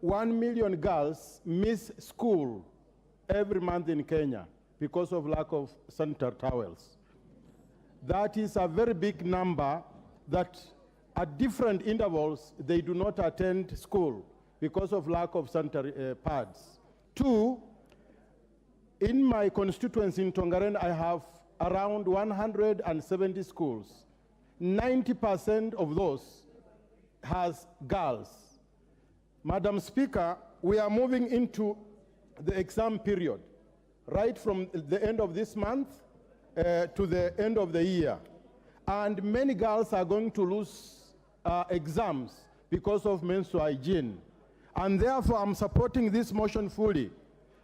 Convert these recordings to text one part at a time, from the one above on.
1 million girls miss school every month in Kenya because of lack of sanitary towels. That is a very big number that at different intervals, they do not attend school because of lack of sanitary pads. 2, in my constituency in Tongaren, I have around 170 schools. 90% of those has girls. Madam Speaker, we are moving into the exam period, right from the end of this month to the end of the year. And many girls are going to lose exams because of menstrual hygiene. And therefore, I'm supporting this motion fully,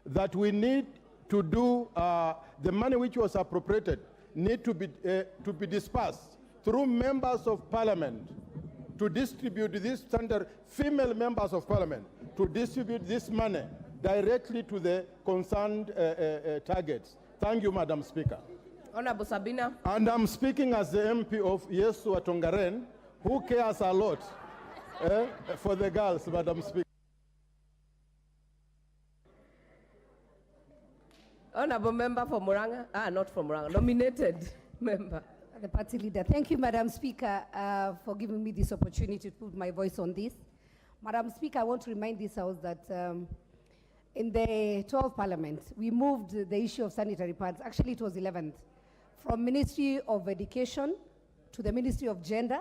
that we need to do, the money which was appropriated need to be dispersed through members of parliament to distribute this standard, female members of parliament, to distribute this money directly to the concerned targets. Thank you, Madam Speaker. Honorable Sabina. And I'm speaking as the MP of Yesu Tongaren, who cares a lot for the girls, Madam Speaker. Honorable member for Muranga, not from Muranga, nominated member. The party leader. Thank you, Madam Speaker, for giving me this opportunity to put my voice on this. Madam Speaker, I want to remind this House that in the 12th Parliament, we moved the issue of sanitary pads, actually it was 11th, from Ministry of Education to the Ministry of Gender,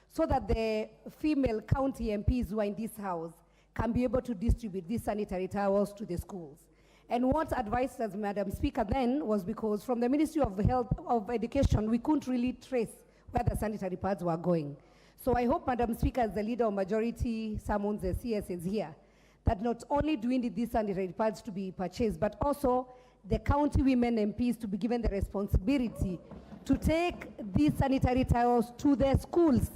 so that the female county MPs who are in this House can be able to distribute these sanitary towels to the schools. And what advised us, Madam Speaker, then was because from the Ministry of Education, we couldn't really trace where the sanitary pads were going. So I hope, Madam Speaker, as the leader of majority summons the CSs here, that not only do we need these sanitary pads to be purchased, but also the county women MPs to be given the responsibility to take these sanitary towels to their schools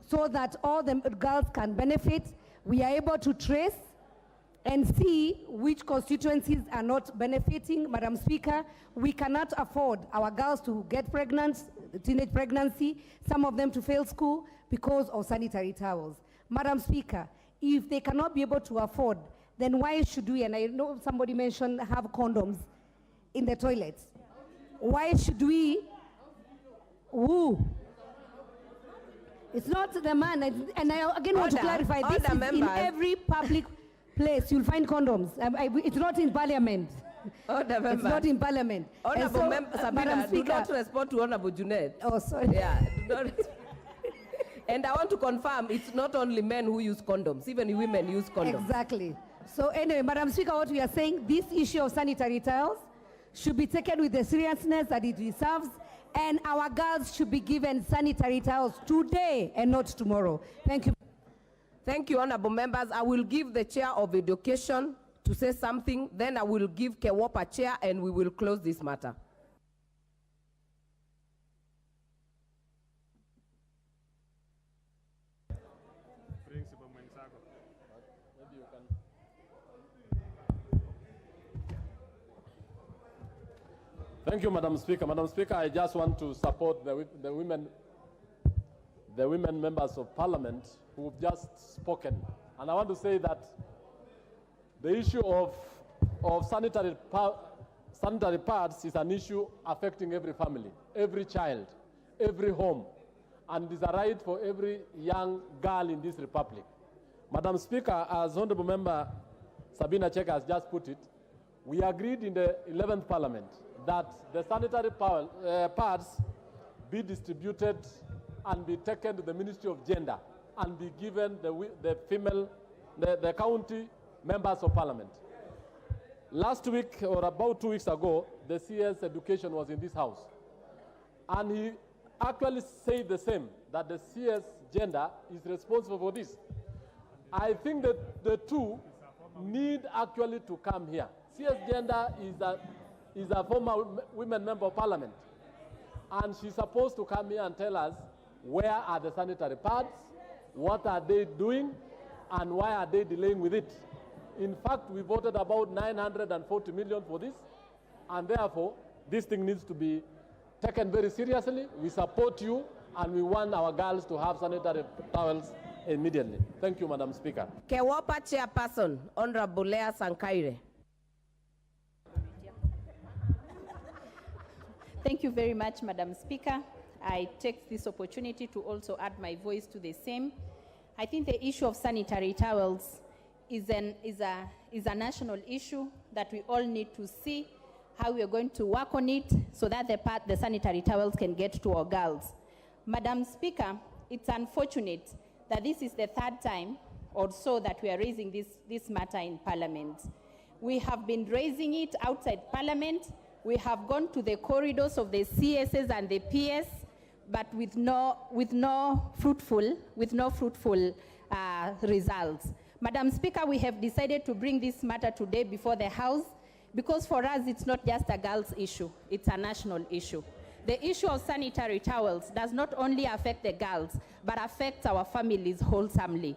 so that all the girls can benefit. We are able to trace and see which constituencies are not benefiting. Madam Speaker, we cannot afford our girls to get pregnant, teenage pregnancy, some of them to fail school because of sanitary towels. Madam Speaker, if they cannot be able to afford, then why should we, and I know somebody mentioned, have condoms in the toilets? Why should we, It's not the man, and I again want to clarify, this is in every public place you'll find condoms. It's not in Parliament. It's not in Parliament. Honorable Member Sabina, do not respond to Honorable Junet. Oh, sorry. Yeah, do not. And I want to confirm, it's not only men who use condoms, even women use condoms. Exactly. So anyway, Madam Speaker, what we are saying, this issue of sanitary towels should be taken with the seriousness that it deserves, and our girls should be given sanitary towels today and not tomorrow. Thank you. Thank you, honorable members. I will give the chair of education to say something, then I will give Kewopa chair, and we will close this matter. Thank you, Madam Speaker. Madam Speaker, I just want to support the women members of Parliament who've just spoken. And I want to say that the issue of sanitary pads is an issue affecting every family, every child, every home, and it is a right for every young girl in this republic. Madam Speaker, as Honorable Member Sabina Cheka has just put it, we agreed in the 11th Parliament that the sanitary pads be distributed and be taken to the Ministry of Gender and be given the county members of Parliament. Last week, or about 2 weeks ago, the CS Education was in this House. And he actually said the same, that the CS Gender is responsible for this. I think that the two need actually to come here. CS Gender is a former women member of Parliament. And she's supposed to come here and tell us where are the sanitary pads, what are they doing, and why are they delaying with it. In fact, we voted about 940 million for this, and therefore, this thing needs to be taken very seriously. We support you, and we want our girls to have sanitary towels immediately. Thank you, Madam Speaker. Kewopa Chairperson, Honorable Lea Sankaire. Thank you very much, Madam Speaker. I take this opportunity to also add my voice to the same. I think the issue of sanitary towels is a national issue that we all need to see how we are going to work on it so that the sanitary towels can get to our girls. Madam Speaker, it's unfortunate that this is the third time or so that we are raising this matter in Parliament. We have been raising it outside Parliament. We have gone to the corridors of the CSs and the PS, but with no fruitful results. Madam Speaker, we have decided to bring this matter today before the House because for us it's not just a girls' issue, it's a national issue. The issue of sanitary towels does not only affect the girls, but affects our families wholesomely.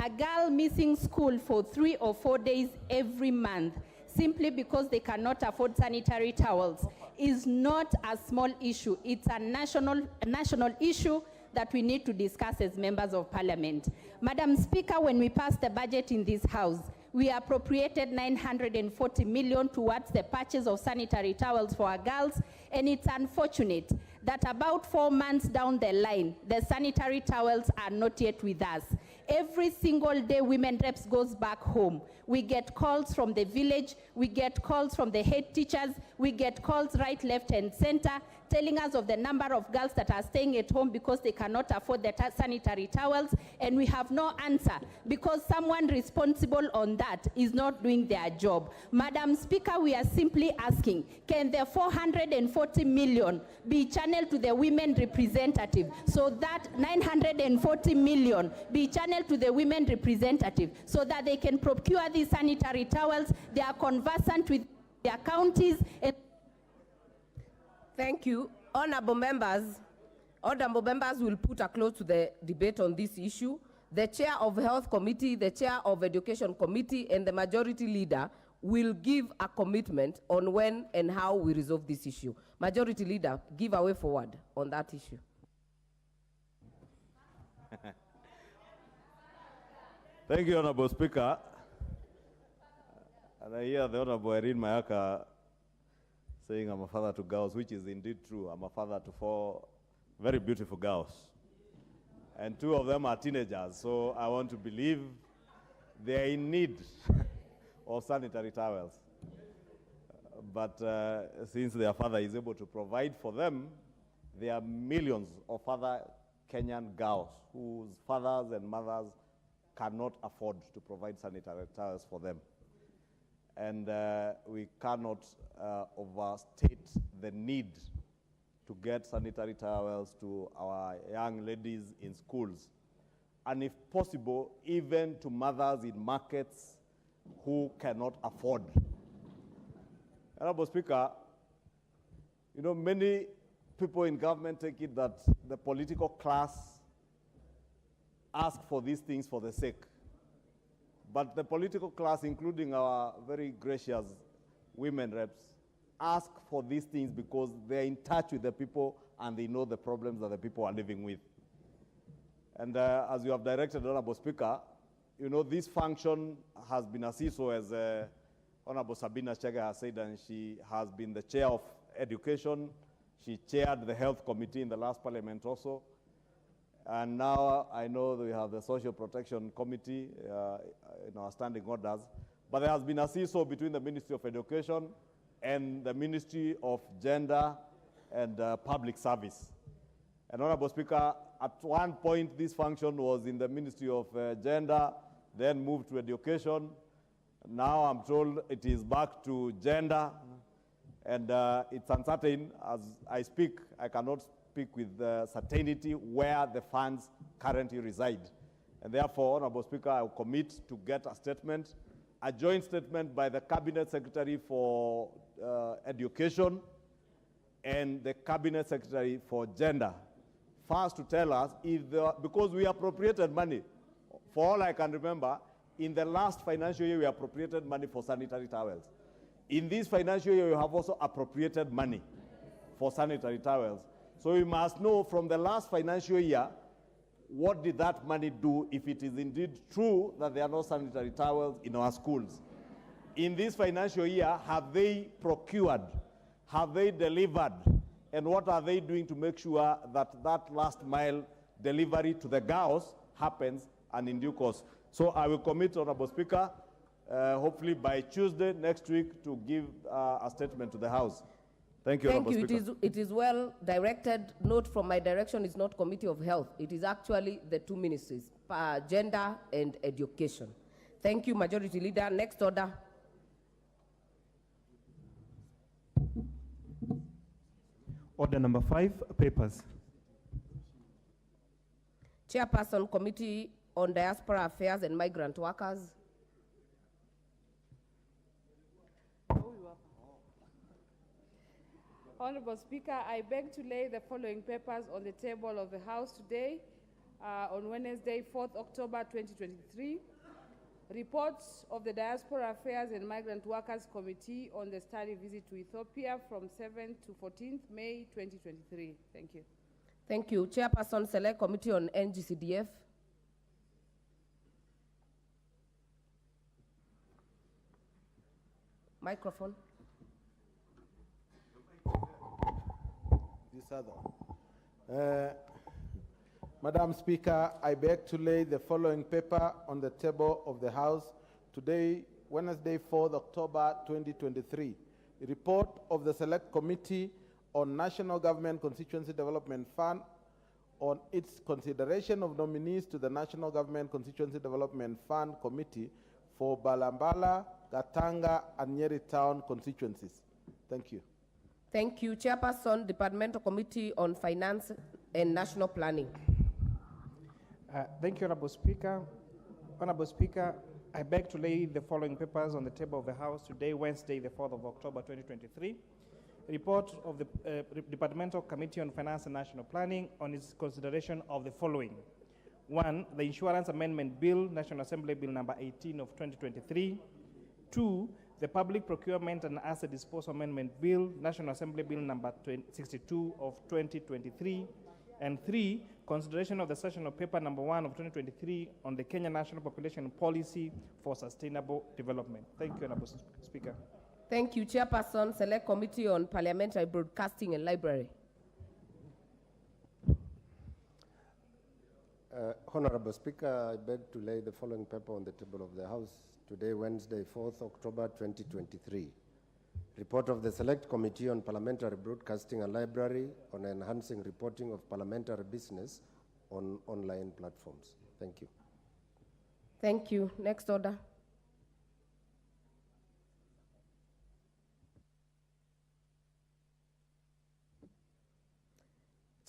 A girl missing school for 3 or 4 days every month simply because they cannot afford sanitary towels is not a small issue. It's a national issue that we need to discuss as members of Parliament. Madam Speaker, when we passed the budget in this House, we appropriated 940 million towards the purchase of sanitary towels for our girls, and it's unfortunate that about 4 months down the line, the sanitary towels are not yet with us. Every single day, women reps goes back home. We get calls from the village, we get calls from the head teachers, we get calls right, left, and center, telling us of the number of girls that are staying at home because they cannot afford the sanitary towels, and we have no answer because someone responsible on that is not doing their job. Madam Speaker, we are simply asking, can the 440 million be channeled to the women representative so that 940 million be channeled to the women representative so that they can procure these sanitary towels, they are conversant with their counties. Thank you. Honorable members will put a close to the debate on this issue. The chair of the Health Committee, the chair of Education Committee, and the majority leader will give a commitment on when and how we resolve this issue. Majority leader, give a way forward on that issue. Thank you, Honorable Speaker. And I hear the Honorable Irene Mayaka saying I'm a father to girls, which is indeed true. I'm a father to 4 very beautiful girls. And 2 of them are teenagers, so I want to believe they're in need of sanitary towels. But since their father is able to provide for them, there are millions of other Kenyan girls whose fathers and mothers cannot afford to provide sanitary towels for them. And we cannot overstate the need to get sanitary towels to our young ladies in schools, and if possible, even to mothers in markets who cannot afford. Honorable Speaker, you know, many people in government take it that the political class ask for these things for the sake. But the political class, including our very gracious women reps, ask for these things because they're in touch with the people and they know the problems that the people are living with. And as you have directed, Honorable Speaker, you know, this function has been a CISO, as Honorable Sabina Chege has said, and she has been the chair of education. She chaired the Health Committee in the last Parliament also. And now I know that we have the Social Protection Committee in our standing orders. But there has been a CISO between the Ministry of Education and the Ministry of Gender and Public Service. And Honorable Speaker, at one point this function was in the Ministry of Gender, then moved to Education. Now I'm told it is back to Gender, and it's uncertain. As I speak, I cannot speak with certainty where the funds currently reside. And therefore, Honorable Speaker, I will commit to get a statement, a joint statement by the Cabinet Secretary for Education and the Cabinet Secretary for Gender. First to tell us, if because we appropriated money, for all I can remember, in the last financial year we appropriated money for sanitary towels. In this financial year we have also appropriated money for sanitary towels. So we must know from the last financial year, what did that money do if it is indeed true that there are no sanitary towels in our schools? In this financial year, have they procured? Have they delivered? And what are they doing to make sure that that last mile delivery to the girls happens and in due course? So I will commit, Honorable Speaker, hopefully by Tuesday next week to give a statement to the House. Thank you, Honorable Speaker. It is well directed. Note from my direction is not Committee of Health. It is actually the two ministries, Gender and Education. Thank you, Majority Leader. Next order. Order number 5, papers. Chairperson, Committee on Diaspora Affairs and Migrant Workers. Honorable Speaker, I beg to lay the following papers on the table of the House today, on Wednesday, 4th October 2023. Reports of the Diaspora Affairs and Migrant Workers Committee on the study visit to Ethiopia from 7th to 14th May 2023. Thank you. Thank you. Chairperson, Select Committee on NGCDF. Microphone. This other. Madam Speaker, I beg to lay the following paper on the table of the House today, Wednesday, 4th October 2023. A report of the Select Committee on National Government Constituency Development Fund on its consideration of nominees to the National Government Constituency Development Fund Committee for Balambala, Gatanga, and Nyeri Town constituencies. Thank you. Thank you. Chairperson, Departmental Committee on Finance and National Planning. Thank you, Honorable Speaker. Honorable Speaker, I beg to lay the following papers on the table of the House today, Wednesday, the 4th of October, 2023. Report of the Departmental Committee on Finance and National Planning on its consideration of the following. 1, the Insurance Amendment Bill, National Assembly Bill number 18 of 2023. 2, the Public Procurement and Asset Disposal Amendment Bill, National Assembly Bill number 62 of 2023. And 3, consideration of the sessional paper number 1 of 2023 on the Kenya National Population Policy for Sustainable Development. Thank you, Honorable Speaker. Thank you. Chairperson, Select Committee on Parliamentary Broadcasting and Library. Honorable Speaker, I beg to lay the following paper on the table of the House today, Wednesday, 4th October 2023. Report of the Select Committee on Parliamentary Broadcasting and Library on enhancing reporting of parliamentary business on online platforms. Thank you. Thank you. Next order.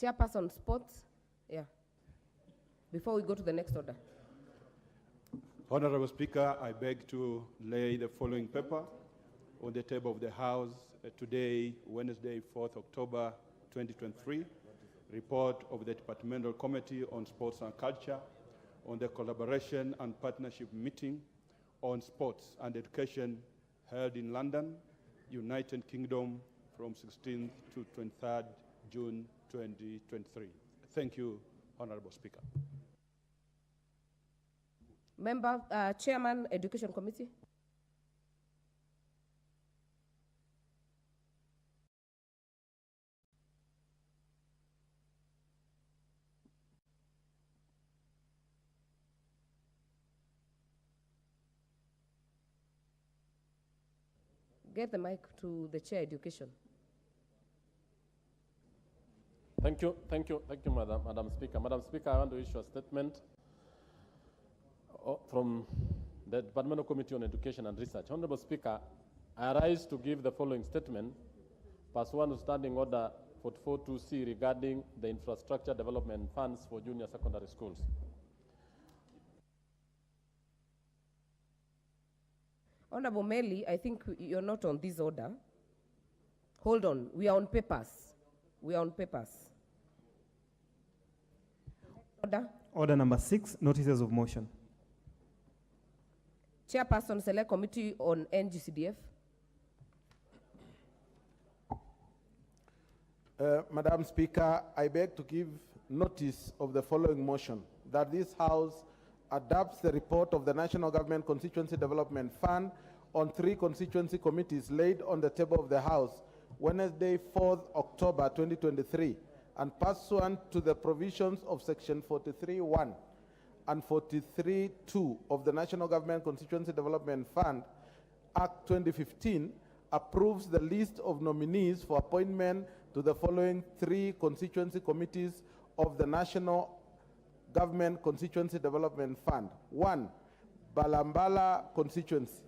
Chairperson, Sports. Yeah. Before we go to the next order. Honorable Speaker, I beg to lay the following paper on the table of the House today, Wednesday, 4th October 2023. Report of the Departmental Committee on Sports and Culture on the collaboration and partnership meeting on sports and education held in London, United Kingdom from 16th to 23rd June 2023. Thank you, Honorable Speaker. Member, Chairman, Education Committee. Get the mic to the Chair, Education. Thank you, Madam Speaker. Madam Speaker, I want to issue a statement from the Departmental Committee on Education and Research. Honorable Speaker, I rise to give the following statement, pursuant to Standing Order 44.2c regarding the infrastructure development funds for junior secondary schools. Honorable Meli, I think you're not on this order. Hold on, we are on papers. We are on papers. Order. Order number 6, notices of motion. Chairperson, Select Committee on NGCDF. Madam Speaker, I beg to give notice of the following motion: that this House adopts the report of the National Government Constituency Development Fund on 3 constituency committees laid on the table of the House Wednesday, 4th October 2023, and pursuant to the provisions of Section 43(1) and 43(2) of the National Government Constituency Development Fund Act 2015, approves the list of nominees for appointment to the following 3 constituency committees of the National Government Constituency Development Fund. 1, Balambala Constituency.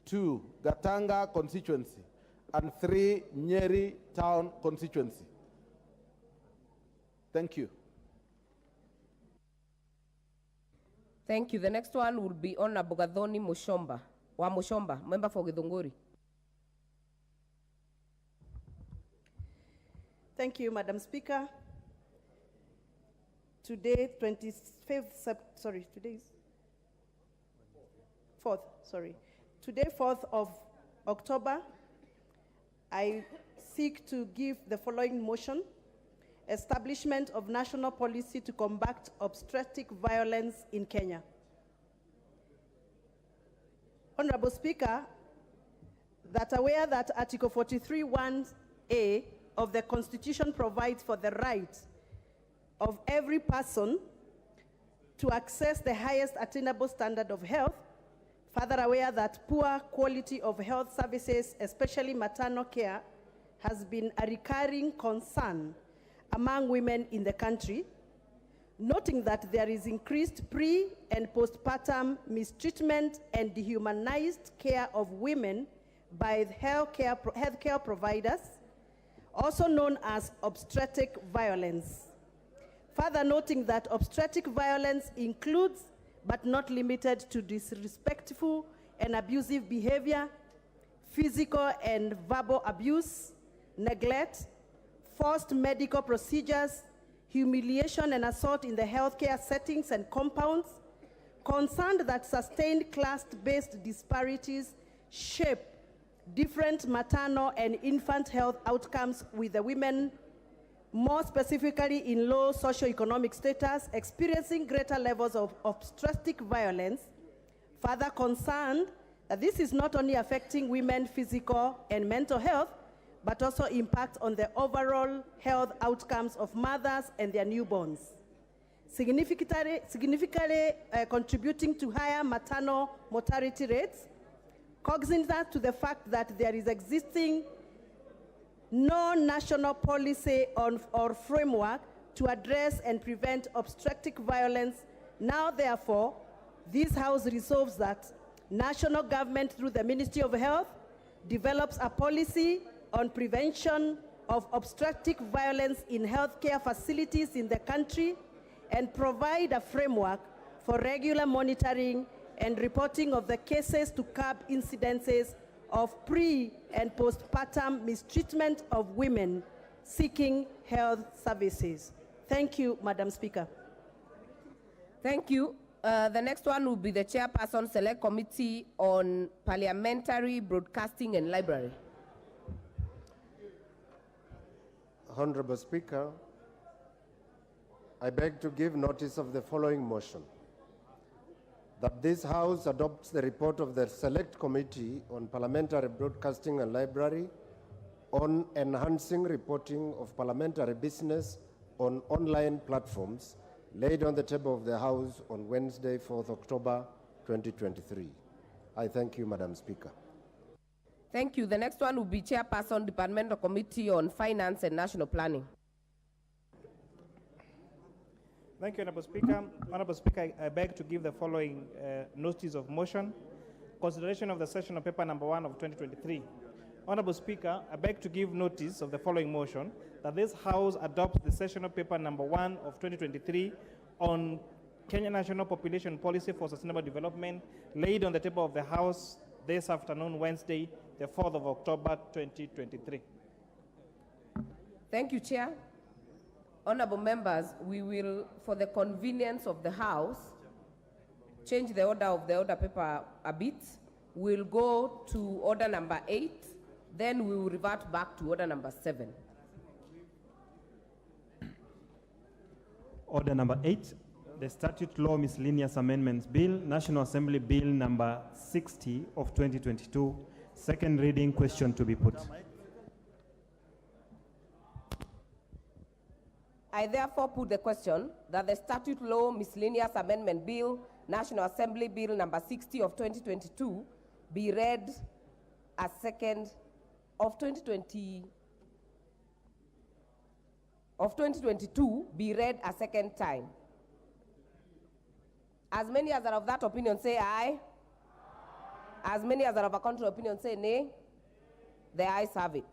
2, Gatanga Constituency. And 3, Nyeri Town Constituency. Thank you. Thank you. The next one will be Honorable Gathoni Mushomba. Wa Mushomba, member for Githunguri. Thank you, Madam Speaker. Today, 4th of October, I seek to give the following motion: establishment of national policy to combat obstetric violence in Kenya. Honorable Speaker, that aware that Article 43(1)(a) of the Constitution provides for the right of every person to access the highest attainable standard of health, further aware that poor quality of health services, especially maternal care, has been a recurring concern among women in the country, noting that there is increased pre- and postpartum mistreatment and dehumanized care of women by healthcare providers, also known as obstetric violence. Further noting that obstetric violence includes, but not limited to, disrespectful and abusive behavior, physical and verbal abuse, neglect, forced medical procedures, humiliation and assault in the healthcare settings and compounds, concerned that sustained class-based disparities shape different maternal and infant health outcomes, with the women, more specifically in low socioeconomic status, experiencing greater levels of obstetric violence. Further concerned that this is not only affecting women's physical and mental health, but also impacts on the overall health outcomes of mothers and their newborns, significantly contributing to higher maternal mortality rates, cognizant to the fact that there is existing no national policy or framework to address and prevent obstetric violence. Now, therefore, this House resolves that national government, through the Ministry of Health, develops a policy on prevention of obstetric violence in healthcare facilities in the country and provide a framework for regular monitoring and reporting of the cases to curb incidences of pre- and postpartum mistreatment of women seeking health services. Thank you, Madam Speaker. Thank you. The next one will be the Chairperson Select Committee on Parliamentary Broadcasting and Library. Honorable Speaker, I beg to give notice of the following motion: that this House adopts the report of the Select Committee on Parliamentary Broadcasting and Library on enhancing reporting of parliamentary business on online platforms, laid on the table of the House on Wednesday, 4th October 2023. I thank you, Madam Speaker. Thank you. The next one will be Chairperson Departmental Committee on Finance and National Planning. Thank you, Honorable Speaker. Honorable Speaker, I beg to give the following notice of motion: consideration of the session of paper number 1 of 2023. Honorable Speaker, I beg to give notice of the following motion: that this House adopts the session of paper number 1 of 2023 on Kenya National Population Policy for Sustainable Development, laid on the table of the House this afternoon, Wednesday, the 4th of October, 2023. Thank you, Chair. Honorable members, we will, for the convenience of the House, change the order of the order paper a bit. We'll go to order number 8, then we will revert back to order number 7. Order number 8, the Statute Law Miscellaneous Amendments Bill, National Assembly Bill number 60 of 2022. Second reading, question to be put. I therefore put the question that the Statute Law Miscellaneous Amendment Bill, National Assembly Bill number 60 of 2022, be read as second of 2022 be read a second time. As many as are of that opinion say aye. As many as are of a contrary opinion say nay. The ayes have it.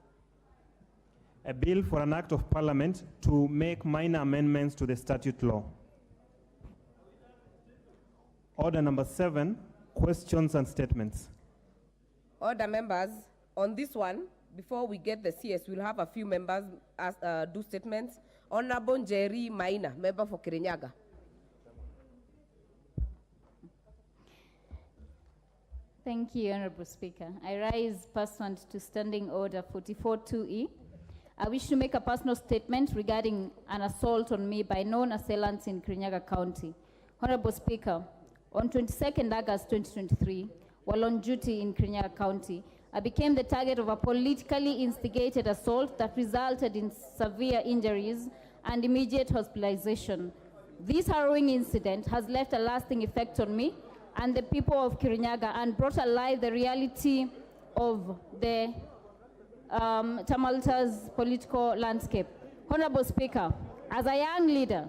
A bill for an act of parliament to make minor amendments to the statute law. Order number 7, questions and statements. Order, members. On this one, before we get the CS, we'll have a few members do statements. Honorable Jerry Maina, member for Kirinyaga. Thank you, Honorable Speaker. I rise pursuant to Standing Order 44-2E. I wish to make a personal statement regarding an assault on me by known assailants in Kirinyaga County. Honorable Speaker, on 22nd August 2023, while on duty in Kirinyaga County, I became the target of a politically instigated assault that resulted in severe injuries and immediate hospitalization. This harrowing incident has left a lasting effect on me and the people of Kirinyaga and brought alive the reality of the tumultuous political landscape. Honorable Speaker, as a young leader,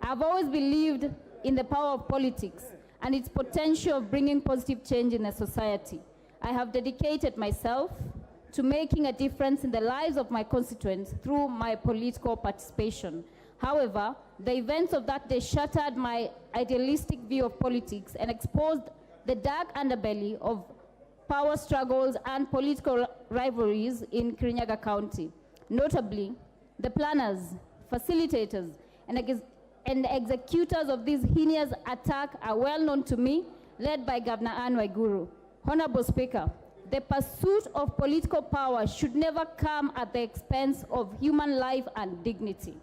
I've always believed in the power of politics and its potential of bringing positive change in the society. I have dedicated myself to making a difference in the lives of my constituents through my political participation. However, the events of that day shattered my idealistic view of politics and exposed the dark underbelly of power struggles and political rivalries in Kirinyaga County. Notably, the planners, facilitators, and executors of this heinous attack are well known to me, led by Governor Anne Waiguru. Honorable Speaker, the pursuit of political power should never come at the expense of human life and dignity.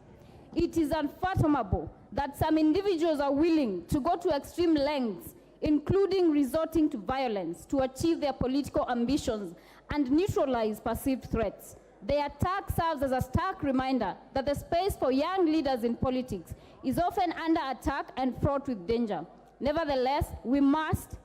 It is unfathomable that some individuals are willing to go to extreme lengths, including resorting to violence, to achieve their political ambitions and neutralize perceived threats. The attack serves as a stark reminder that the space for young leaders in politics is often under attack and fraught with danger. Nevertheless, we must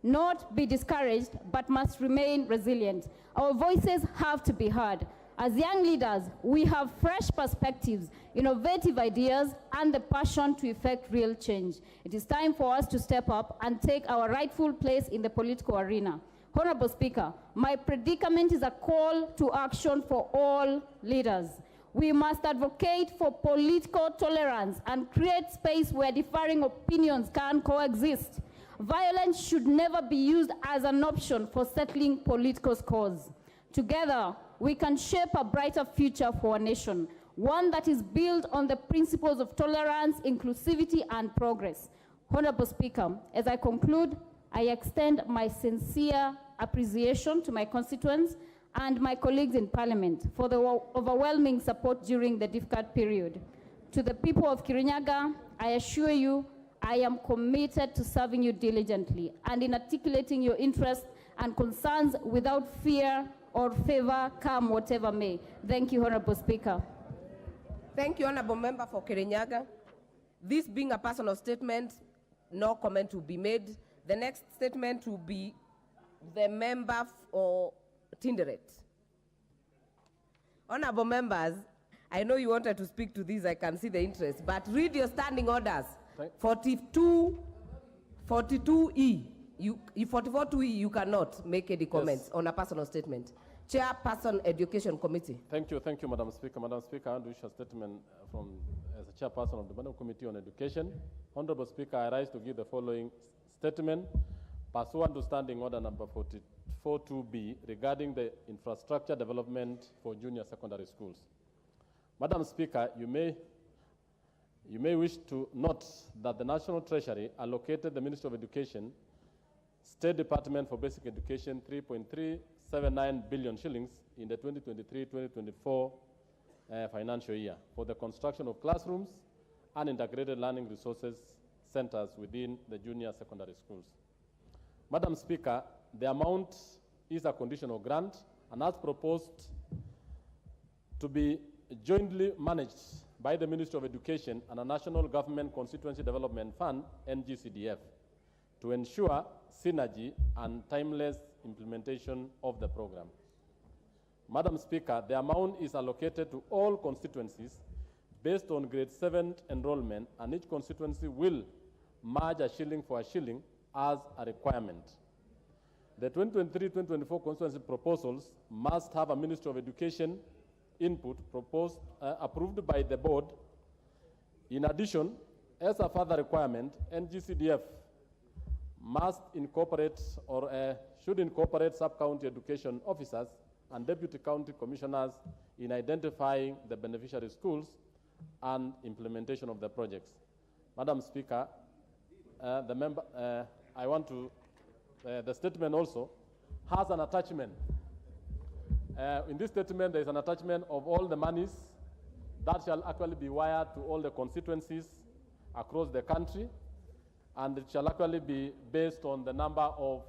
not be discouraged, but must remain resilient. Our voices have to be heard. As young leaders, we have fresh perspectives, innovative ideas, and the passion to effect real change. It is time for us to step up and take our rightful place in the political arena. Honorable Speaker, my predicament is a call to action for all leaders. We must advocate for political tolerance and create space where differing opinions can coexist. Violence should never be used as an option for settling political scores. Together, we can shape a brighter future for our nation, one that is built on the principles of tolerance, inclusivity, and progress. Honorable Speaker, as I conclude, I extend my sincere appreciation to my constituents and my colleagues in Parliament for the overwhelming support during the difficult period. To the people of Kirinyaga, I assure you, I am committed to serving you diligently and in articulating your interests and concerns without fear or favor, come whatever may. Thank you, Honorable Speaker. Thank you, Honorable Member for Kirinyaga. This being a personal statement, no comment will be made. The next statement will be the member for Tinderet. Honorable members, I know you wanted to speak to this, I can see the interest, but read your standing orders. 42E. 44-2E, you cannot make any comments on a personal statement. Chairperson, Education Committee. Thank you, Madam Speaker. Madam Speaker, I want to issue a statement as a chairperson of the Management Committee on Education. Honorable Speaker, I rise to give the following statement pursuant to Standing Order number 44-2B regarding the infrastructure development for junior secondary schools. Madam Speaker, you may wish to note that the National Treasury allocated the Ministry of Education, State Department for Basic Education 3.379 billion shillings in the 2023-2024 financial year for the construction of classrooms and integrated learning resources centers within the junior secondary schools. Madam Speaker, the amount is a conditional grant and as proposed to be jointly managed by the Ministry of Education and a National Government Constituency Development Fund, NGCDF, to ensure synergy and timeless implementation of the program. Madam Speaker, the amount is allocated to all constituencies based on grade 7 enrollment, and each constituency will merge a shilling for a shilling as a requirement. The 2023-2024 constituency proposals must have a Ministry of Education input approved by the board. In addition, as a further requirement, NGCDF must incorporate or should incorporate sub-county education officers and deputy county commissioners in identifying the beneficiary schools and implementation of the projects. Madam Speaker, the statement also has an attachment. In this statement, there is an attachment of all the monies that shall actually be wired to all the constituencies across the country, and it shall actually be based on the number of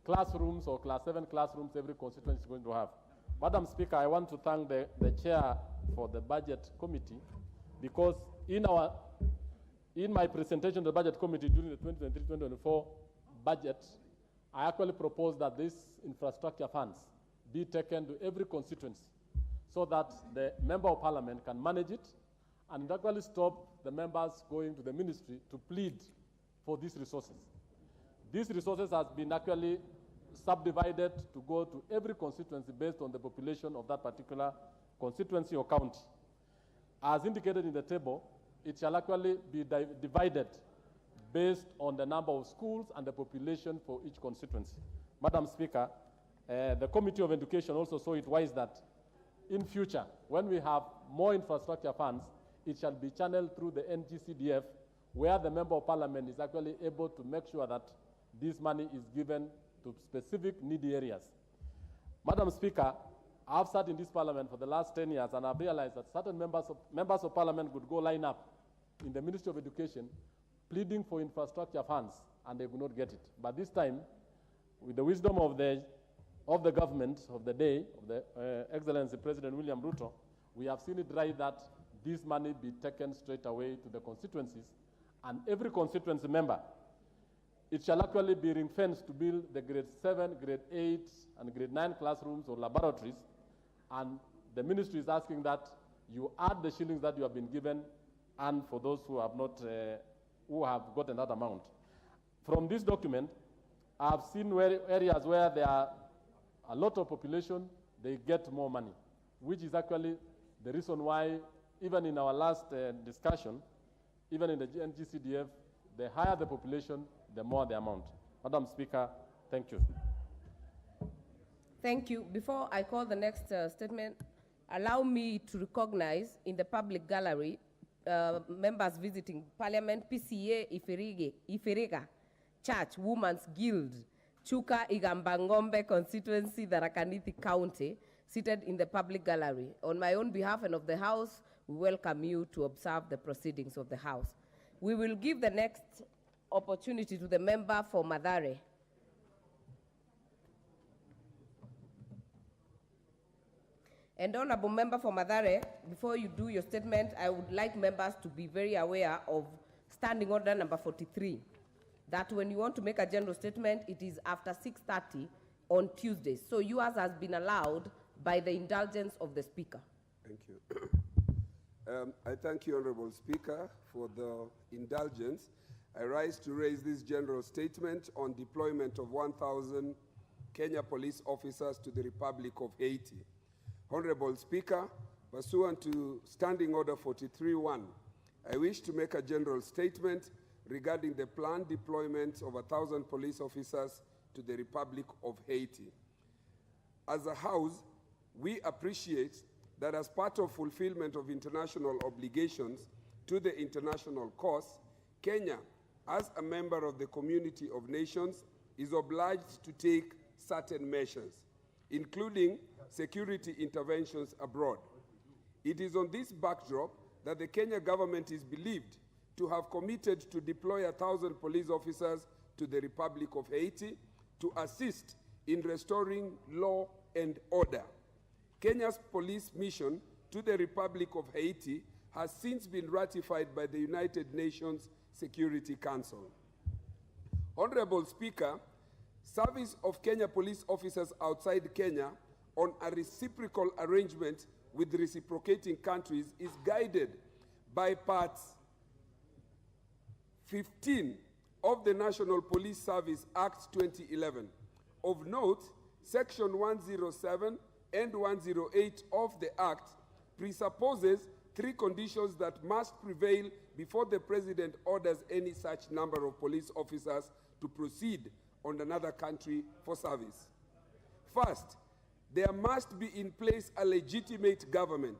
classrooms or class 7 classrooms every constituency is going to have. Madam Speaker, I want to thank the chair for the budget committee, because in my presentation to the budget committee during the 2023-2024 budget, I actually proposed that these infrastructure funds be taken to every constituency so that the member of parliament can manage it and actually stop the members going to the ministry to plead for these resources. These resources have been actually subdivided to go to every constituency based on the population of that particular constituency or county. As indicated in the table, it shall actually be divided based on the number of schools and the population for each constituency. Madam Speaker, the Committee of Education also saw it wise that in future, when we have more infrastructure funds, it shall be channeled through the NGCDF, where the member of parliament is actually able to make sure that this money is given to specific needy areas. Madam Speaker, I've sat in this parliament for the last 10 years, and I've realized that certain members of parliament would go line up in the Ministry of Education pleading for infrastructure funds, and they would not get it. But this time, with the wisdom of the government of the day, of the Excellency President William Ruto, we have seen it right that this money be taken straight away to the constituencies, and every constituency member, it shall actually be ring-fenced to build the grade 7, grade 8, and grade 9 classrooms or laboratories, and the ministry is asking that you add the shillings that you have been given, and for those who have not, who have gotten that amount. From this document, I have seen areas where there are a lot of population, they get more money, which is actually the reason why, even in our last discussion, even in the NGCDF, the higher the population, the more the amount. Madam Speaker, thank you. Thank you. Before I call the next statement, allow me to recognize in the public gallery members visiting Parliament, PCA Ifiriga Church Women's Guild, Chuka Igambangombe constituency, Tharaka-Nithi County, seated in the public gallery. On my own behalf and of the House, we welcome you to observe the proceedings of the House. We will give the next opportunity to the member for Mathare. And Honorable Member for Mathare, before you do your statement, I would like members to be very aware of Standing Order number 43, that when you want to make a general statement, it is after 6:30 on Tuesdays. So yours has been allowed by the indulgence of the Speaker. Thank you. I thank you, Honorable Speaker, for the indulgence. I rise to raise this general statement on deployment of 1,000 Kenya police officers to the Republic of Haiti. Honorable Speaker, pursuant to Standing Order 43.1, I wish to make a general statement regarding the planned deployment of 1,000 police officers to the Republic of Haiti. As a House, we appreciate that as part of fulfillment of international obligations to the international cause, Kenya, as a member of the community of nations, is obliged to take certain measures, including security interventions abroad. It is on this backdrop that the Kenya government is believed to have committed to deploy 1,000 police officers to the Republic of Haiti to assist in restoring law and order. Kenya's police mission to the Republic of Haiti has since been ratified by the United Nations Security Council. Honorable Speaker, service of Kenya police officers outside Kenya on a reciprocal arrangement with reciprocating countries is guided by parts 15 of the National Police Service Act 2011. Of note, Section 107 and 108 of the Act presupposes 3 conditions that must prevail before the President orders any such number of police officers to proceed on another country for service. First, there must be in place a legitimate government.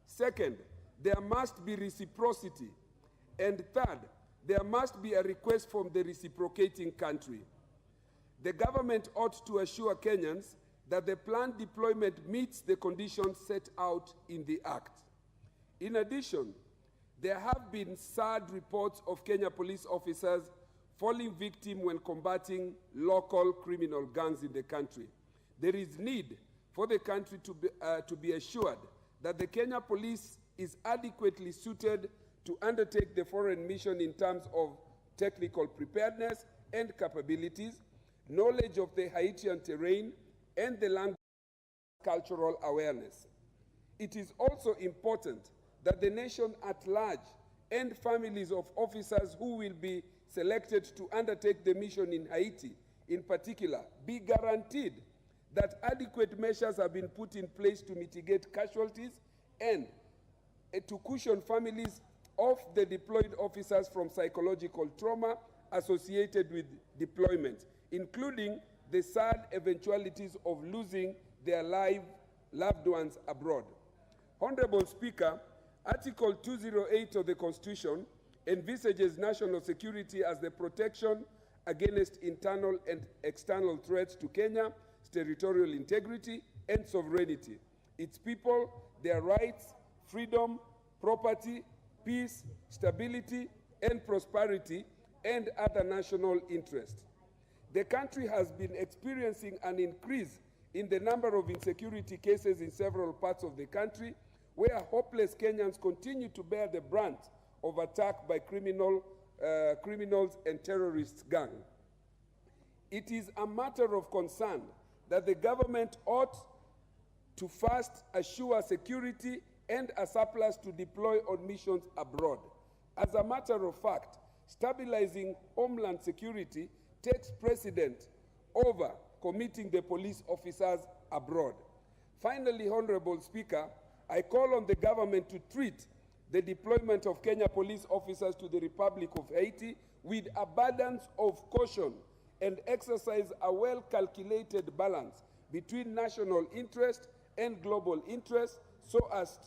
Second, there must be reciprocity. And third, there must be a request from the reciprocating country. The government ought to assure Kenyans that the planned deployment meets the conditions set out in the Act. In addition, there have been sad reports of Kenya police officers falling victim when combating local criminal gangs in the country. There is need for the country to be assured that the Kenya police is adequately suited to undertake the foreign mission in terms of technical preparedness and capabilities, knowledge of the Haitian terrain, and the language cultural awareness. It is also important that the nation at large and families of officers who will be selected to undertake the mission in Haiti, in particular, be guaranteed that adequate measures have been put in place to mitigate casualties and to cushion families of the deployed officers from psychological trauma associated with deployment, including the sad eventualities of losing their loved ones abroad. Honorable Speaker, Article 208 of the Constitution envisages national security as the protection against internal and external threats to Kenya's territorial integrity and sovereignty, its people, their rights, freedom, property, peace, stability, and prosperity, and other national interests. The country has been experiencing an increase in the number of insecurity cases in several parts of the country, where hopeless Kenyans continue to bear the brunt of attack by criminals and terrorist gangs. It is a matter of concern that the government ought to first assure security and a surplus to deploy on missions abroad. As a matter of fact, stabilizing homeland security takes precedent over committing the police officers abroad. Finally, Honorable Speaker, I call on the government to treat the deployment of Kenya police officers to the Republic of Haiti with abundance of caution and exercise a well-calculated balance between national interest and global interest so as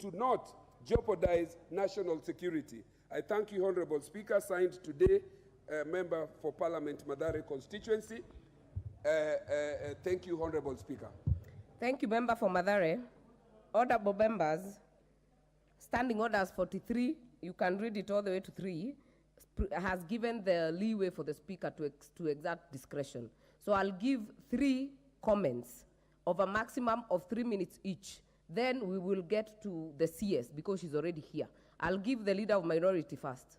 to not jeopardize national security. I thank you, Honorable Speaker. Signed today, Member for Parliament, Mathare constituency. Thank you, Honorable Speaker. Thank you, Member for Mathare. Honorable members, Standing Orders 43, you can read it all the way to 3, has given the leeway for the Speaker to exert discretion. So I'll give 3 comments of a maximum of 3 minutes each. Then we will get to the CS because she's already here. I'll give the Leader of Minority first.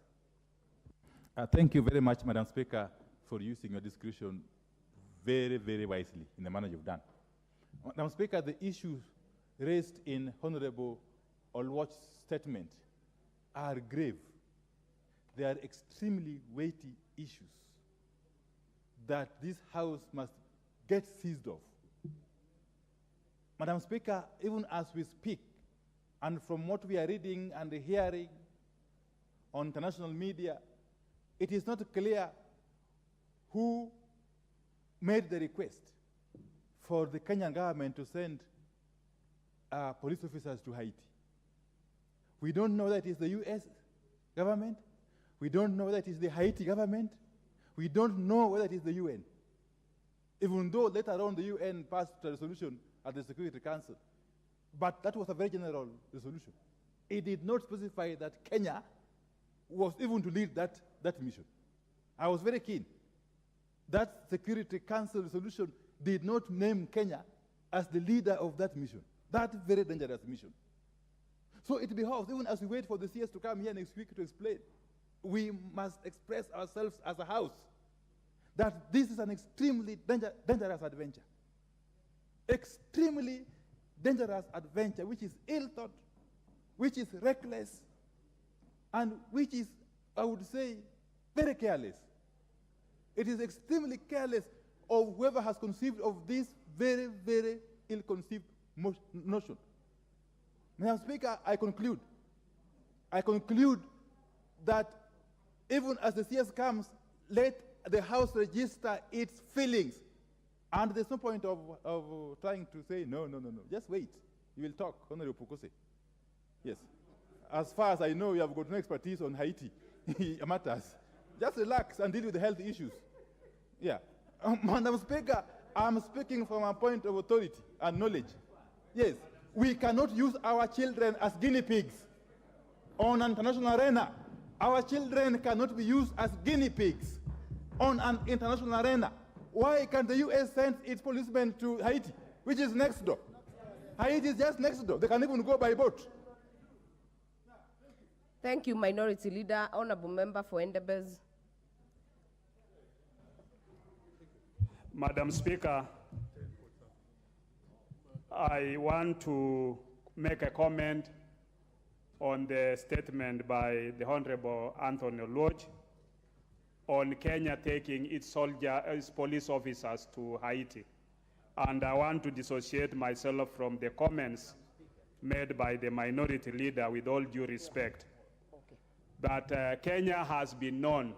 Thank you very much, Madam Speaker, for using your discretion very, very wisely in the manner you've done. Madam Speaker, the issues raised in Honorable Olwach's statement are grave. They are extremely weighty issues that this House must get seized of. Madam Speaker, even as we speak, and from what we are reading and hearing on international media, it is not clear who made the request for the Kenyan government to send police officers to Haiti. We don't know that it's the US government. We don't know that it's the Haiti government. We don't know whether it is the UN. Even though later on the UN passed a resolution at the Security Council. But that was a very general resolution. it did not specify that Kenya was even to lead that mission. I was very keen. That Security Council resolution did not name Kenya as the leader of that mission, that very dangerous mission. So it behoves, even as we wait for the CS to come here next week to explain, we must express ourselves as a house that this is an extremely dangerous adventure. Extremely dangerous adventure, which is ill-thought, which is reckless, and which is, I would say, very careless. It is extremely careless of whoever has conceived of this very, very ill-conceived notion. Madam Speaker, I conclude that even as the CS comes, let the House register its feelings. And there's no point of trying to say, no. Just wait. You will talk, Honorable Pukose. Yes. As far as I know, you have got no expertise on Haiti matters. Just relax and deal with the health issues. Yeah. Madam Speaker, I'm speaking from a point of authority and knowledge. Yes. We cannot use our children as guinea pigs on an international arena. Our children cannot be used as guinea pigs on an international arena. Why can't the U.S. send its policemen to Haiti, which is next door? Haiti is just next door. They can even go by boat. Thank you, Minority Leader. Honorable Member for Endebess. Madam Speaker, I want to make a comment on the statement by the Honorable Anthony Lodge on Kenya taking its police officers to Haiti. And I want to dissociate myself from the comments made by the Minority Leader with all due respect. That Kenya has been known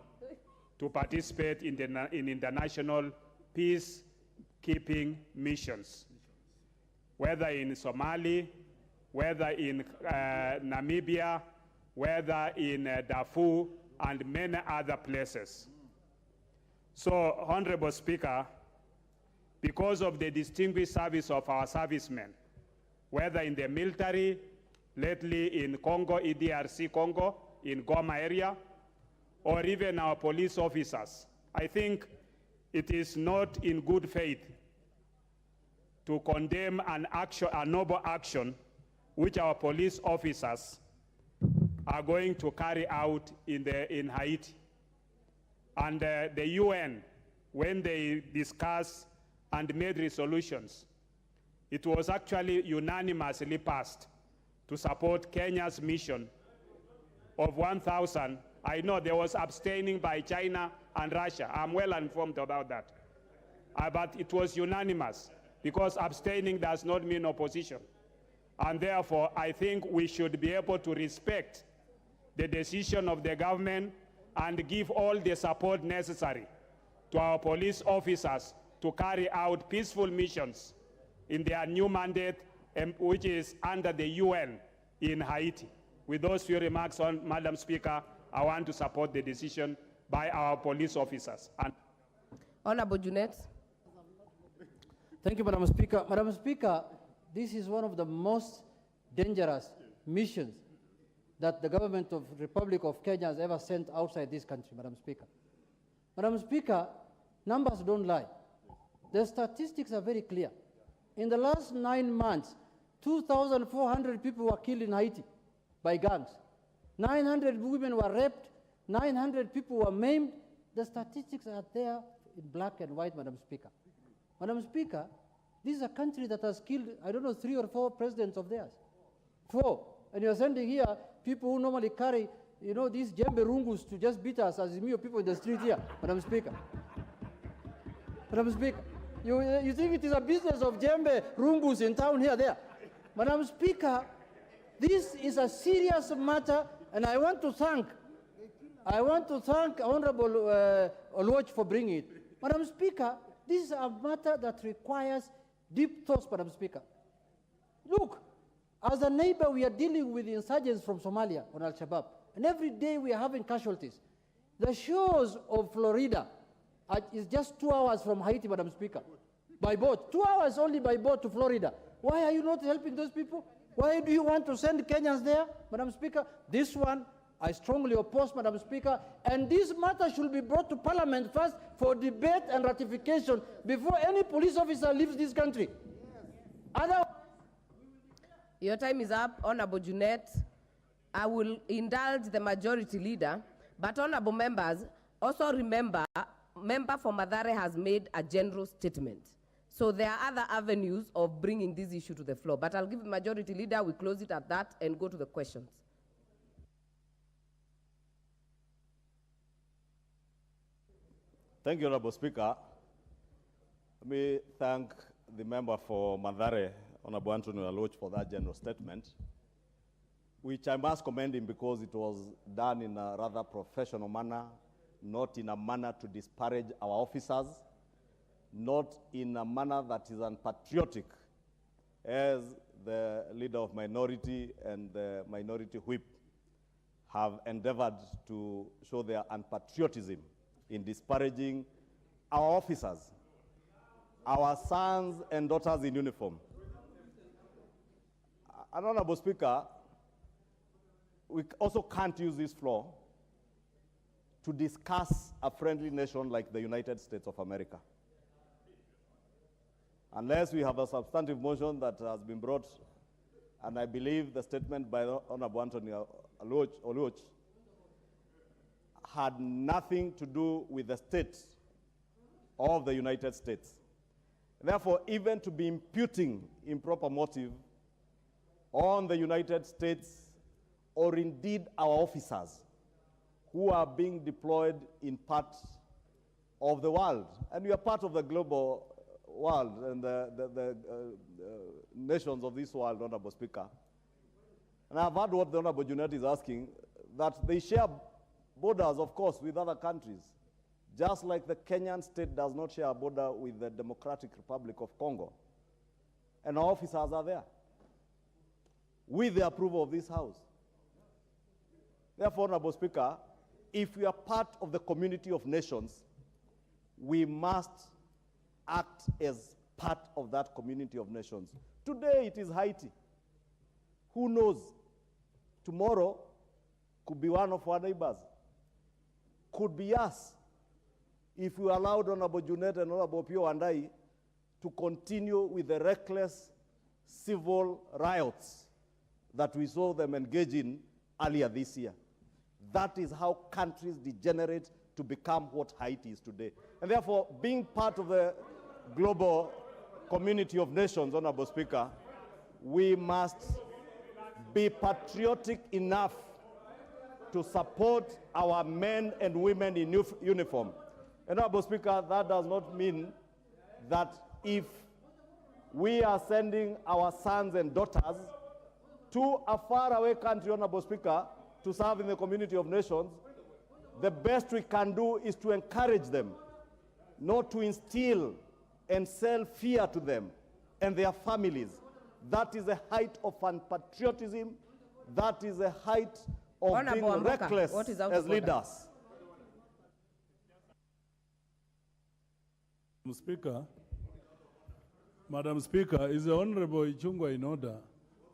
to participate in international peacekeeping missions, whether in Somalia, whether in Namibia, whether in Darfur, and many other places. So, Honorable Speaker, because of the distinguished service of our servicemen, whether in the military, lately in Congo, EDRC Congo, in Goma area, or even our police officers, I think it is not in good faith to condemn a noble action which our police officers are going to carry out in Haiti. And the UN, when they discussed and made resolutions, it was actually unanimously passed to support Kenya's mission of 1,000. I know there was abstaining by China and Russia. I'm well informed about that. But it was unanimous, because abstaining does not mean opposition. And therefore, I think we should be able to respect the decision of the government and give all the support necessary to our police officers to carry out peaceful missions in their new mandate, which is under the UN in Haiti. With those few remarks, Madam Speaker, I want to support the decision by our police officers. Honorable Junet. Thank you, Madam Speaker. Madam Speaker, this is one of the most dangerous missions that the government of the Republic of Kenya has ever sent outside this country, Madam Speaker. Madam Speaker, numbers don't lie. The statistics are very clear. In the last 9 months, 2,400 people were killed in Haiti by gangs. 900 women were raped. 900 people were maimed. The statistics are there in black and white, Madam Speaker. Madam Speaker, this is a country that has killed, I don't know, 3 or 4 presidents of theirs. 4. And you're sending here people who normally carry, these jembe rungus to just beat us as mere people in the street here, Madam Speaker. Madam Speaker, you think it is a business of jembe rungus in town here, there? Madam Speaker, this is a serious matter, and I want to thank Honorable Oluoch for bringing it. Madam Speaker, this is a matter that requires deep thoughts, Madam Speaker. Look, as a neighbor, we are dealing with insurgents from Somalia on Al-Shabaab, and every day we are having casualties. The shores of Florida is just 2 hours from Haiti, Madam Speaker, by boat. 2 hours only by boat to Florida. Why are you not helping those people? Why do you want to send Kenyans there, Madam Speaker? This one, I strongly oppose, Madam Speaker, and this matter should be brought to Parliament first for debate and ratification before any police officer leaves this country. Otherwise, your time is up, Honorable Junet. I will indulge the majority leader, but honorable members, also remember, member for Mathare has made a general statement. So there are other avenues of bringing this issue to the floor, but I'll give the majority leader, we close it at that and go to the questions. Thank you, Honorable Speaker. Let me thank the member for Mathare, Honorable Anthony Aloch, for that general statement, which I must commend him because it was done in a rather professional manner, not in a manner to disparage our officers, not in a manner that is unpatriotic, as the leader of minority and the minority whip have endeavored to show their unpatriotism in disparaging our officers, our sons and daughters in uniform. And Honorable Speaker, we also can't use this floor to discuss a friendly nation like the United States of America. Unless we have a substantive motion that has been brought, and I believe the statement by Honorable Anthony Aloch had nothing to do with the state of the United States. Therefore, even to be imputing improper motive on the United States or indeed our officers who are being deployed in parts of the world, and we are part of the global world and the nations of this world, Honorable Speaker. And I've heard what the Honorable Junet is asking, that they share borders, of course, with other countries, just like the Kenyan state does not share a border with the Democratic Republic of Congo. And our officers are there, with the approval of this House. Therefore, Honorable Speaker, if we are part of the community of nations, we must act as part of that community of nations. Today it is Haiti. Who knows? Tomorrow could be one of our neighbors. Could be us, if we allowed Honorable Junet and Honorable Pio and I to continue with the reckless civil riots that we saw them engage in earlier this year. That is how countries degenerate to become what Haiti is today. And therefore, being part of the global community of nations, Honorable Speaker, we must be patriotic enough to support our men and women in uniform. And Honorable Speaker, that does not mean that if we are sending our sons and daughters to a faraway country, Honorable Speaker, to serve in the community of nations, the best we can do is to encourage them, not to instill and sell fear to them and their families. That is a height of unpatriotism. That is a height of Honorable being Amboka, reckless what is out as of order? leaders. Madam Speaker, is the Honorable Ichungwa in order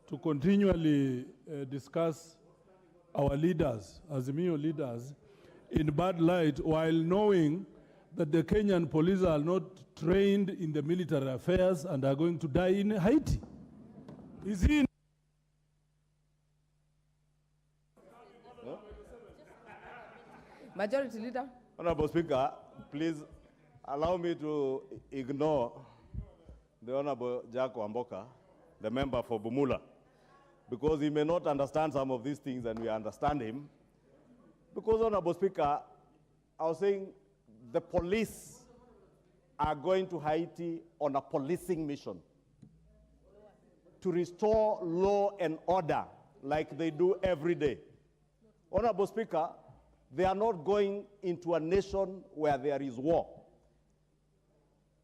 to continually discuss our leaders, Azimio leaders, in bad light while knowing that the Kenyan police are not trained in the military affairs and are going to die in Haiti? Is he? Majority Leader. Honorable Speaker, please allow me to ignore the Honorable Jack Wamboka, the member for Bumula, because he may not understand some of these things and we understand him. Because, Honorable Speaker, I was saying the police are going to Haiti on a policing mission to restore law and order like they do every day. Honorable Speaker, they are not going into a nation where there is war.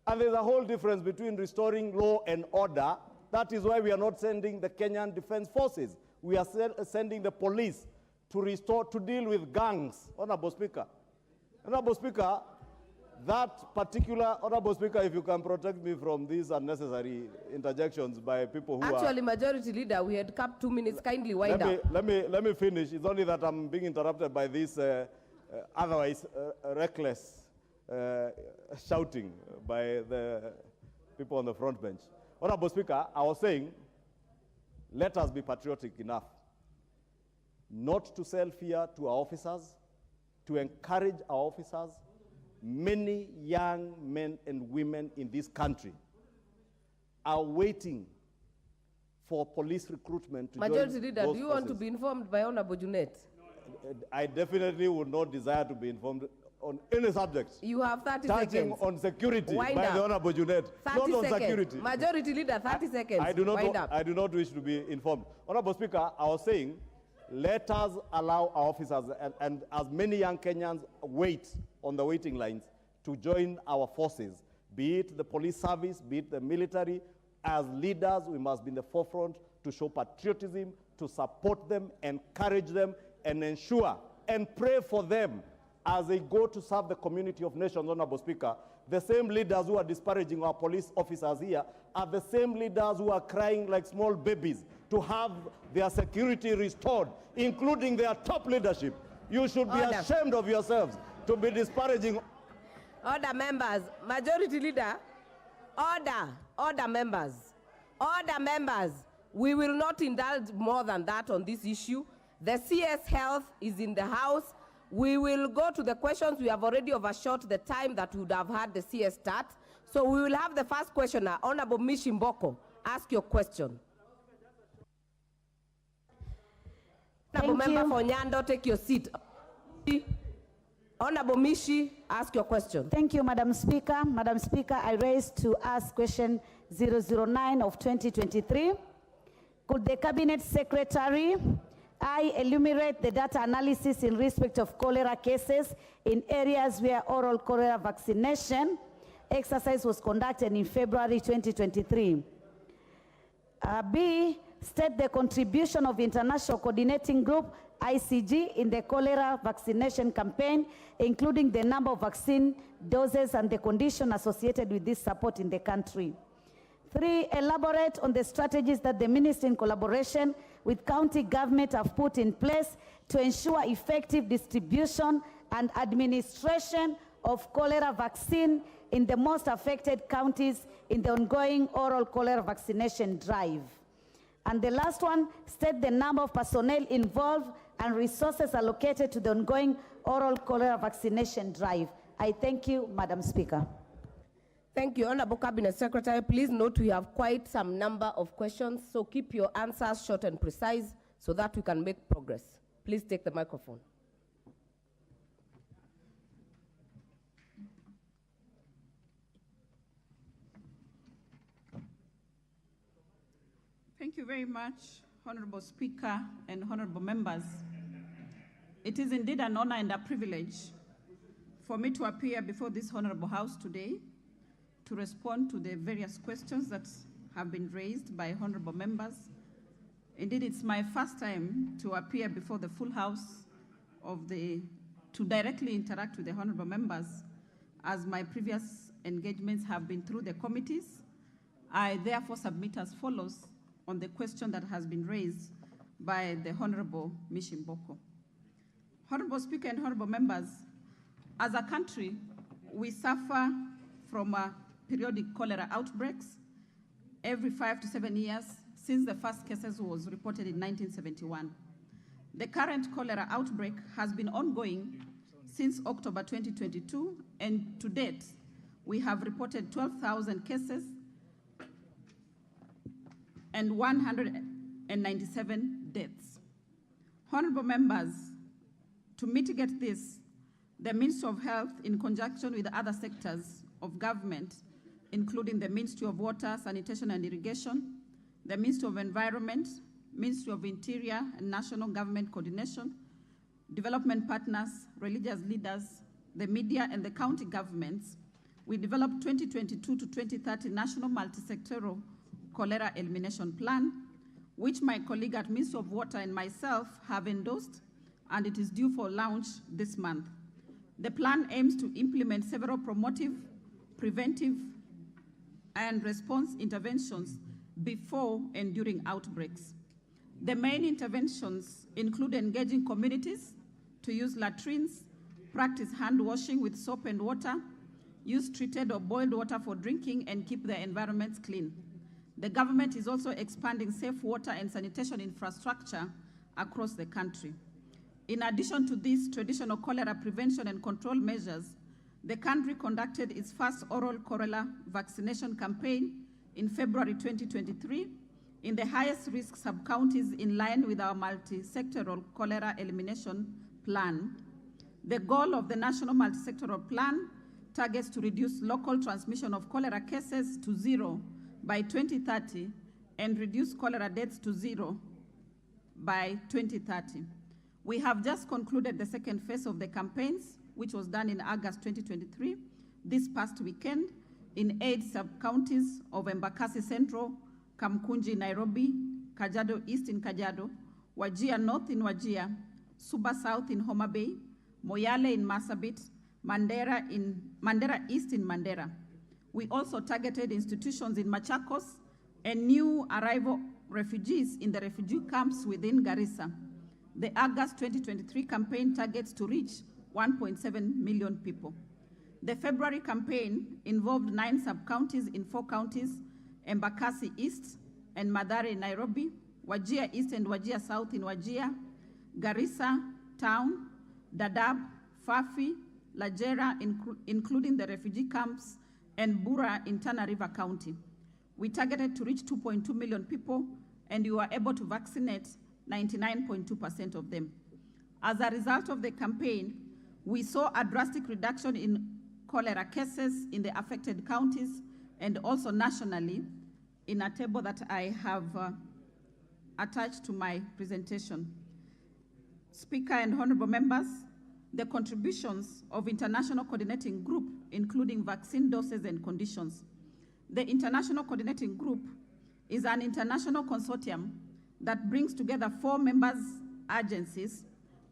And there's a whole difference between restoring law and order. That is why we are not sending the Kenyan Defense Forces. We are sending the police to restore, to deal with gangs, Honorable Speaker. Honorable Speaker, That particular, Honorable Speaker, if you can protect me from these unnecessary interjections by people who Actually, Majority Leader, we had capped 2 minutes. Kindly wind up. Let me finish. It's only that I'm being interrupted by this otherwise reckless shouting by the people on the front bench. Honorable Speaker, I was saying, let us be patriotic enough not to sell fear to our officers, to encourage our officers. Many young men and women in this country are waiting for police recruitment to Majority join Leader, those do you want to forces. be informed by Honorable Junet? I definitely would not desire to be informed on any subject. You have 30 touching seconds. on security Wind by up. the Honorable Junet, 30 not on seconds. security. Majority Leader, 30 seconds. I do Wind not. up. I do not wish to be informed. Honorable Speaker, I was saying, let us allow our officers and as many young Kenyans wait on the waiting lines to join our forces, be it the police service, be it the military. As leaders, we must be in the forefront to show patriotism, to support them, encourage them, and ensure and pray for them as they go to serve the community of nations, Honorable Speaker. The same leaders who are disparaging our police officers here are the same leaders who are crying like small babies to have their security restored, including their top leadership. You should be ashamed of yourselves to be disparaging. Order, members. Majority Leader, order, members. Order, members. We will not indulge more than that on this issue. The CS Health is in the House. We will go to the questions. We have already overshot the time that we would have had the CS start. So we will have the first questioner, Honorable Mishi Mboko. Ask your question. Honorable Member for Nyando, take your seat. Honorable Mishi, ask your question. Thank you, Madam Speaker. Madam Speaker, I raise to ask question 009 of 2023. Could the Cabinet Secretary enumerate the data analysis in respect of cholera cases in areas where oral cholera vaccination exercise was conducted in February 2023? B, state the contribution of International Coordinating Group, ICG, in the cholera vaccination campaign, including the number of vaccine doses and the condition associated with this support in the country. 3, elaborate on the strategies that the Ministry in collaboration with county government have put in place to ensure effective distribution and administration of cholera vaccine in the most affected counties in the ongoing oral cholera vaccination drive. And the last one, state the number of personnel involved and resources allocated to the ongoing oral cholera vaccination drive. I thank you, Madam Speaker. Thank you, Honorable Cabinet Secretary. Please note we have quite some number of questions, so keep your answers short and precise so that we can make progress. Please take the microphone. Thank you very much, Honorable Speaker and honorable members. It is indeed an honor and a privilege for me to appear before this honorable House today to respond to the various questions that have been raised by honorable members. Indeed, it's my first time to appear before the full House to directly interact with the honorable members, as my previous engagements have been through the committees. I therefore submit as follows on the question that has been raised by the Honorable Mishi Mboko. Honorable Speaker and honorable members, as a country, we suffer from periodic cholera outbreaks every 5 to 7 years since the first cases was reported in 1971. The current cholera outbreak has been ongoing since October 2022, and to date, we have reported 12,000 cases and 197 deaths. Honorable members, to mitigate this, the Ministry of Health, in conjunction with other sectors of government, including the Ministry of Water, Sanitation and Irrigation, the Ministry of Environment, Ministry of Interior and National Government Coordination, development partners, religious leaders, the media and the county governments, we developed 2022 to 2030 National Multi-Sectoral Cholera Elimination Plan, which my colleague at Ministry of Water and myself have endorsed, and it is due for launch this month. The plan aims to implement several promotive, preventive, and response interventions before and during outbreaks. The main interventions include engaging communities to use latrines, practice hand washing with soap and water, use treated or boiled water for drinking, and keep their environments clean. The government is also expanding safe water and sanitation infrastructure across the country. In addition to these traditional cholera prevention and control measures, the country conducted its first oral cholera vaccination campaign in February 2023 in the highest risk sub-counties in line with our multi-sectoral cholera elimination plan. The goal of the national multi-sectoral plan targets to reduce local transmission of cholera cases to 0 by 2030 and reduce cholera deaths to 0 by 2030. We have just concluded the second phase of the campaigns, which was done in August 2023, this past weekend, in 8 sub-counties of Embakasi Central, Kamkunji in Nairobi, Kajiado East in Kajiado, Wajir North in Wajir, Suba South in Homa Bay, Moyale in Marsabit, Mandera East in Mandera. We also targeted institutions in Machakos and new arrival refugees in the refugee camps within Garissa. The August 2023 campaign targets to reach 1.7 million people. The February campaign involved 9 sub-counties in 4 counties, Embakasi East and Mathare in Nairobi, Wajir East and Wajir South in Wajir, Garissa Town, Dadaab, Fafi, Lajera, including the refugee camps, and Bura in Tana River County. We targeted to reach 2.2 million people, and we were able to vaccinate 99.2% of them. As a result of the campaign, we saw a drastic reduction in cholera cases in the affected counties and also nationally in a table that I have attached to my presentation. Speaker and honorable members, the contributions of International Coordinating Group, including vaccine doses and conditions. The International Coordinating Group is an international consortium that brings together 4 members agencies,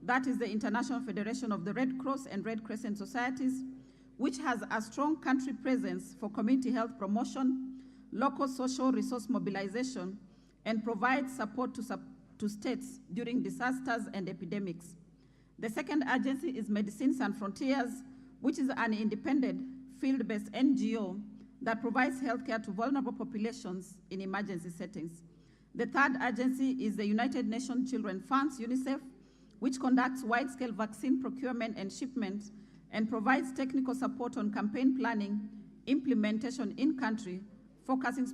that is the International Federation of the Red Cross and Red Crescent Societies, which has a strong country presence for community health promotion, local social resource mobilization, and provides support to states during disasters and epidemics. The second agency is Medicines Sans Frontiers, which is an independent field-based NGO that provides healthcare to vulnerable populations in emergency settings. The third agency is the United Nations Children Funds, UNICEF, which conducts wide-scale vaccine procurement and shipment and provides technical support on campaign planning, implementation in country, focusing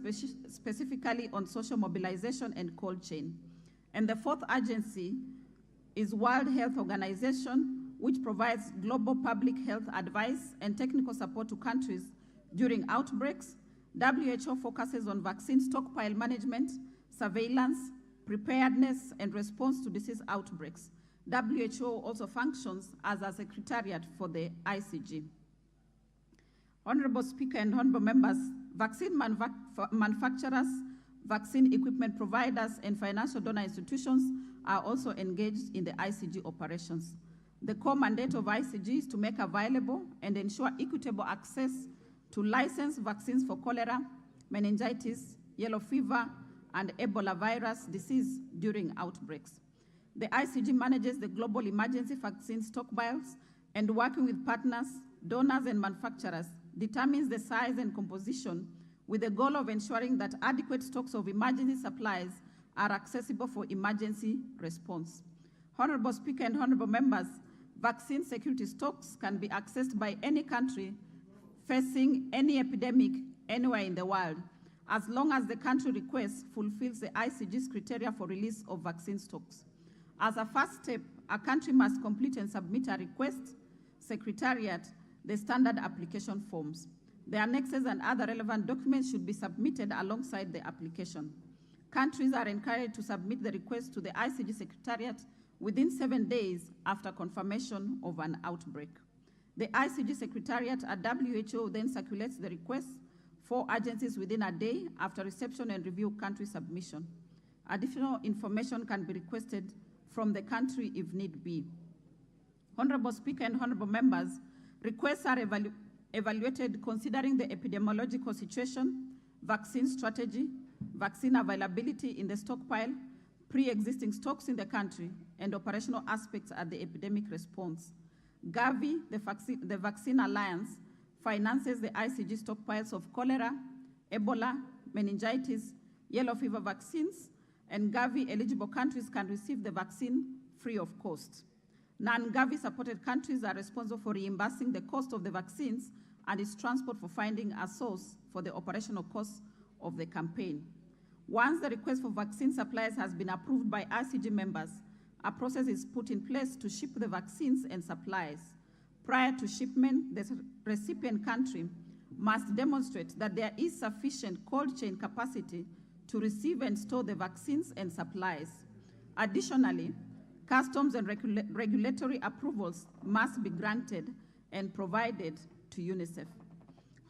specifically on social mobilization and cold chain. And the fourth agency is World Health Organization, which provides global public health advice and technical support to countries during outbreaks. WHO focuses on vaccine stockpile management, surveillance, preparedness, and response to disease outbreaks. WHO also functions as a secretariat for the ICG. Honorable Speaker and honorable members, vaccine manufacturers, vaccine equipment providers, and financial donor institutions are also engaged in the ICG operations. The core mandate of ICG is to make available and ensure equitable access to licensed vaccines for cholera, meningitis, yellow fever, and Ebola virus disease during outbreaks. The ICG manages the global emergency vaccine stockpiles and, working with partners, donors, and manufacturers, determines the size and composition with the goal of ensuring that adequate stocks of emergency supplies are accessible for emergency response. Honorable Speaker and honorable members, vaccine security stocks can be accessed by any country facing any epidemic anywhere in the world, as long as the country request fulfills the ICG's criteria for release of vaccine stocks. As a first step, a country must complete and submit a request secretariat the standard application forms. The annexes and other relevant documents should be submitted alongside the application. Countries are encouraged to submit the request to the ICG Secretariat within 7 days after confirmation of an outbreak. The ICG Secretariat at WHO then circulates the request for agencies within a day after reception and review country submission. Additional information can be requested from the country if need be. Honorable Speaker and honorable members, requests are evaluated considering the epidemiological situation, vaccine strategy, vaccine availability in the stockpile, pre-existing stocks in the country, and operational aspects at the epidemic response. Gavi, the Vaccine Alliance, finances the ICG stockpiles of cholera, Ebola, meningitis, yellow fever vaccines, and Gavi-eligible countries can receive the vaccine free of cost. Non-Gavi-supported countries are responsible for reimbursing the cost of the vaccines and its transport for finding a source for the operational costs of the campaign. Once the request for vaccine supplies has been approved by ICG members, a process is put in place to ship the vaccines and supplies. Prior to shipment, the recipient country must demonstrate that there is sufficient cold chain capacity to receive and store the vaccines and supplies. Additionally, customs and regulatory approvals must be granted and provided to UNICEF.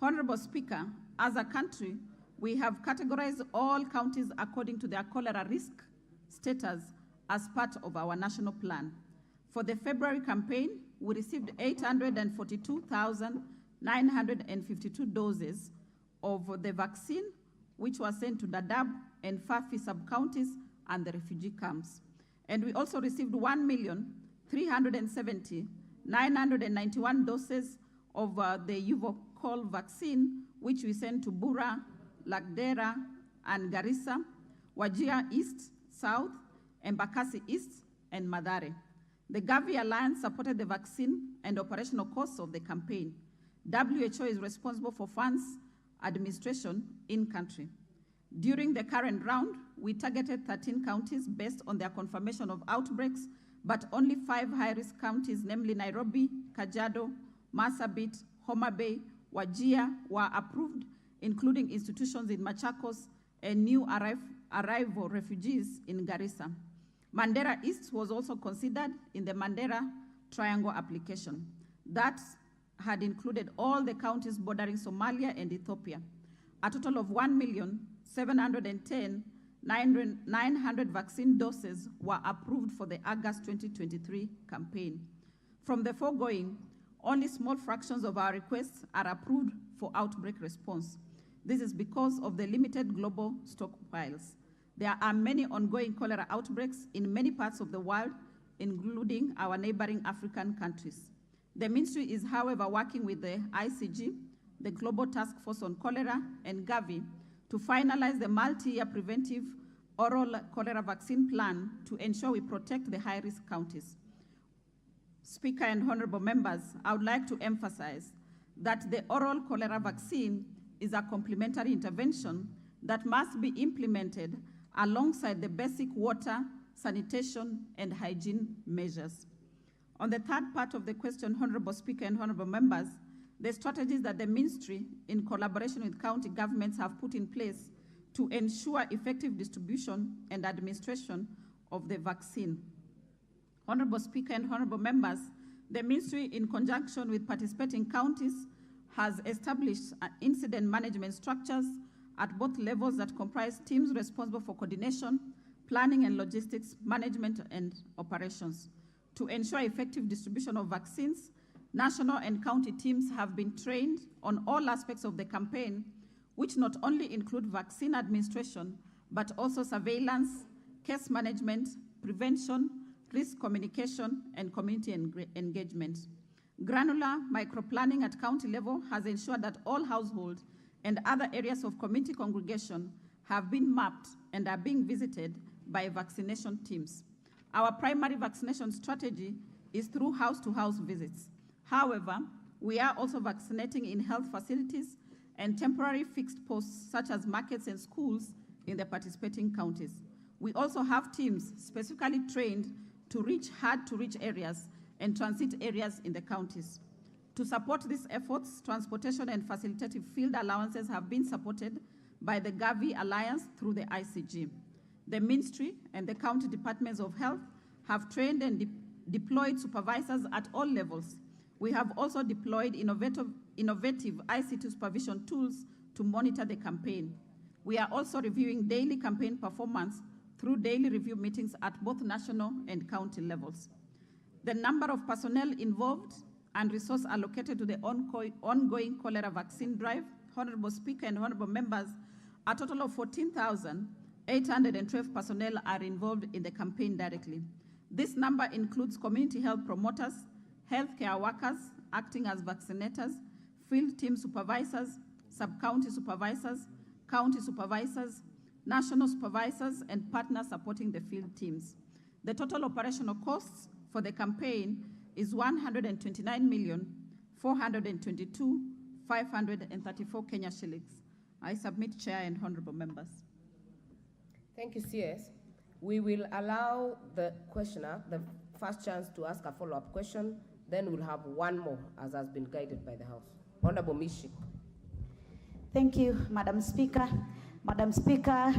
Honorable Speaker, as a country, we have categorized all counties according to their cholera risk status as part of our national plan. For the February campaign, we received 842,952 doses of the vaccine, which was sent to Dadaab and Fafi sub-counties and the refugee camps. And we also received 1,370,991 doses of the Uvocol vaccine, which we sent to Bura, Lagdera, and Garissa, Wajir East, South, Embakasi East, and Madare. The Gavi Alliance supported the vaccine and operational costs of the campaign. WHO is responsible for funds administration in country. During the current round, we targeted 13 counties based on their confirmation of outbreaks, but only 5 high-risk counties, namely Nairobi, Kajiado, Marsabit, Homa Bay, Wajir, were approved, including institutions in Machakos and new arrival refugees in Garissa. Mandera East was also considered in the Mandera Triangle application. That had included all the counties bordering Somalia and Ethiopia. A total of 1,710,900 vaccine doses were approved for the August 2023 campaign. From the foregoing, only small fractions of our requests are approved for outbreak response. This is because of the limited global stockpiles. There are many ongoing cholera outbreaks in many parts of the world, including our neighboring African countries. The ministry is, however, working with the ICG, the Global Task Force on Cholera, and Gavi to finalize the multi-year preventive oral cholera vaccine plan to ensure we protect the high-risk counties. Speaker and honorable members, I would like to emphasize that the oral cholera vaccine is a complementary intervention that must be implemented alongside the basic water, sanitation, and hygiene measures. On the third part of the question, Honorable Speaker and honorable members, the strategies that the ministry, in collaboration with county governments, have put in place to ensure effective distribution and administration of the vaccine. Honorable Speaker and honorable members, the ministry, in conjunction with participating counties, has established incident management structures at both levels that comprise teams responsible for coordination, planning and logistics, management and operations. To ensure effective distribution of vaccines, national and county teams have been trained on all aspects of the campaign, which not only include vaccine administration, but also surveillance, case management, prevention, risk communication, and community engagement. Granular micro-planning at county level has ensured that all households and other areas of community congregation have been mapped and are being visited by vaccination teams. Our primary vaccination strategy is through house-to-house visits. However, we are also vaccinating in health facilities and temporary fixed posts such as markets and schools in the participating counties. We also have teams specifically trained to reach hard-to-reach areas and transit areas in the counties. To support these efforts, transportation and facilitative field allowances have been supported by the Gavi Alliance through the ICG. The ministry and the county departments of health have trained and deployed supervisors at all levels. We have also deployed innovative ICT supervision tools to monitor the campaign. We are also reviewing daily campaign performance through daily review meetings at both national and county levels. the number of personnel involved, and resource allocated to the ongoing cholera vaccine drive. Honorable Speaker and honorable members, a total of 14,812 personnel are involved in the campaign directly. This number includes community health promoters, healthcare workers acting as vaccinators, field team supervisors, sub-county supervisors, county supervisors, national supervisors, and partners supporting the field teams. The total operational costs for the campaign is 129,422,534 Kenya shillings. I submit, Chair and honorable members. Thank you, CS. We will allow the questioner the first chance to ask a follow-up question, then we'll have one more, as has been guided by the House. Honorable Mishi. Thank you, Madam Speaker. Madam Speaker,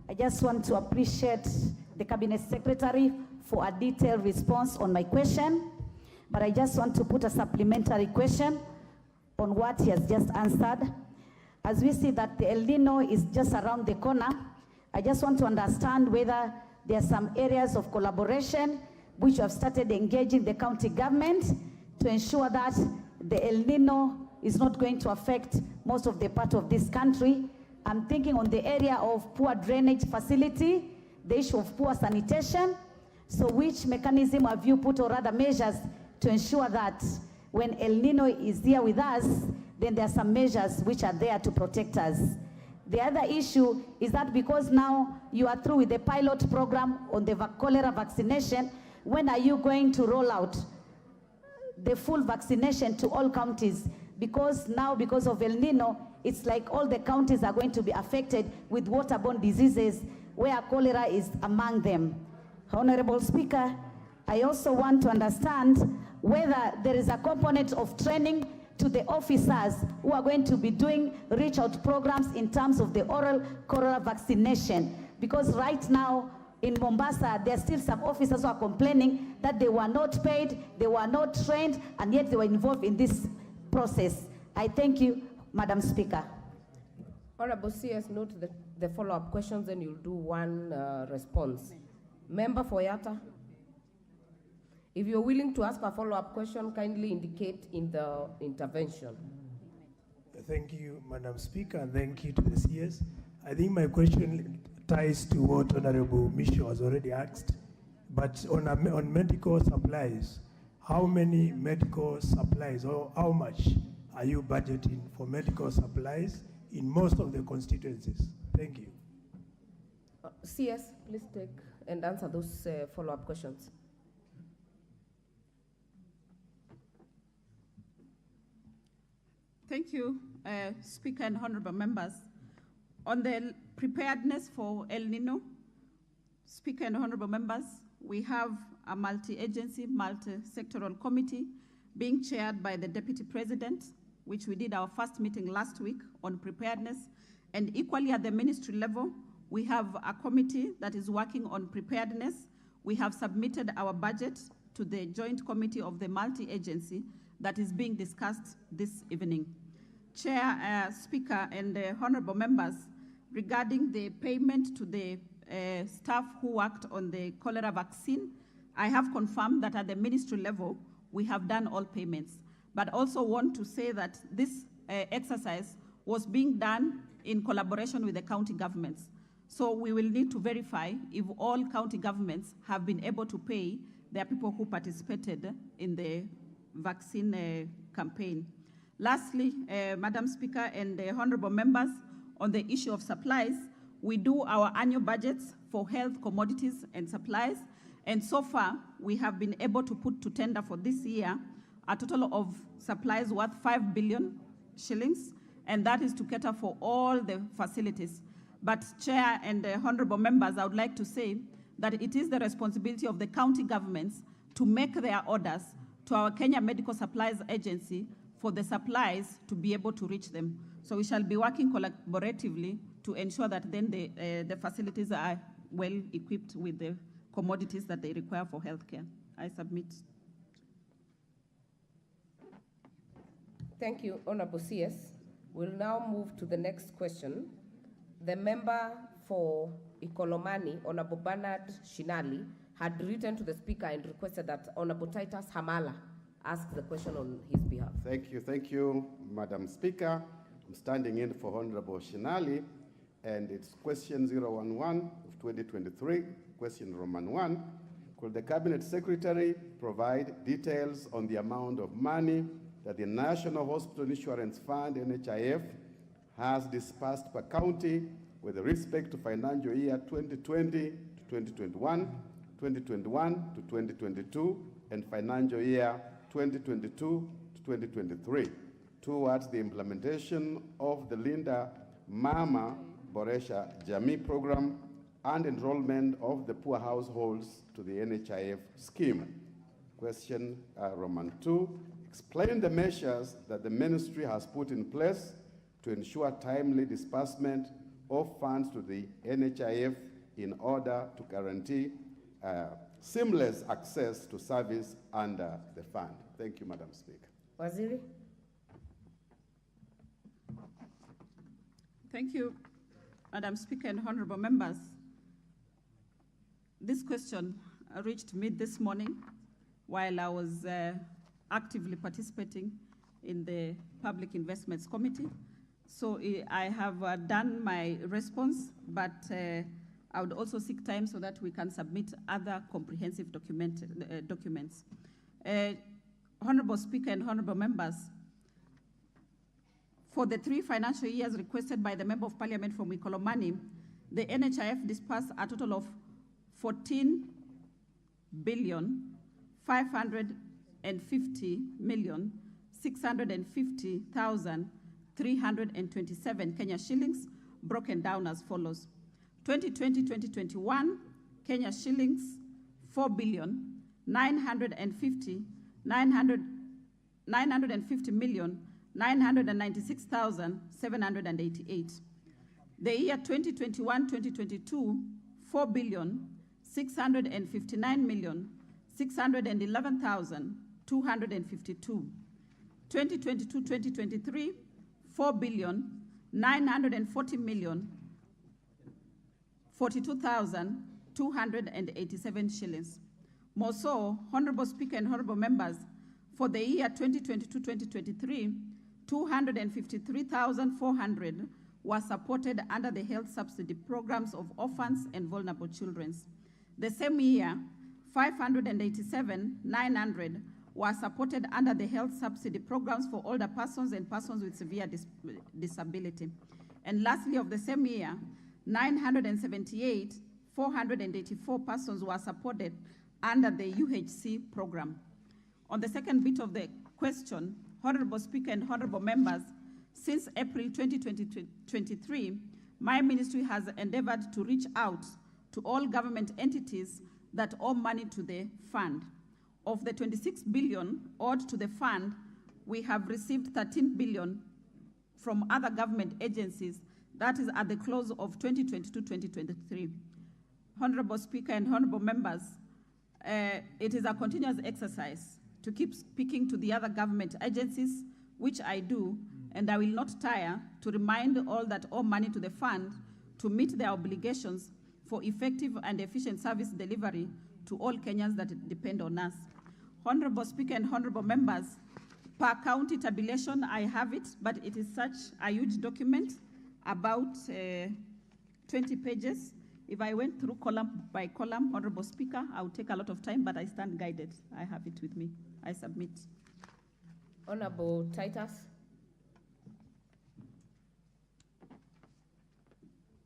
I just want to appreciate the Cabinet Secretary for a detailed response on my question, but I just want to put a supplementary question on what he has just answered. As we see that the El Nino is just around the corner, I just want to understand whether there are some areas of collaboration which have started engaging the county government to ensure that the El Nino is not going to affect most of the part of this country. I'm thinking on the area of poor drainage facility, the issue of poor sanitation. So which mechanism have you put or other measures to ensure that when El Nino is here with us, then there are some measures which are there to protect us? The other issue is that because now you are through with the pilot program on the cholera vaccination, when are you going to roll out the full vaccination to all counties? Because now, because of El Nino, it's like all the counties are going to be affected with waterborne diseases, where cholera is among them. Honorable Speaker, I also want to understand whether there is a component of training to the officers who are going to be doing reach out programs in terms of the oral cholera vaccination. Because right now in Mombasa, there are still some officers who are complaining that they were not paid, they were not trained, and yet they were involved in this process. I thank you, Madam Speaker. Honorable CS, note the follow-up questions, and you'll do one response. Member for Yatta, if you're willing to ask a follow-up question, kindly indicate in the intervention. Thank you, Madam Speaker, and thank you to the CS. I think my question ties to what Honorable Misho has already asked, but on medical supplies, how many medical supplies, or how much are you budgeting for medical supplies in most of the constituencies? Thank you. CS, please take and answer those follow-up questions. Thank you, Speaker and honorable members. On the preparedness for El Nino, Speaker and honorable members, we have a multi-agency, multi-sectoral committee being chaired by the Deputy President, which we did our first meeting last week on preparedness. And equally at the ministry level, we have a committee that is working on preparedness. We have submitted our budget to the joint committee of the multi-agency that is being discussed this evening. Chair, Speaker, and honorable members, regarding the payment to the staff who worked on the cholera vaccine, I have confirmed that at the ministry level, we have done all payments. But also want to say that this exercise was being done in collaboration with the county governments. So we will need to verify if all county governments have been able to pay their people who participated in the vaccine campaign. Lastly, Madam Speaker and honorable members, on the issue of supplies, we do our annual budgets for health commodities and supplies, and so far we have been able to put to tender for this year a total of supplies worth 5 billion shillings, and that is to cater for all the facilities. But Chair and honorable members, I would like to say that it is the responsibility of the county governments to make their orders to our Kenya Medical Supplies Agency for the supplies to be able to reach them. So we shall be working collaboratively to ensure that then the facilities are well equipped with the commodities that they require for healthcare. I submit. Thank you, Honorable CS. We'll now move to the next question. The member for Ikolomani, Honorable Bernard Shinali, had written to the Speaker and requested that Honorable Titus Hamala ask the question on his behalf. Thank you, Madam Speaker. I'm standing in for Honorable Shinali, and it's question 011 of 2023, question Roman 1. Could the Cabinet Secretary provide details on the amount of money that the National Hospital Insurance Fund, NHIF, has disbursed per county with respect to financial year 2020 to 2021, 2021 to 2022, and financial year 2022 to 2023 towards the implementation of the Linda Mama Boresha Jamii program and enrollment of the poor households to the NHIF scheme. Question Roman 2, explain the measures that the ministry has put in place to ensure timely disbursement of funds to the NHIF in order to guarantee seamless access to service under the fund. Thank you, Madam Speaker. Waziri. Thank you, Madam Speaker and honorable members. This question reached me this morning while I was actively participating in the Public Investments Committee. So I have done my response, but I would also seek time so that we can submit other comprehensive documents. Honorable Speaker and honorable members, for the 3 financial years requested by the Member of Parliament from Ikolomani, the NHIF disbursed a total of 14,550,650,327 Kenya shillings, broken down as follows. 2020-2021, Kenya shillings, 4,950,996,788. The year 2021-2022, 4,659,611,252. 2022-2023, 4,940,042,287 shillings. More so, Honorable Speaker and honorable members, for the year 2022-2023, 253,400 were supported under the health subsidy programs of orphans and vulnerable children. The same year, 587,900 were supported under the health subsidy programs for older persons and persons with severe disability. And lastly, of the same year, 978,484 persons were supported under the UHC program. On the second bit of the question, Honorable Speaker and honorable members, since April 2023, my ministry has endeavored to reach out to all government entities that owe money to the fund. Of the 26 billion owed to the fund, we have received 13 billion from other government agencies. That is at the close of 2022-2023. Honorable Speaker and honorable members, it is a continuous exercise to keep speaking to the other government agencies, which I do, and I will not tire to remind all that owe money to the fund to meet their obligations for effective and efficient service delivery to all Kenyans that depend on us. Honorable Speaker and honorable members, per county tabulation, I have it, but it is such a huge document, about 20 pages. If I went through column by column, Honorable Speaker, I would take a lot of time, but I stand guided. I have it with me. I submit. Honorable Titus.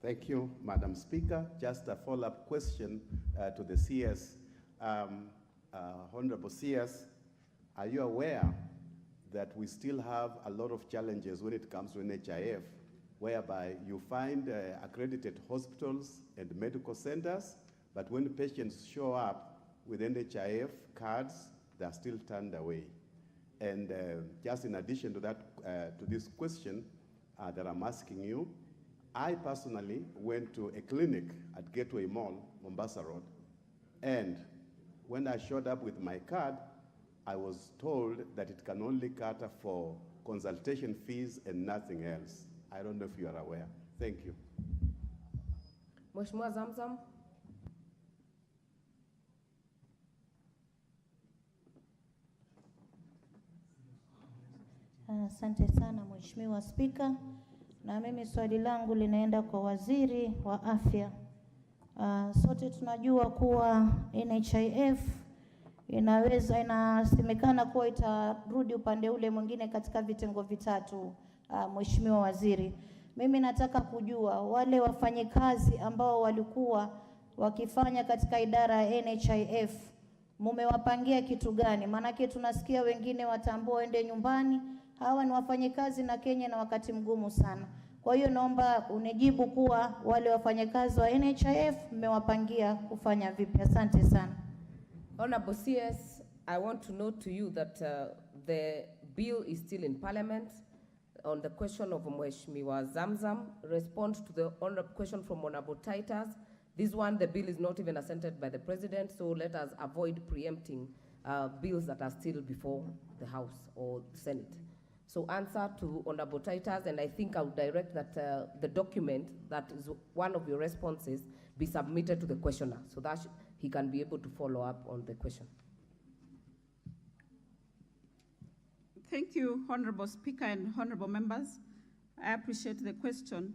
Thank you, Madam Speaker. Just a follow-up question to the CS. Honorable CS, are you aware that we still have a lot of challenges when it comes to NHIF, whereby you find accredited hospitals and medical centers, but when patients show up with NHIF cards, they're still turned away? And just in addition to that, to this question that I'm asking you, I personally went to a clinic at Gateway Mall, Mombasa Road, and when I showed up with my card, I was told that it can only cater for consultation fees and nothing else. I don't know if you are aware. Thank you. Mheshimiwa Zamzam. Asante sana Mheshimiwa Spika, na mimi swali langu linaenda kwa Waziri wa Afya. Sote tunajua kuwa NHIF inasemekana kuwa itarudi upande ule mwingine katika vitengo vitatu. Mheshimiwa Waziri, mimi nataka kujua wale wafanyikazi ambao walikuwa wakifanya katika idara ya NHIF mumewapangia kitu gani? Maanake tunasikia wengine watambua waende nyumbani. Hawa ni wafanyikazi na Kenya na wakati mgumu sana. Kwa hiyo naomba unijibu kuwa wale wafanyikazi wa NHIF mmewapangia kufanya vipi? Asante sana. Honorable CS, I want to note to you that the bill is still in Parliament. On the question of Mheshimiwa Zamzam, respond to the question from Honorable Titus. This one, the bill is not even assented by the President, so let us avoid preempting bills that are still before the House or the Senate. So answer to Honorable Titus, and I think I would direct that the document that is one of your responses be submitted to the questioner so that he can be able to follow up on the question. Thank you, Honorable Speaker and Honorable Members. I appreciate the question,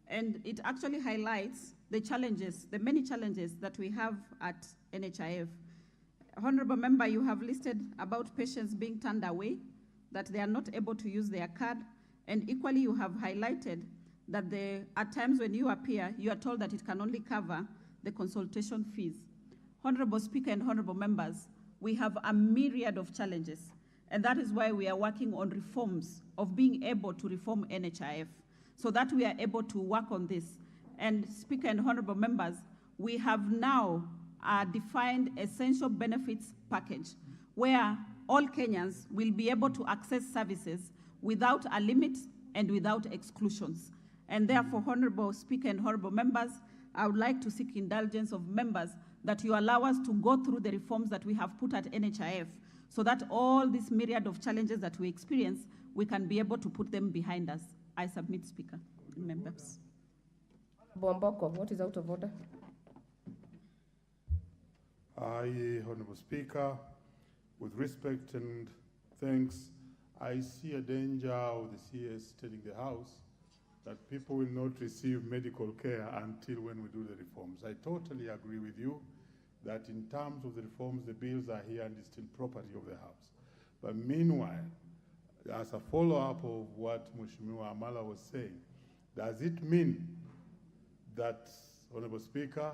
and it actually highlights the challenges, the many challenges that we have at NHIF. Honorable Member, you have listed about patients being turned away, that they are not able to use their card, and equally you have highlighted that at times when you appear, you are told that it can only cover the consultation fees. Honorable Speaker and Honorable Members, we have a myriad of challenges, and that is why we are working on reforms of being able to reform NHIF, so that we are able to work on this. And Speaker and Honorable Members, we have now defined essential benefits package where all Kenyans will be able to access services without a limit and without exclusions. And therefore, Honorable Speaker and Honorable Members, I would like to seek indulgence of members that you allow us to go through the reforms that we have put at NHIF so that all this myriad of challenges that we experience, we can be able to put them behind us. I submit, Speaker and members. Bomboko, what is out of order? Honorable Speaker, with respect and thanks, I see a danger of the CS telling the House that people will not receive medical care until when we do the reforms. I totally agree with you that in terms of the reforms, the bills are here and it's still property of the House. But meanwhile, as a follow-up of what Mheshimiwa Amala was saying, does it mean that, Honorable Speaker,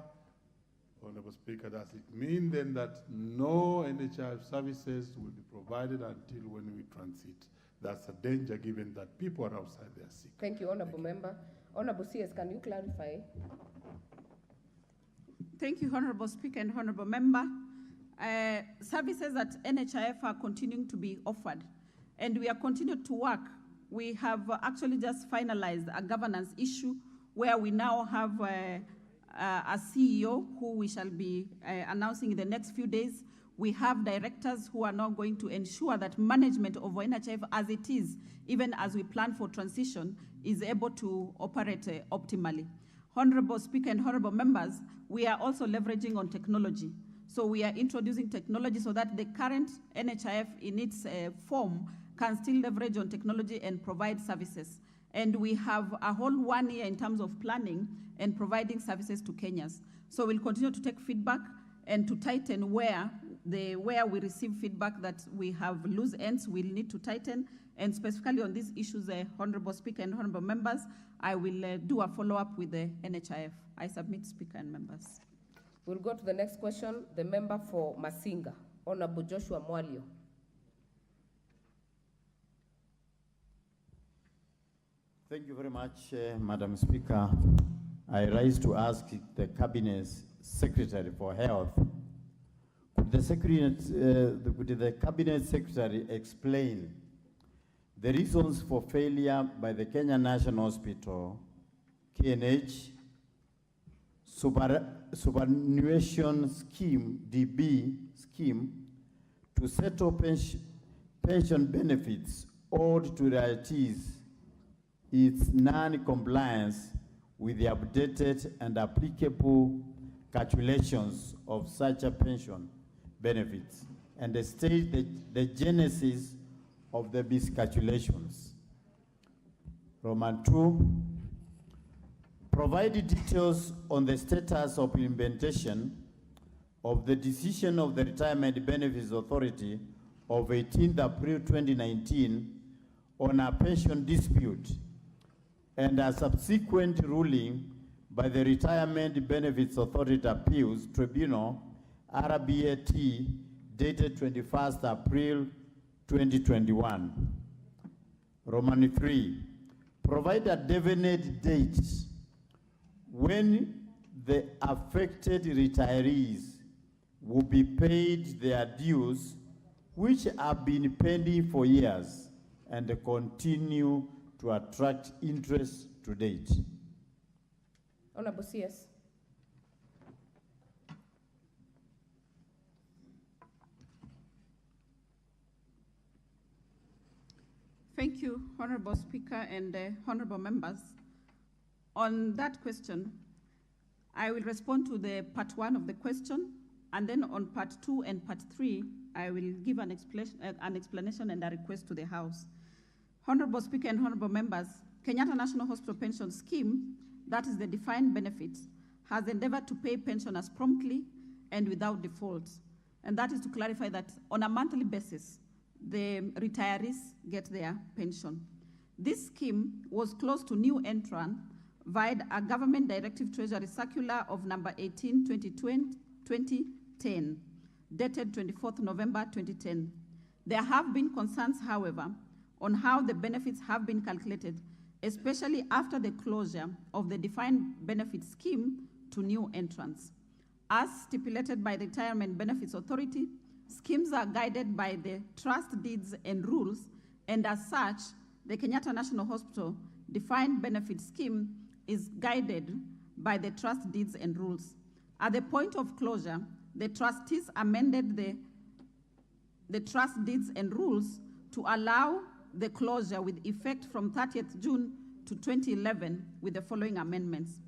does it mean then that no NHIF services will be provided until when we transit? That's a danger given that people are outside, they are sick. Thank you, Honorable Member. Honorable CS, can you clarify? Thank you, Honorable Speaker and Honorable Member. Services at NHIF are continuing to be offered, and we are continuing to work. We have actually just finalized a governance issue where we now have a CEO who we shall be announcing in the next few days. We have directors who are now going to ensure that management of NHIF as it is, even as we plan for transition, is able to operate optimally. Honorable Speaker and Honorable Members, we are also leveraging on technology. So we are introducing technology so that the current NHIF in its form can still leverage on technology and provide services. And we have a whole 1 year in terms of planning and providing services to Kenyans. So we'll continue to take feedback and to tighten where we receive feedback that we have loose ends, we'll need to tighten. And specifically on these issues, Honorable Speaker and Honorable Members, I will do a follow-up with the NHIF. I submit, Speaker and members. We'll go to the next question, the member for Masinga, Honorable Joshua Mwalio. Thank you very much, Madam Speaker. I rise to ask the Cabinet Secretary for Health. Could the Cabinet Secretary explain the reasons for failure by the Kenya National Hospital, KNH, superannuation scheme, DB scheme, to settle pension benefits owed to retirees, its non-compliance with the updated and applicable calculations of such a pension benefits, and state the genesis of the miscalculations. Roman 2, provide details on the status of implementation of the decision of the Retirement Benefits Authority of 18th April 2019 on a pension dispute and a subsequent ruling by the Retirement Benefits Authority Appeals Tribunal, RBAT, dated 21st April 2021. Roman 3, provide a definite date when the affected retirees will be paid their dues, which have been pending for years and continue to attract interest to date. Honorable CS. Thank you, Honorable Speaker and honorable members. On that question, I will respond to the part 1 of the question, and then on part 2 and part 3, I will give an explanation and a request to the House. Honorable Speaker and honorable members, Kenyatta National Hospital Pension Scheme, that is the defined benefits, has endeavored to pay pensioners promptly and without default. And that is to clarify that on a monthly basis, the retirees get their pension. This scheme was closed to new entrant via a government directive treasury circular of number 18, 2010, dated 24th November 2010. There have been concerns, however, on how the benefits have been calculated, especially after the closure of the defined benefit scheme to new entrants. As stipulated by the Retirement Benefits Authority, schemes are guided by the trust deeds and rules, and as such, the Kenyatta National Hospital defined benefit scheme is guided by the trust deeds and rules. At the point of closure, the trustees amended the trust deeds and rules to allow the closure with effect from 30th June to 2011 with the following amendments.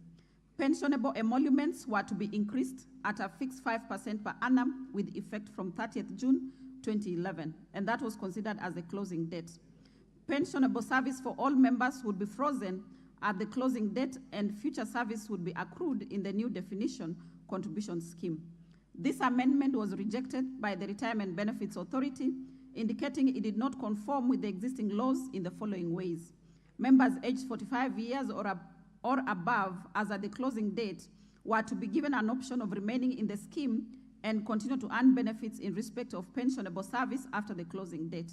Pensionable emoluments were to be increased at a fixed 5% per annum with effect from 30th June 2011, and that was considered as the closing date. Pensionable service for all members would be frozen at the closing date, and future service would be accrued in the new definition contribution scheme. This amendment was rejected by the Retirement Benefits Authority, indicating it did not conform with the existing laws in the following ways. Members aged 45 years or above as at the closing date were to be given an option of remaining in the scheme and continue to earn benefits in respect of pensionable service after the closing date.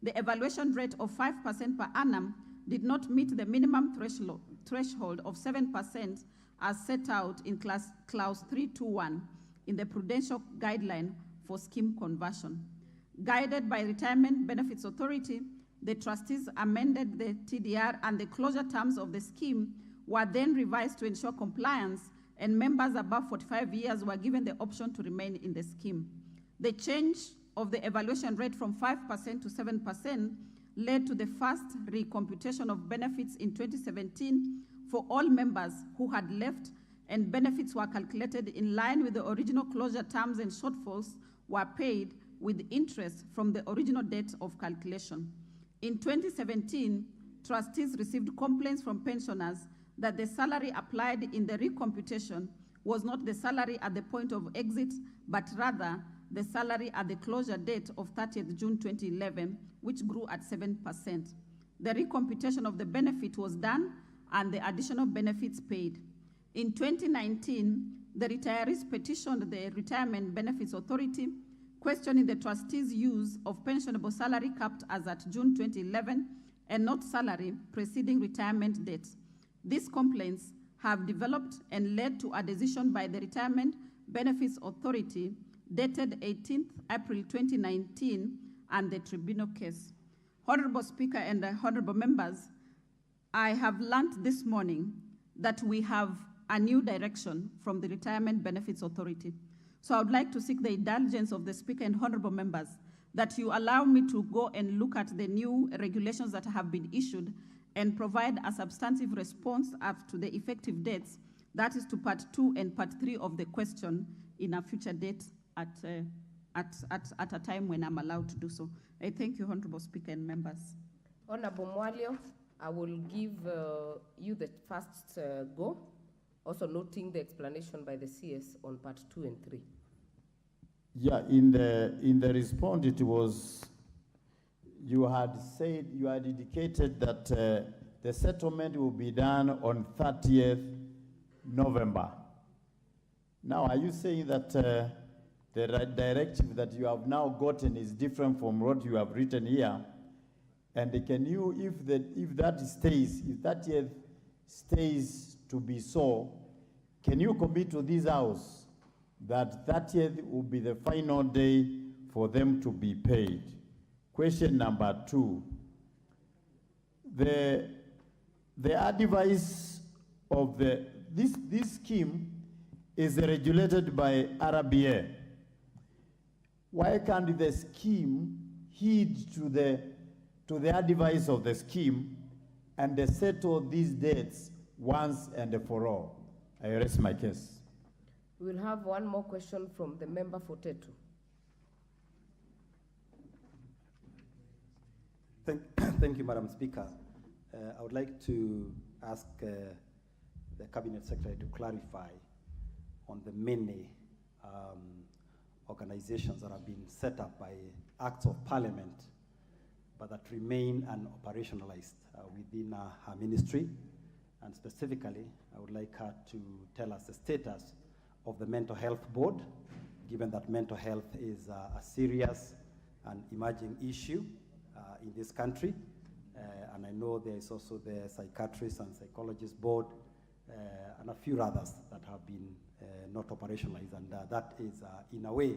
The evaluation rate of 5% per annum did not meet the minimum threshold of 7% as set out in Clause 321 in the Prudential Guideline for Scheme Conversion. Guided by Retirement Benefits Authority, the trustees amended the TDR, and the closure terms of the scheme were then revised to ensure compliance, and members above 45 years were given the option to remain in the scheme. The change of the evaluation rate from 5% to 7% led to the first recomputation of benefits in 2017 for all members who had left, and benefits were calculated in line with the original closure terms, and shortfalls were paid with interest from the original date of calculation. In 2017, trustees received complaints from pensioners that the salary applied in the recomputation was not the salary at the point of exit, but rather the salary at the closure date of 30th June 2011, which grew at 7%. The recomputation of the benefit was done and the additional benefits paid. In 2019, the retirees petitioned the Retirement Benefits Authority, questioning the trustees' use of pensionable salary capped as at June 2011 and not salary preceding retirement date. These complaints have developed and led to a decision by the Retirement Benefits Authority dated 18th April 2019 and the tribunal case. Honorable Speaker and honorable members, I have learned this morning that we have a new direction from the Retirement Benefits Authority. So I would like to seek the indulgence of the Speaker and honorable members that you allow me to go and look at the new regulations that have been issued and provide a substantive response up to the effective dates, that is to part 2 and part 3 of the question in a future date at a time when I'm allowed to do so. I thank you, Honorable Speaker and members. Honorable Mwalio, I will give you the first go, also noting the explanation by the CS on part 2 and 3. Yeah, in the response, it was, you had indicated that the settlement will be done on 30th November. Now, are you saying that the directive that you have now gotten is different from what you have written here? And can you, if that year stays to be so, can you commit to this House that 30th will be the final day for them to be paid? Question number 2. The advice of this scheme is regulated by RBA. Why can't the scheme heed to the advice of the scheme and settle these debts once and for all? I rest my case. We will have one more question from the member for Tetu. Thank you, Madam Speaker. I would like to ask the Cabinet Secretary to clarify on the many organizations that have been set up by acts of parliament, but that remain unoperationalized within her ministry. And specifically, I would like her to tell us the status of the Mental Health Board, given that mental health is a serious and emerging issue in this country. And I know there is also the Psychiatrist and Psychologist Board and a few others that have been not operationalized. And that is, in a way,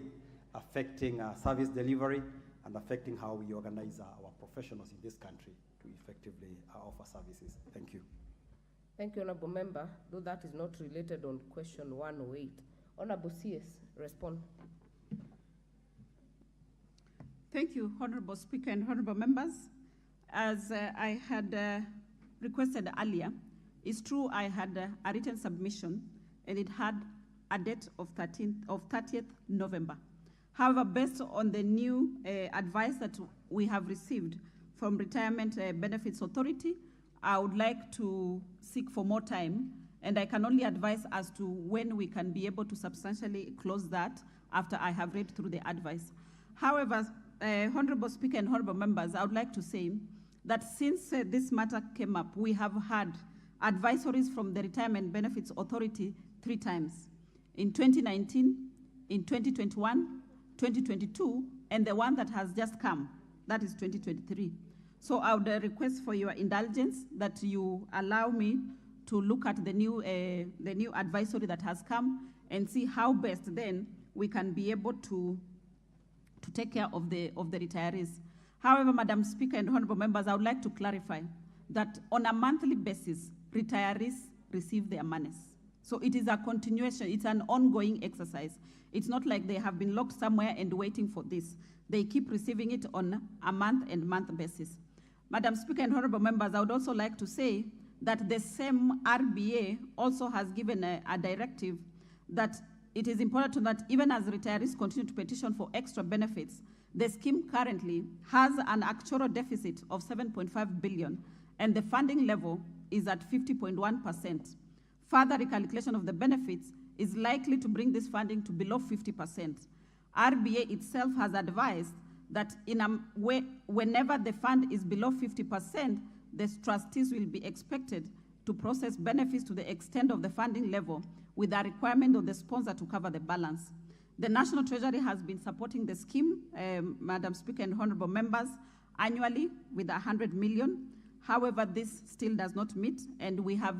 affecting service delivery and affecting how we organize our professionals in this country to effectively offer services. Thank you. Thank you, Honorable Member. Though that is not related on question 108. Honorable CS, respond. Thank you, Honorable Speaker and Honorable Members. As I had requested earlier, it's true I had a written submission and it had a date of 30th November. However, based on the new advice that we have received from Retirement Benefits Authority, I would like to seek for more time, and I can only advise as to when we can be able to substantially close that after I have read through the advice. However, Honorable Speaker and Honorable Members, I would like to say that since this matter came up, we have had advisories from the Retirement Benefits Authority 3 times, in 2019, in 2021, 2022, and the one that has just come, that is 2023. So I would request for your indulgence that you allow me to look at the new advisory that has come and see how best then we can be able to take care of the retirees. However, Madam Speaker and Honorable Members, I would like to clarify that on a monthly basis, retirees receive their monies. So it is a continuation, it's an ongoing exercise. It's not like they have been locked somewhere and waiting for this. They keep receiving it on a month basis. Madam Speaker and Honorable Members, I would also like to say that the same RBA also has given a directive that it is important that even as retirees continue to petition for extra benefits, the scheme currently has an actual deficit of 7.5 billion and the funding level is at 50.1%. Further recalculation of the benefits is likely to bring this funding to below 50%. RBA itself has advised that whenever the fund is below 50%, the trustees will be expected to process benefits to the extent of the funding level with a requirement of the sponsor to cover the balance. The National Treasury has been supporting the scheme, Madam Speaker and Honorable Members, annually with 100 million. However, this still does not meet, and we have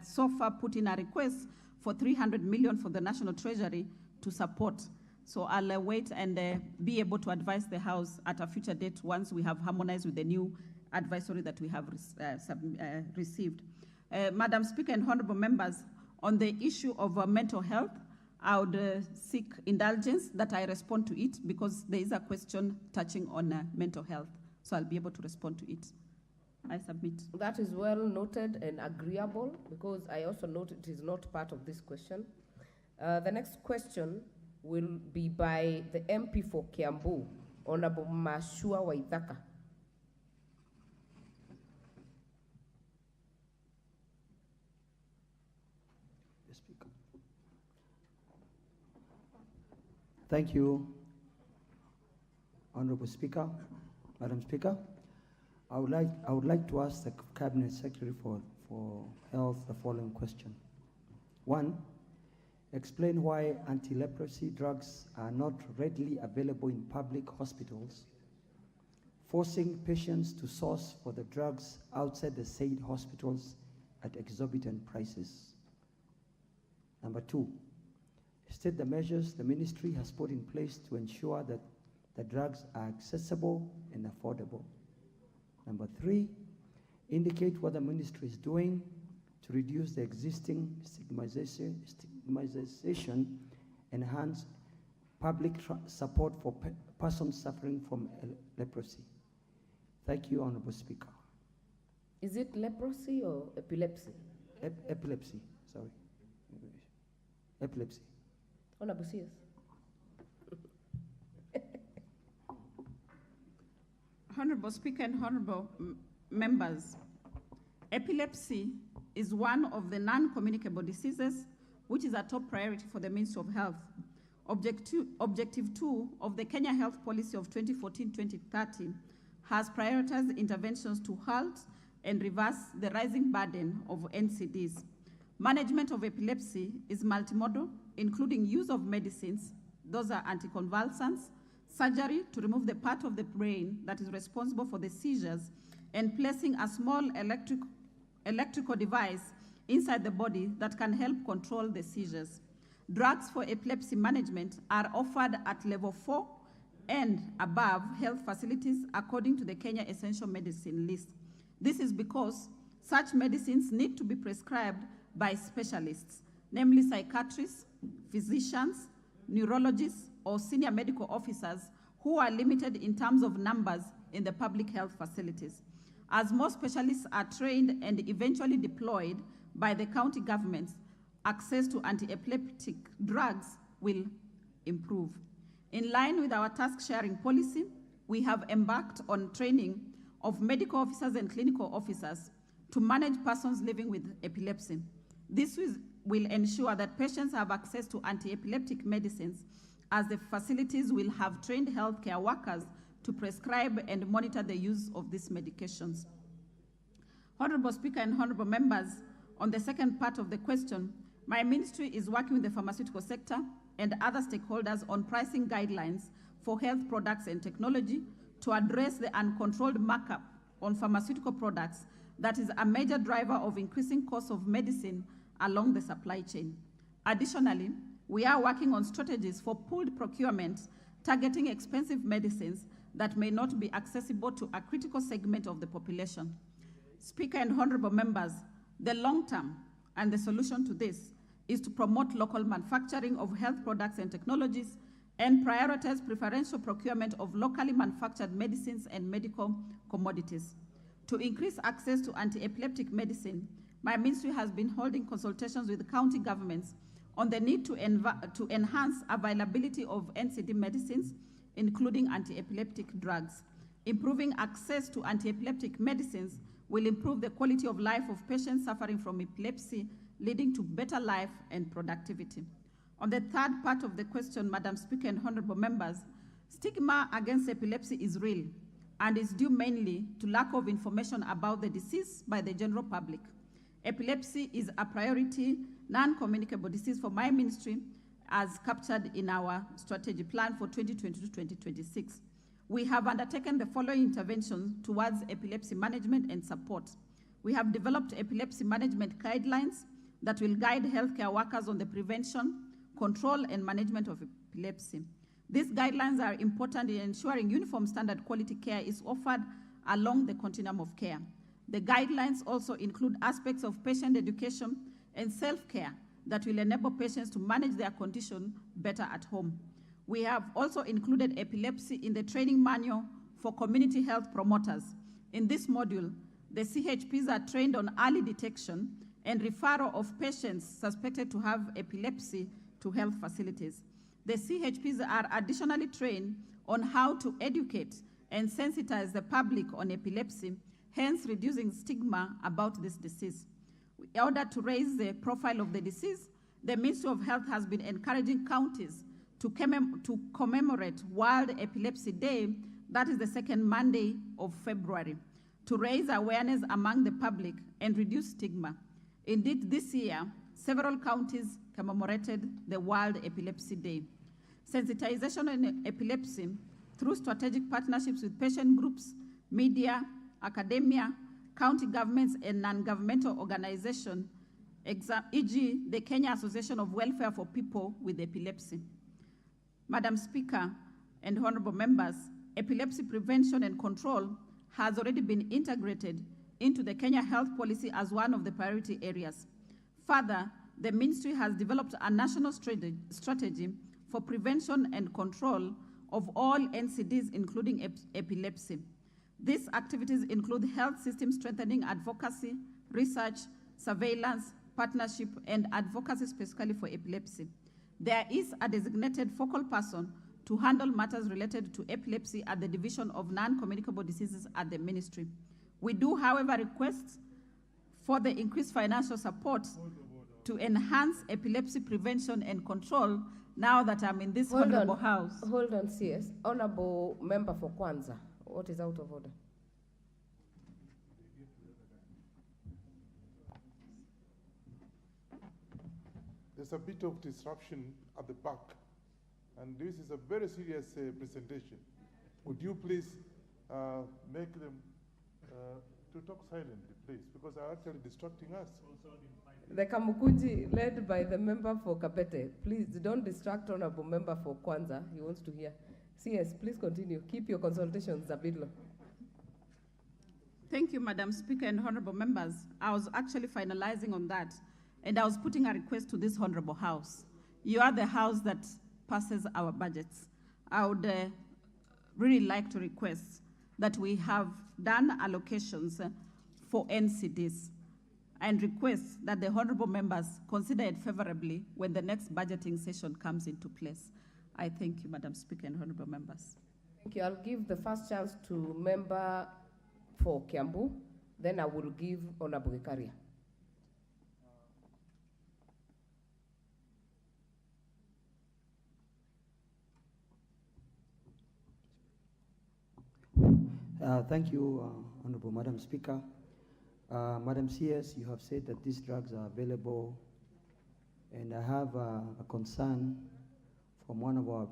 so far put in a request for 300 million for the National Treasury to support. So I'll wait and be able to advise the House at a future date once we have harmonized with the new advisory that we have received. Madam Speaker and Honorable Members, on the issue of mental health, I would seek indulgence that I respond to it because there is a question touching on mental health. So I'll be able to respond to it. I submit. That is well noted and agreeable because I also note it is not part of this question. The next question will be by the MP for Kiambu, Honorable Mashua Waithaka. Thank you, Honorable Speaker, Madam Speaker. I would like to ask the Cabinet Secretary for Health the following question. 1, explain why anti-leprosy drugs are not readily available in public hospitals, forcing patients to source for the drugs outside the said hospitals at exorbitant prices. Number 2, state the measures the ministry has put in place to ensure that the drugs are accessible and affordable. Number 3, indicate what the ministry is doing to reduce the existing stigmatization, enhance public support for persons suffering from leprosy. Thank you, Honorable Speaker. Is it leprosy or epilepsy? Epilepsy, sorry. Epilepsy. Honorable CS. Honorable Speaker and honorable members, epilepsy is one of the non-communicable diseases which is a top priority for the Ministry of Health. Objective 2 of the Kenya Health Policy of 2014-2030 has prioritized interventions to halt and reverse the rising burden of NCDs. Management of epilepsy is multimodal, including use of medicines, those are anticonvulsants, surgery to remove the part of the brain that is responsible for the seizures, and placing a small electrical device inside the body that can help control the seizures. Drugs for epilepsy management are offered at level 4 and above health facilities according to the Kenya Essential Medicine List. This is because such medicines need to be prescribed by specialists, namely psychiatrists, physicians, neurologists, or senior medical officers who are limited in terms of numbers in the public health facilities. As more specialists are trained and eventually deployed by the county governments, access to anti-epileptic drugs will improve. In line with our task-sharing policy, we have embarked on training of medical officers and clinical officers to manage persons living with epilepsy. This will ensure that patients have access to anti-epileptic medicines, as the facilities will have trained healthcare workers to prescribe and monitor the use of these medications. Honorable Speaker and honorable members, on the second part of the question, my ministry is working with the pharmaceutical sector and other stakeholders on pricing guidelines for health products and technology to address the uncontrolled markup on pharmaceutical products that is a major driver of increasing costs of medicine along the supply chain. Additionally, we are working on strategies for pooled procurement targeting expensive medicines that may not be accessible to a critical segment of the population. Speaker and honorable members, the long term and the solution to this is to promote local manufacturing of health products and technologies and prioritize preferential procurement of locally manufactured medicines and medical commodities. To increase access to anti-epileptic medicine, my ministry has been holding consultations with county governments on the need to enhance availability of NCD medicines, including anti-epileptic drugs. Improving access to anti-epileptic medicines will improve the quality of life of patients suffering from epilepsy, leading to better life and productivity. On the third part of the question, Madam Speaker and honorable members, stigma against epilepsy is real and is due mainly to lack of information about the disease by the general public. Epilepsy is a priority non-communicable disease for my ministry as captured in our strategy plan for 2022-2026. We have undertaken the following interventions towards epilepsy management and support. We have developed epilepsy management guidelines that will guide healthcare workers on the prevention, control, and management of epilepsy. These guidelines are important in ensuring uniform standard quality care is offered along the continuum of care. The guidelines also include aspects of patient education and self-care that will enable patients to manage their condition better at home. We have also included epilepsy in the training manual for community health promoters. In this module, the CHPs are trained on early detection and referral of patients suspected to have epilepsy to health facilities. The CHPs are additionally trained on how to educate and sensitize the public on epilepsy, hence reducing stigma about this disease. In order to raise the profile of the disease, the Ministry of Health has been encouraging counties to commemorate World Epilepsy Day, that is the second Monday of February, to raise awareness among the public and reduce stigma. Indeed, this year, several counties commemorated the World Epilepsy Day. Sensitization on epilepsy through strategic partnerships with patient groups, media, academia, county governments, and non-governmental organizations, e.g. the Kenya Association of Welfare for People with Epilepsy. Madam Speaker and honorable members, epilepsy prevention and control has already been integrated into the Kenya health policy as one of the priority areas. Further, the ministry has developed a national strategy for prevention and control of all NCDs, including epilepsy. These activities include health system strengthening, advocacy, research, surveillance, partnership, and advocacy specifically for epilepsy. There is a designated focal person to handle matters related to epilepsy at the Division of Non-Communicable Diseases at the ministry. We do, however, request for the increased financial support to enhance epilepsy prevention and control now that I'm in this honorable house. Hold on, CS. Honorable member for Kwanza. What is out of order? There's a bit of disruption at the back, and this is a very serious presentation. Would you please make them to talk silently, please, because they're actually distracting us. The Kamukunji, led by the member for Kapete. Please don't distract honorable member for Kwanza. He wants to hear. CS, please continue. Keep your consultations a bit low. Thank you, Madam Speaker and honorable members. I was actually finalizing on that, and I was putting a request to this honorable house. You are the house that passes our budgets. I would really like to request that we have done allocations for NCDs and request that the honorable members consider it favorably when the next budgeting session comes into place. I thank you, Madam Speaker and honorable members. Thank you. I'll give the first chance to member for Kiambu, then I will give Honorable Gikaria. Thank you, Honorable Madam Speaker. Madam CS, you have said that these drugs are available, and I have a concern from one of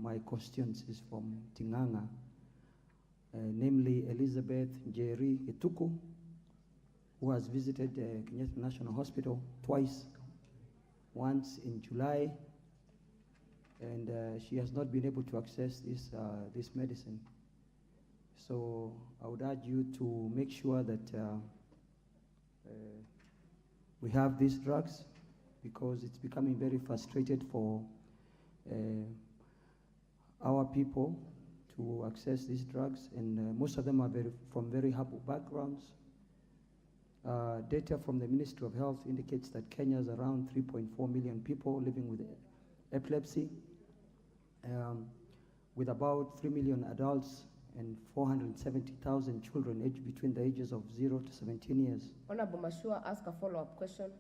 my constituencies from Tinganga, namely Elizabeth Njeri Etuku, who has visited Kenyatta National Hospital twice, once in July, and she has not been able to access this medicine. So I would urge you to make sure that we have these drugs, because it's becoming very frustrated for our people to access these drugs, and most of them are from very humble backgrounds. Data from the Ministry of Health indicates that Kenya has around 3.4 million people living with epilepsy, with about 3 million adults and 470,000 children aged between the ages of 0 to 17 years. Honorable Mashua, ask a follow-up question.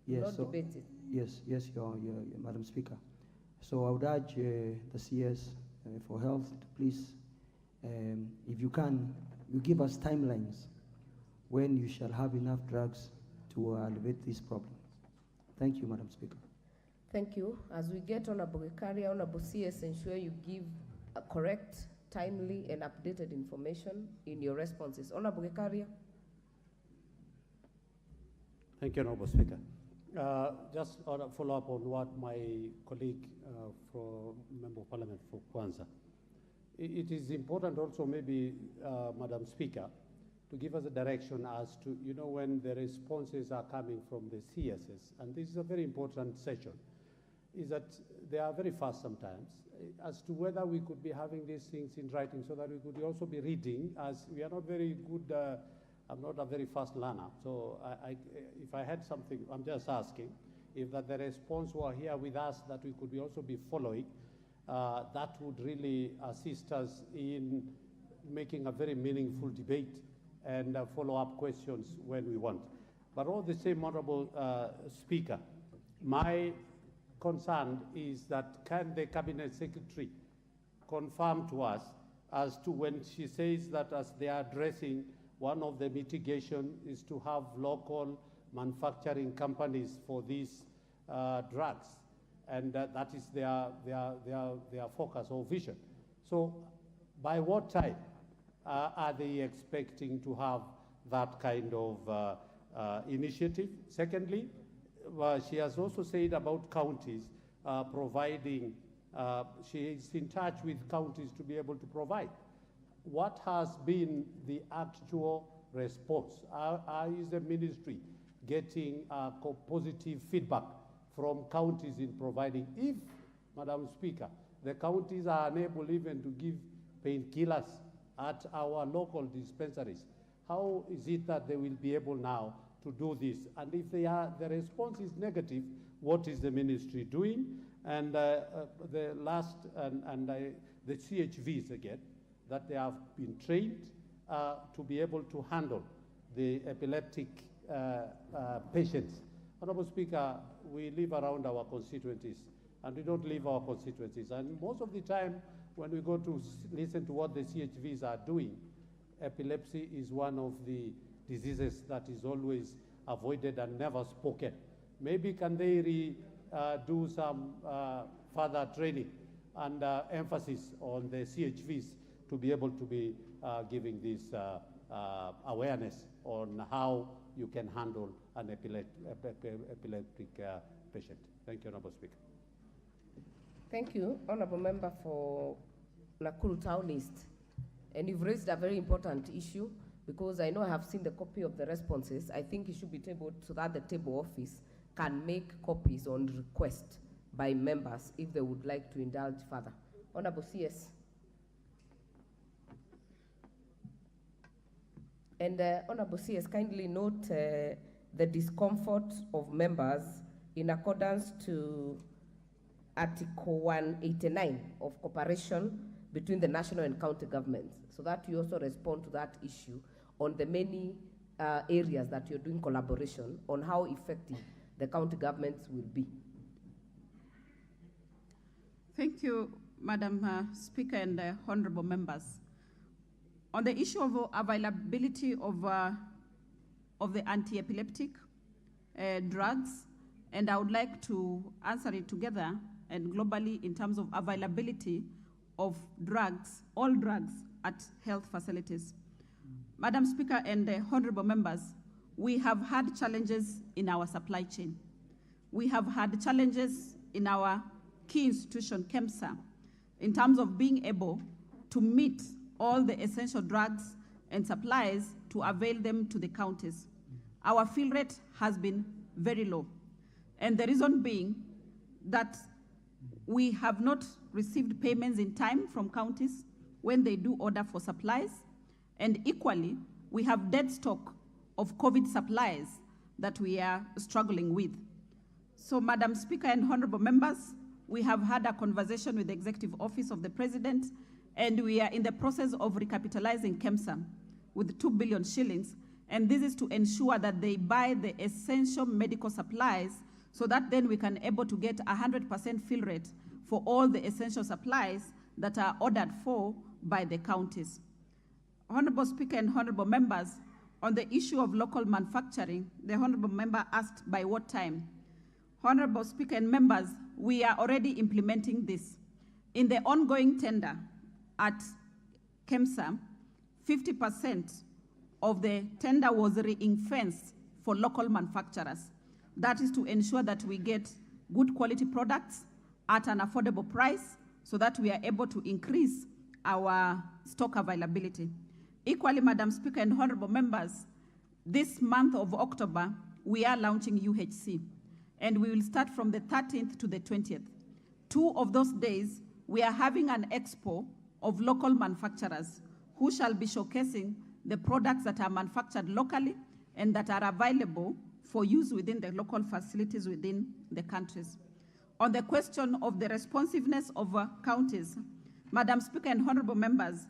Yes, Not so, debate it. Yes, your Madam Speaker. So I would urge the CS for Health to please, if you can, you give us timelines when you shall have enough drugs to alleviate these problems. Thank you, Madam Speaker. Thank you. As we get Honorable Gikaria, Honorable CS, ensure you give a correct, timely, and updated information in your responses. Honorable Gikaria. Thank you, Honorable Speaker. Just a follow-up on what my colleague for Member of Parliament for Kwanza. It is important also maybe, Madam Speaker, to give us a direction as to, when the responses are coming from the CSS, and this is a very important session, is that they are very fast sometimes, as to whether we could be having these things in writing so that we could also be reading, as we are not very good, I'm not a very fast learner. So if I had something, I'm just asking, if that the response were here with us, that we could also be following, that would really assist us in making a very meaningful debate and follow-up questions when we want. But all the same, Honorable Speaker, my concern is that can the Cabinet Secretary confirm to us as to when she says that as they are addressing one of the mitigation is to have local manufacturing companies for these drugs, and that is their focus or vision. So by what time are they expecting to have that kind of initiative? Secondly, she has also said about counties providing, she is in touch with counties to be able to provide. What has been the actual response? Is the ministry getting positive feedback from counties in providing? If, Madam Speaker, the counties are unable even to give painkillers at our local dispensaries, how is it that they will be able now to do this? And if the response is negative, what is the ministry doing? And the last, the CHVs again, that they have been trained to be able to handle the epileptic patients. Honorable Speaker, we live around our constituencies, and we don't leave our constituencies. And most of the time, when we go to listen to what the CHVs are doing, epilepsy is one of the diseases that is always avoided and never spoken. Maybe can they do some further training and emphasis on the CHVs to be able to be giving this awareness on how you can handle an epileptic patient. Thank you, Honorable Speaker. Thank you, Honorable Member for Nakuru Town East. And you've raised a very important issue, because I know I have seen the copy of the responses. I think it should be tabled so that the table office can make copies on request by members if they would like to indulge further. Honorable CS. And Honorable CS, kindly note the discomfort of members in accordance to Article 189 of cooperation between the national and county governments, so that you also respond to that issue on the many areas that you're doing collaboration on how effective the county governments will be. Thank you, Madam Speaker and honorable members. On the issue of availability of the anti-epileptic drugs, and I would like to answer it together and globally in terms of availability of drugs, all drugs at health facilities. Madam Speaker and honorable members, we have had challenges in our supply chain. We have had challenges in our key institution, KEMSA, in terms of being able to meet all the essential drugs and supplies to avail them to the counties. Our fill rate has been very low. And the reason being that we have not received payments in time from counties when they do order for supplies. And equally, we have dead stock of COVID supplies that we are struggling with. So, Madam Speaker and honorable members, we have had a conversation with the Executive Office of the President, and we are in the process of recapitalizing KEMSA with 2 billion shillings. And this is to ensure that they buy the essential medical supplies so that then we can able to get 100% fill rate for all the essential supplies that are ordered for by the counties. Honorable Speaker and honorable members, on the issue of local manufacturing, the honorable member asked by what time. Honorable Speaker and members, we are already implementing this. In the ongoing tender at KEMSA, 50% of the tender was ring-fenced for local manufacturers. That is to ensure that we get good quality products at an affordable price so that we are able to increase our stock availability. Equally, Madam Speaker and honorable members, this month of October, we are launching UHC, and we will start from the 13th to the 20th. 2 of those days, we are having an expo of local manufacturers who shall be showcasing the products that are manufactured locally and that are available for use within the local facilities within the countries. On the question of the responsiveness of counties, Madam Speaker and honorable members,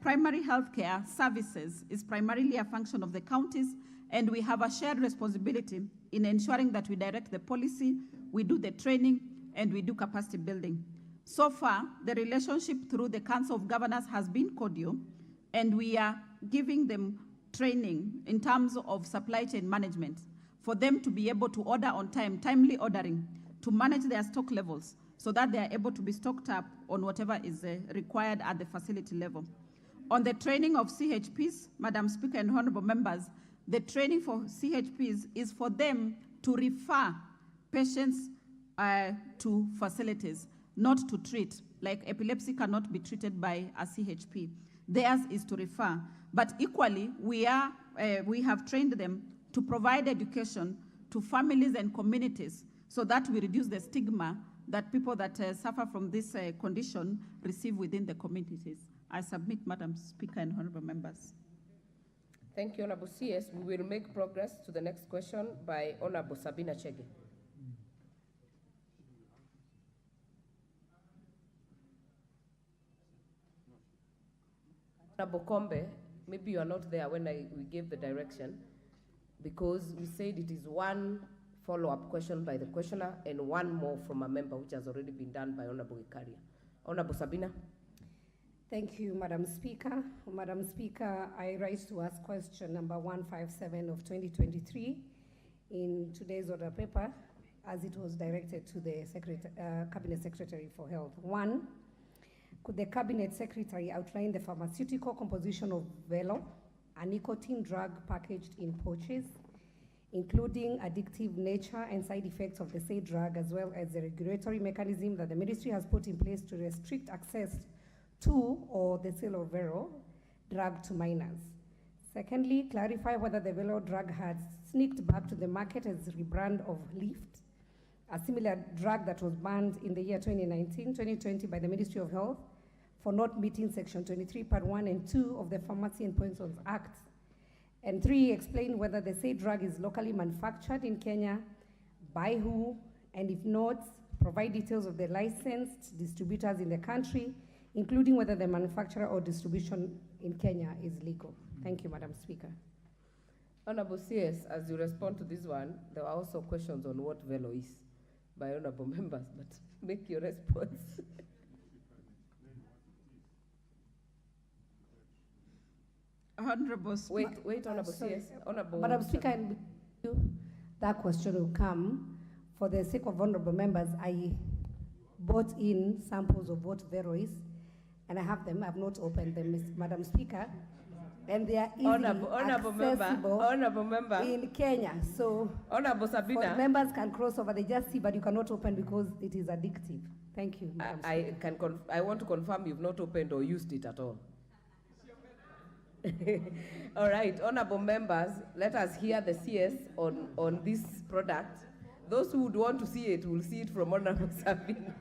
primary health care services is primarily a function of the counties, and we have a shared responsibility in ensuring that we direct the policy, we do the training, and we do capacity building. So far, the relationship through the Council of Governors has been cordial, and we are giving them training in terms of supply chain management for them to be able to order on time, timely ordering, to manage their stock levels so that they are able to be stocked up on whatever is required at the facility level. On the training of CHPs, Madam Speaker and honorable members, the training for CHPs is for them to refer patients to facilities, not to treat. Like epilepsy cannot be treated by a CHP. Theirs is to refer. But equally, we have trained them to provide education to families and communities so that we reduce the stigma that people that suffer from this condition receive within the communities. I submit, Madam Speaker and honorable members. Thank you, Honorable CS. We will make progress to the next question by Honorable Sabina Chege. Honorable Kombe, maybe you are not there when we gave the direction, because we said it is one follow-up question by the questioner and one more from a member, which has already been done by Honorable Ikaria. Honorable Sabina. Thank you, Madam Speaker. Madam Speaker, I rise to ask question number 157 of 2023 in today's order paper, as it was directed to the Cabinet Secretary for Health. 1, could the Cabinet Secretary outline the pharmaceutical composition of Velo, a nicotine drug packaged in pouches, including addictive nature and side effects of the said drug, as well as the regulatory mechanism that the Ministry has put in place to restrict access to or the sale of Velo drug to minors. Secondly, clarify whether the Velo drug has sneaked back to the market as rebrand of Lift, a similar drug that was banned in the year 2019-2020 by the Ministry of Health for not meeting Section 23, Part 1 and 2 of the Pharmacy and Poisons Act. And 3, explain whether the said drug is locally manufactured in Kenya, by who, and if not, provide details of the licensed distributors in the country, including whether the manufacturer or distribution in Kenya is legal. Thank you, Madam Speaker. Honorable CS, as you respond to this one, there are also questions on what Velo is by honorable members, but make your response. Honorable Wait, Honorable CS. Honorable Madam Speaker, that question will come. For the sake of honorable members, I brought in samples of what Vero is, and I have them. I've not opened them, Madam Speaker, and they are easily honorable member in Kenya. So Honorable Sabina, members can cross over. They just see, but you cannot open because it is addictive. Thank you, Madam Speaker. I want to confirm you've not opened or used it at all. All right, honorable members, let us hear the CS on this product. Those who would want to see it will see it from Honorable Sabina.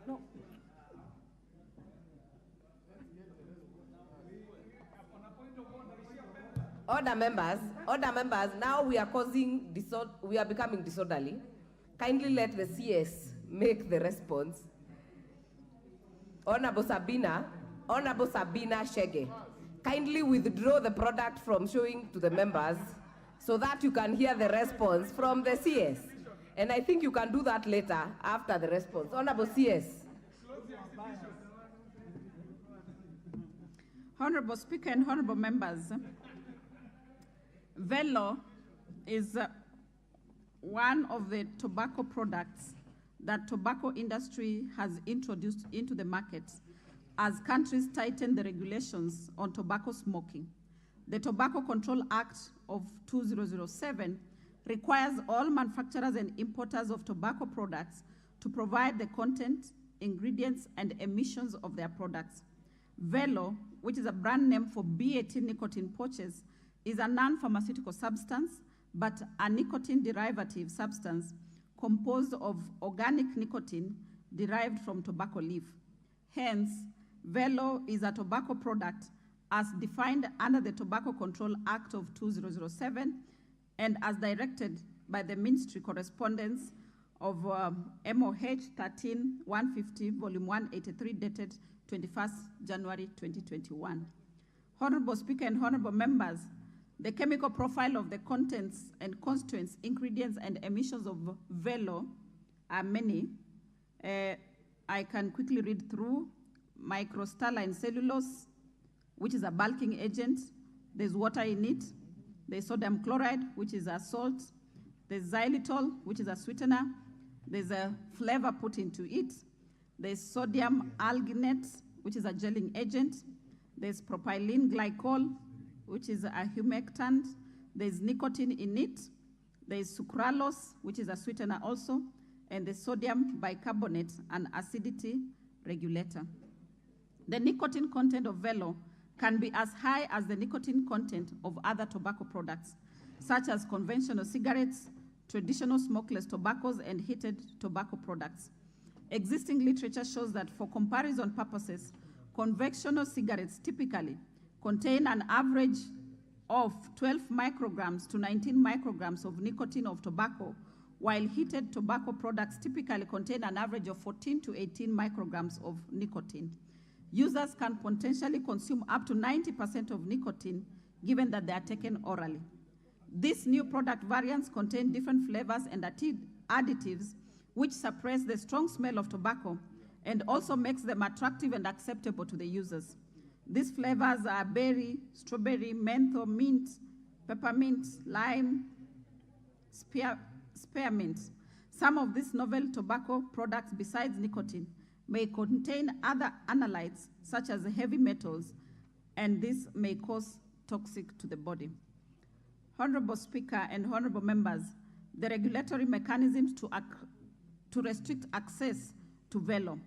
No. Order members, now we are becoming disorderly. Kindly let the CS make the response. Honorable Sabina Chege, kindly withdraw the product from showing to the members so that you can hear the response from the CS. And I think you can do that later after the response. Honorable CS. Honorable Speaker and honorable members, Velo is one of the tobacco products that tobacco industry has introduced into the market as countries tighten the regulations on tobacco smoking. The Tobacco Control Act of 2007 requires all manufacturers and importers of tobacco products to provide the content, ingredients, and emissions of their products. Velo, which is a brand name for BAT nicotine pouches, is a non-pharmaceutical substance, but a nicotine derivative substance composed of organic nicotine derived from tobacco leaf. Hence, Velo is a tobacco product as defined under the Tobacco Control Act of 2007 and as directed by the Ministry Correspondence of MOH 13-150, Volume 183, dated 21st January 2021. Honorable Speaker and honorable members, the chemical profile of the contents and constituents, ingredients, and emissions of velo are many. I can quickly read through. Microstalline cellulose, which is a bulking agent. There's water in it. There's sodium chloride, which is a salt. There's xylitol, which is a sweetener. There's a flavor put into it. There's sodium alginate, which is a gelling agent. There's propylene glycol, which is a humectant. There's nicotine in it. There's sucralose, which is a sweetener also. And the sodium bicarbonate, an acidity regulator. The nicotine content of velo can be as high as the nicotine content of other tobacco products, such as conventional cigarettes, traditional smokeless tobaccos, and heated tobacco products. Existing literature shows that for comparison purposes, conventional cigarettes typically contain an average of 12 micrograms to 19 micrograms of nicotine of tobacco, while heated tobacco products typically contain an average of 14 to 18 micrograms of nicotine. Users can potentially consume up to 90% of nicotine, given that they are taken orally. These new product variants contain different flavors and additives, which suppress the strong smell of tobacco and also makes them attractive and acceptable to the users. These flavors are berry, strawberry, menthol, mint, peppermint, lime, spearmint. Some of these novel tobacco products, besides nicotine, may contain other analytes, such as heavy metals, and this may cause toxic to the body. Honorable Speaker and honorable members, the regulatory mechanisms to restrict access to velo,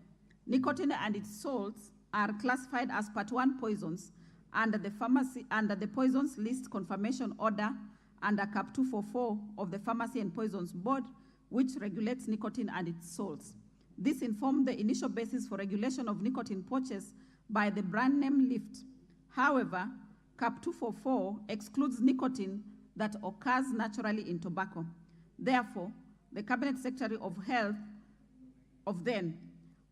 nicotine and its salts are classified as Part 1 poisons under the Poisons List Confirmation Order under Cap 244 of the Pharmacy and Poisons Board, which regulates nicotine and its salts. This informed the initial basis for regulation of nicotine pouches by the brand name Lift. However, Cap 244 excludes nicotine that occurs naturally in tobacco. Therefore, the Cabinet Secretary of Health of then,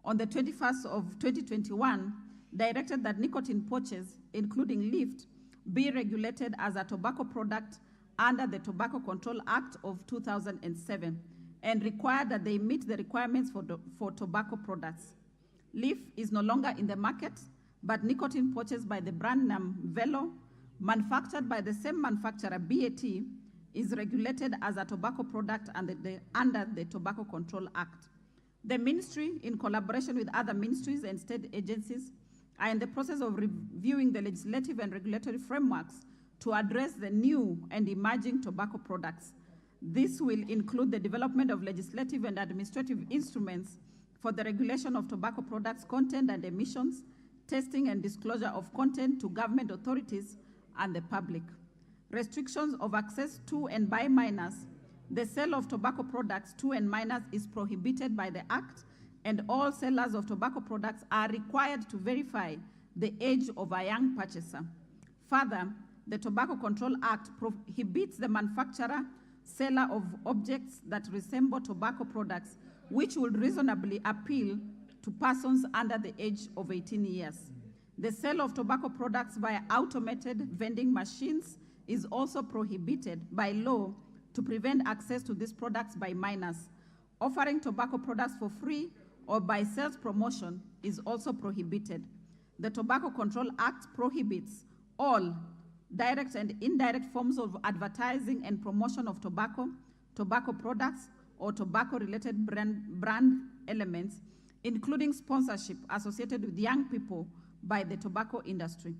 on the 21st of 2021, directed that nicotine pouches, including Lift, be regulated as a tobacco product under the Tobacco Control Act of 2007 and required that they meet the requirements for tobacco products. Leaf is no longer in the market, but nicotine pouches by the brand name Velo, manufactured by the same manufacturer, BAT, is regulated as a tobacco product under the Tobacco Control Act. The ministry, in collaboration with other ministries and state agencies, are in the process of reviewing the legislative and regulatory frameworks to address the new and emerging tobacco products. This will include the development of legislative and administrative instruments for the regulation of tobacco products' content and emissions, testing and disclosure of content to government authorities and the public. Restrictions of access to and by minors. The sale of tobacco products to and minors is prohibited by the Act, and all sellers of tobacco products are required to verify the age of a young purchaser. Further, the Tobacco Control Act prohibits the manufacturer, seller of objects that resemble tobacco products, which would reasonably appeal to persons under the age of 18 years. The sale of tobacco products via automated vending machines is also prohibited by law to prevent access to these products by minors. Offering tobacco products for free or by sales promotion is also prohibited. The Tobacco Control Act prohibits all direct and indirect forms of advertising and promotion of tobacco, tobacco products, or tobacco-related brand elements, including sponsorship associated with young people by the tobacco industry.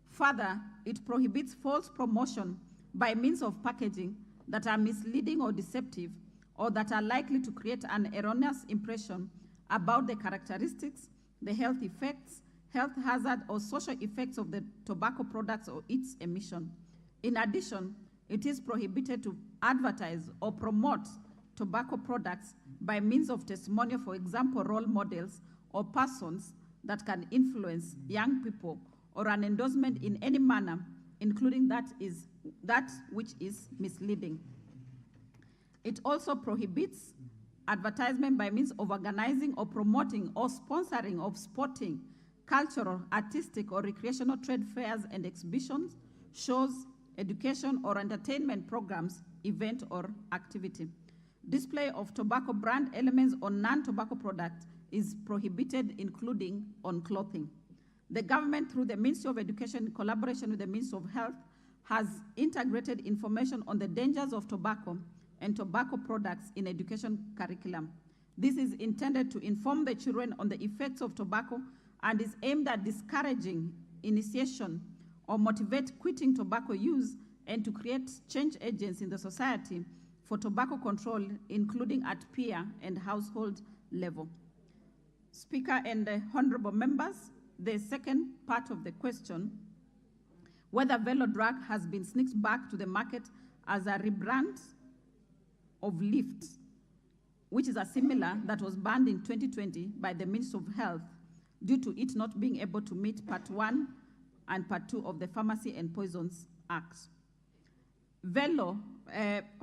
Further, it prohibits false promotion by means of packaging that are misleading or deceptive, or that are likely to create an erroneous impression about the characteristics, the health effects, health hazard, or social effects of the tobacco products or its emission. In addition, it is prohibited to advertise or promote tobacco products by means of testimonial, for example, role models or persons that can influence young people, or an endorsement in any manner, including that which is misleading. It also prohibits advertisement by means of organizing or promoting or sponsoring of sporting, cultural, artistic, or recreational trade fairs and exhibitions, shows, education or entertainment programs, event or activity. Display of tobacco brand elements on non-tobacco products is prohibited, including on clothing. The government, through the Ministry of Education in collaboration with the Ministry of Health, has integrated information on the dangers of tobacco and tobacco products in education curriculum. This is intended to inform the children on the effects of tobacco and is aimed at discouraging initiation or motivate quitting tobacco use and to create change agents in the society for tobacco control, including at peer and household level. Speaker and honorable members, the second part of the question, whether Velo drug has been sneaked back to the market as a rebrand of Lift, which is a similar that was banned in 2020 by the Ministry of Health due to it not being able to meet Part 1 and Part 2 of the Pharmacy and Poisons Act. Velo,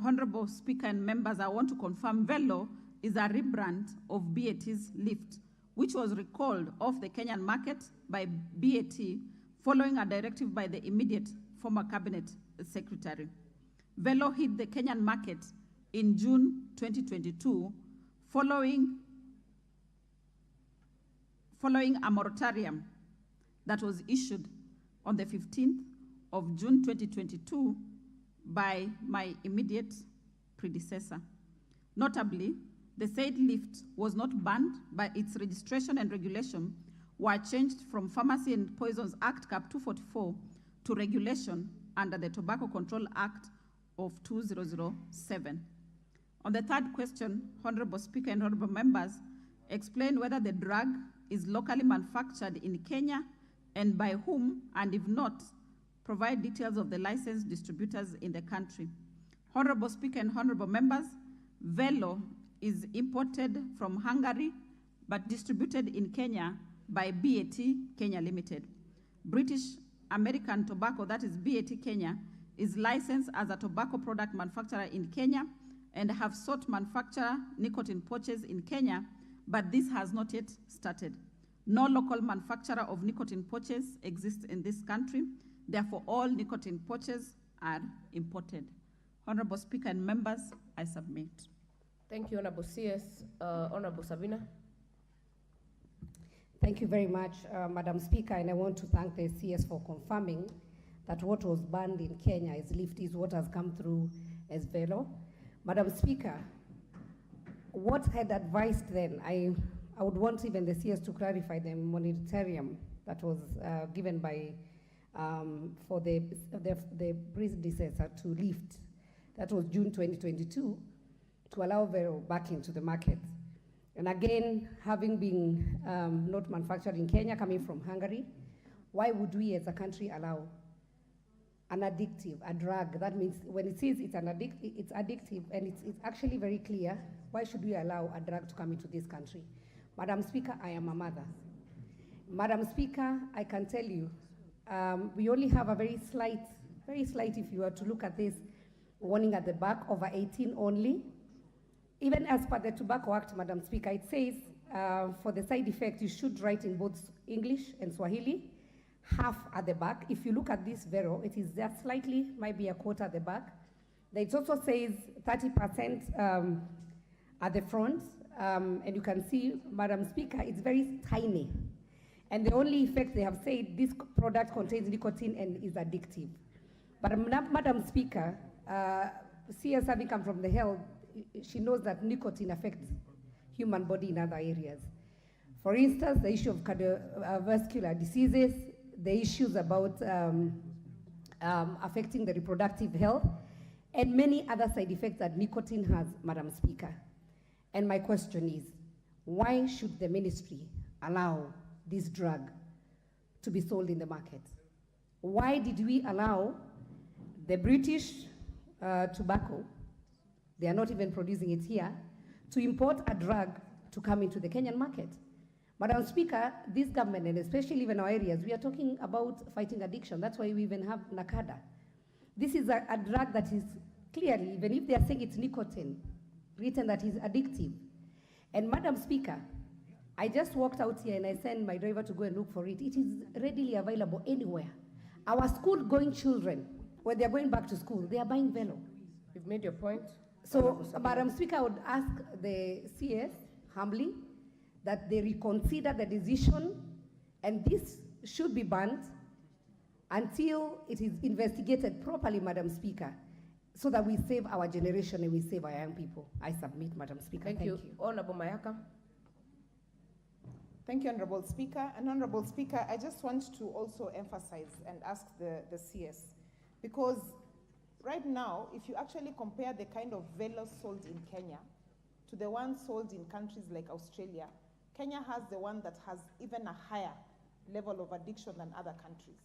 Honorable Speaker and members, I want to confirm Velo is a rebrand of BAT's Lift, which was recalled off the Kenyan market by BAT following a directive by the immediate former Cabinet Secretary. Velo hit the Kenyan market in June 2022 following a moratorium that was issued on the 15th of June 2022 by my immediate predecessor. Notably, the said Lift was not banned, but its registration and regulation were changed from Pharmacy and Poisons Act Cap 244 to regulation under the Tobacco Control Act of 2007. On the third question, Honorable Speaker and honorable members, explain whether the drug is locally manufactured in Kenya and by whom, and if not, provide details of the licensed distributors in the country. Honorable Speaker and honorable members, Velo is imported from Hungary but distributed in Kenya by BAT Kenya Limited. British American Tobacco, that is BAT Kenya, is licensed as a tobacco product manufacturer in Kenya and have sought manufacture nicotine pouches in Kenya, but this has not yet started. No local manufacturer of nicotine pouches exists in this country. Therefore, all nicotine pouches are imported. Honorable Speaker and members, I submit. Thank you, Honorable CS. Honorable Sabina. Thank you very much, Madam Speaker, and I want to thank the CS for confirming that what was banned in Kenya is Lift, is what has come through as Velo. Madam Speaker, what had advised then, I would want even the CS to clarify the moratorium that was given by for the predecessor to Lift. That was June 2022, to allow Velo back into the market. And again, having been not manufactured in Kenya, coming from Hungary, why would we as a country allow an addictive, a drug? That means when it says it's addictive, and it's actually very clear, why should we allow a drug to come into this country? Madam Speaker, I am a mother. Madam Speaker, I can tell you, we only have a very slight, if you were to look at this, warning at the back, over 18 only. Even as per the Tobacco Act, Madam Speaker, it says for the side effect, you should write in both English and Swahili, half at the back. If you look at this Vero, it is just slightly, might be a quarter at the back. It also says 30% at the front, and you can see, Madam Speaker, it's very tiny. And the only effect they have said, this product contains nicotine and is addictive. But Madam Speaker, CS having come from the health, she knows that nicotine affects human body in other areas. For instance, the issue of cardiovascular diseases, the issues about affecting the reproductive health, and many other side effects that nicotine has, Madam Speaker. And my question is, why should the ministry allow this drug to be sold in the market? Why did we allow the British tobacco, they are not even producing it here, to import a drug to come into the Kenyan market? Madam Speaker, this government, and especially in our areas, we are talking about fighting addiction. That's why we even have Nakada. This is a drug that is clearly, even if they are saying it's nicotine, written that is addictive, And Madam Speaker, I just walked out here and I sent my driver to go and look for it. It is readily available anywhere. Our school-going children, when they're going back to school, they are buying velo. You've made your point. So, Madam Speaker, I would ask the CS humbly that they reconsider the decision, and this should be banned until it is investigated properly, Madam Speaker, so that we save our generation and we save our young people. I submit, Madam Speaker. Thank you. Honorable Mayaka. Thank you, Honorable Speaker. And Honorable Speaker, I just want to also emphasize and ask the CS, because right now, if you actually compare the kind of velos sold in Kenya to the ones sold in countries like Australia, Kenya has the one that has even a higher level of addiction than other countries.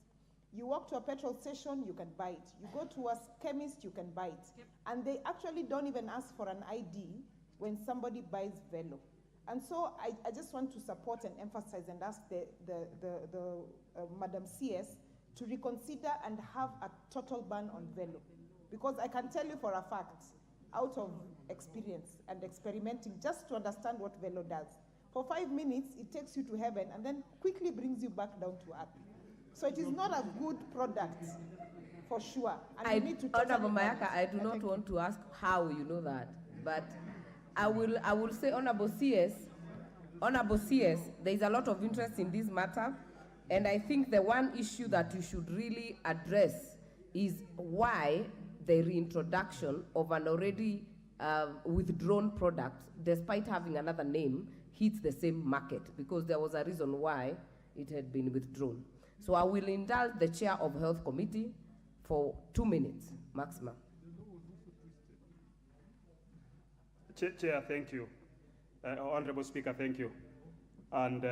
You walk to a petrol station, you can buy it. You go to a chemist, you can buy it. Yep. And they actually don't even ask for an ID when somebody buys velo. And so I just want to support and emphasize and ask the Madam CS to reconsider and have a total ban on velo. Because I can tell you for a fact, out of experience and experimenting, just to understand what velo does. For 5 minutes, it takes you to heaven and then quickly brings you back down to earth. So it is not a good product, for sure. And you need to Honorable Mayaka, I do not want to ask how you know that, but I will say, Honorable CS, there is a lot of interest in this matter, and I think the one issue that you should really address is why the reintroduction of an already withdrawn product, despite having another name, hits the same market, because there was a reason why it had been withdrawn. So I will indulge the Chair of Health Committee for 2 minutes, maximum. Chair, thank you. Honorable Speaker, thank you. And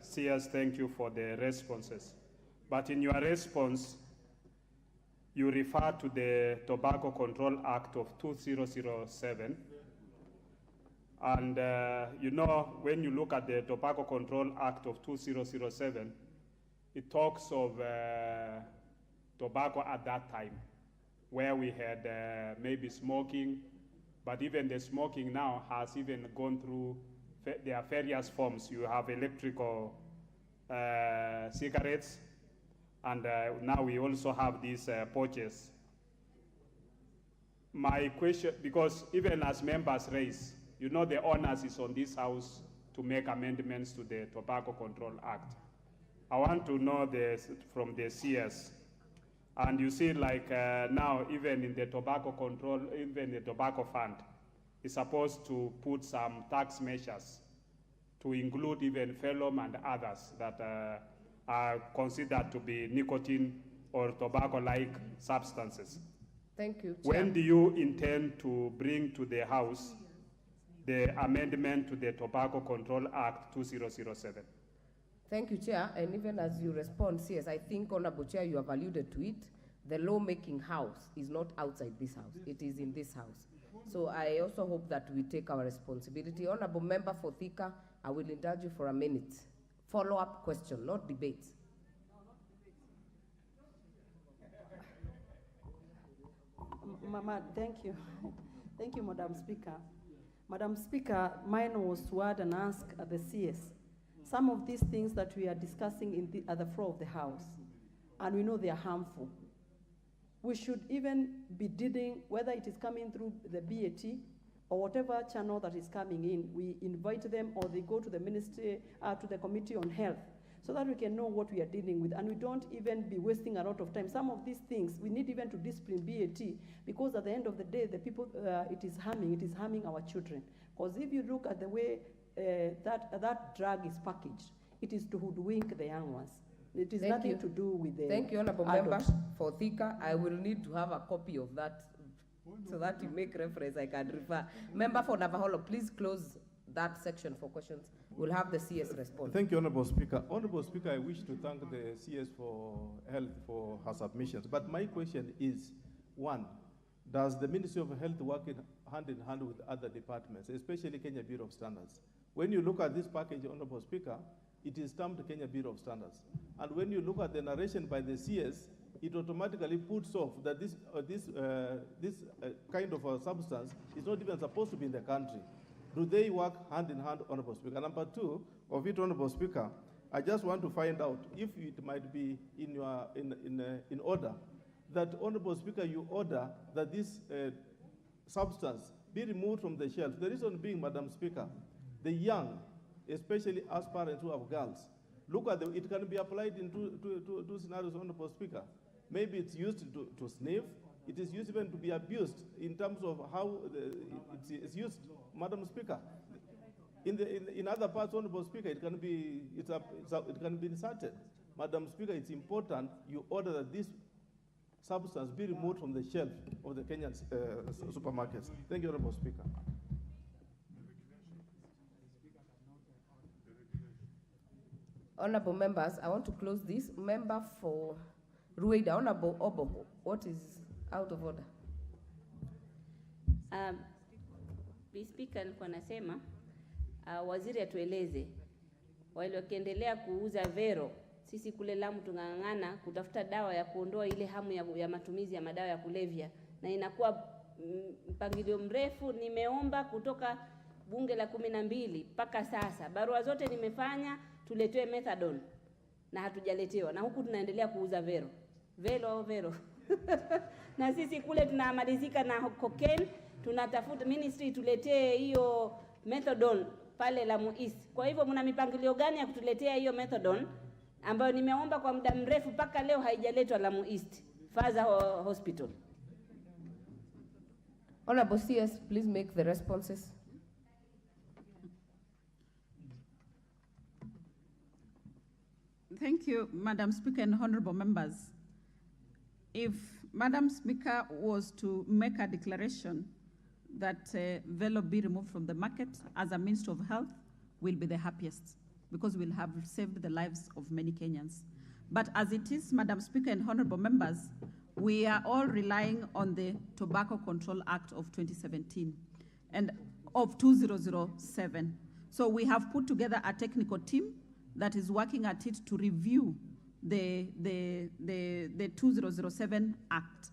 CS, thank you for the responses. But in your response, you refer to the Tobacco Control Act of 2007. And you know, when you look at the Tobacco Control Act of 2007, it talks of tobacco at that time, where we had maybe smoking, but even the smoking now has even gone through, there are various forms. You have electrical cigarettes, and now we also have these pouches. My question, because even as members raise, you know the onus is on this House to make amendments to the Tobacco Control Act. I want to know this from the CS. And you see, like now, even in the tobacco control, even the tobacco fund is supposed to put some tax measures to include even phenol and others that are considered to be nicotine or tobacco-like substances. Thank you, Chair. When do you intend to bring to the House the amendment to the Tobacco Control Act 2007? Thank you, Chair. And even as you respond, yes, I think, Honorable Chair, you have alluded to it. The lawmaking house is not outside this House. It is in this House. So I also hope that we take our responsibility. Honorable Member for Thika, I will indulge you for a minute. Follow-up question, not debate. Mama, thank you. Thank you, Madam Speaker. Madam Speaker, mine was to add and ask the CS. Some of these things that we are discussing at the floor of the House, and we know they are harmful. We should even be dealing, whether it is coming through the BAT or whatever channel that is coming in, we invite them or they go to the ministry, to the Committee on Health, so that we can know what we are dealing with, and we don't even be wasting a lot of time. Some of these things, we need even to discipline BAT, because at the end of the day, the people it is harming our children. Because if you look at the way that drug is packaged, it is to hoodwink the young ones. It is nothing to do with the Thank you, Honorable adults. Member for Thika. I will need to have a copy of that so that you make reference, I can refer. Member for Navaholo, please close that section for questions. We'll have the CS respond. Thank you, Honorable Speaker. Honorable Speaker, I wish to thank the CS for Health for her submissions. But my question is, one, does the Ministry of Health work hand in hand with other departments, especially Kenya Bureau of Standards? When you look at this package, Honorable Speaker, it is stamped Kenya Bureau of Standards. And when you look at the narration by the CS, it automatically puts off that this kind of a substance is not even supposed to be in the country. Do they work hand in hand, Honorable Speaker? Number two, of it, Honorable Speaker, I just want to find out if it might be in order that, Honorable Speaker, you order that this substance be removed from the shelf. The reason being, Madam Speaker, the young, especially us parents who have girls, look at it can be applied in two scenarios, Honorable Speaker. Maybe it's used to sniff. It is used even to be abused in terms of how it's used, Madam Speaker. In other parts, Honorable Speaker, it can be inserted. Madam Speaker, it's important you order that this substance be removed from the shelf of the Kenyan supermarkets. Thank you, Honorable Speaker. Honorable members, I want to close this. Member for Rueda, Honorable Obo, what is out of order? Speaker, nilikuwa nasema waziri atueleze wale wakiendelea kuuza vero, sisi kule Lamu tungang'ang'ana kutafuta dawa ya kuondoa ile hamu ya matumizi ya madawa ya kulevya, na inakuwa mpangilio mrefu. Nimeomba kutoka bunge la 12 mpaka sasa, barua zote nimefanya tuletewe methadone na hatujaletewa, na huku tunaendelea kuuza vero na sisi kule tunamalizika na cocaine. Tunatafuta ministry tuletee hiyo methadone pale Lamu East. Kwa hivyo mna mipangilio gani ya kutuletea hiyo methadone ambayo nimeomba kwa muda mrefu mpaka leo haijaletwa Lamu East Faza Hospital? Honorable CS, please make the responses. Thank you, Madam Speaker and honorable members. If Madam Speaker was to make a declaration that velo be removed from the market as a Minister of Health, we'll be the happiest, because we'll have saved the lives of many Kenyans. But as it is, Madam Speaker and honorable members, we are all relying on the Tobacco Control Act of 2017 and of 2007. So we have put together a technical team that is working at it to review the 2007 Act.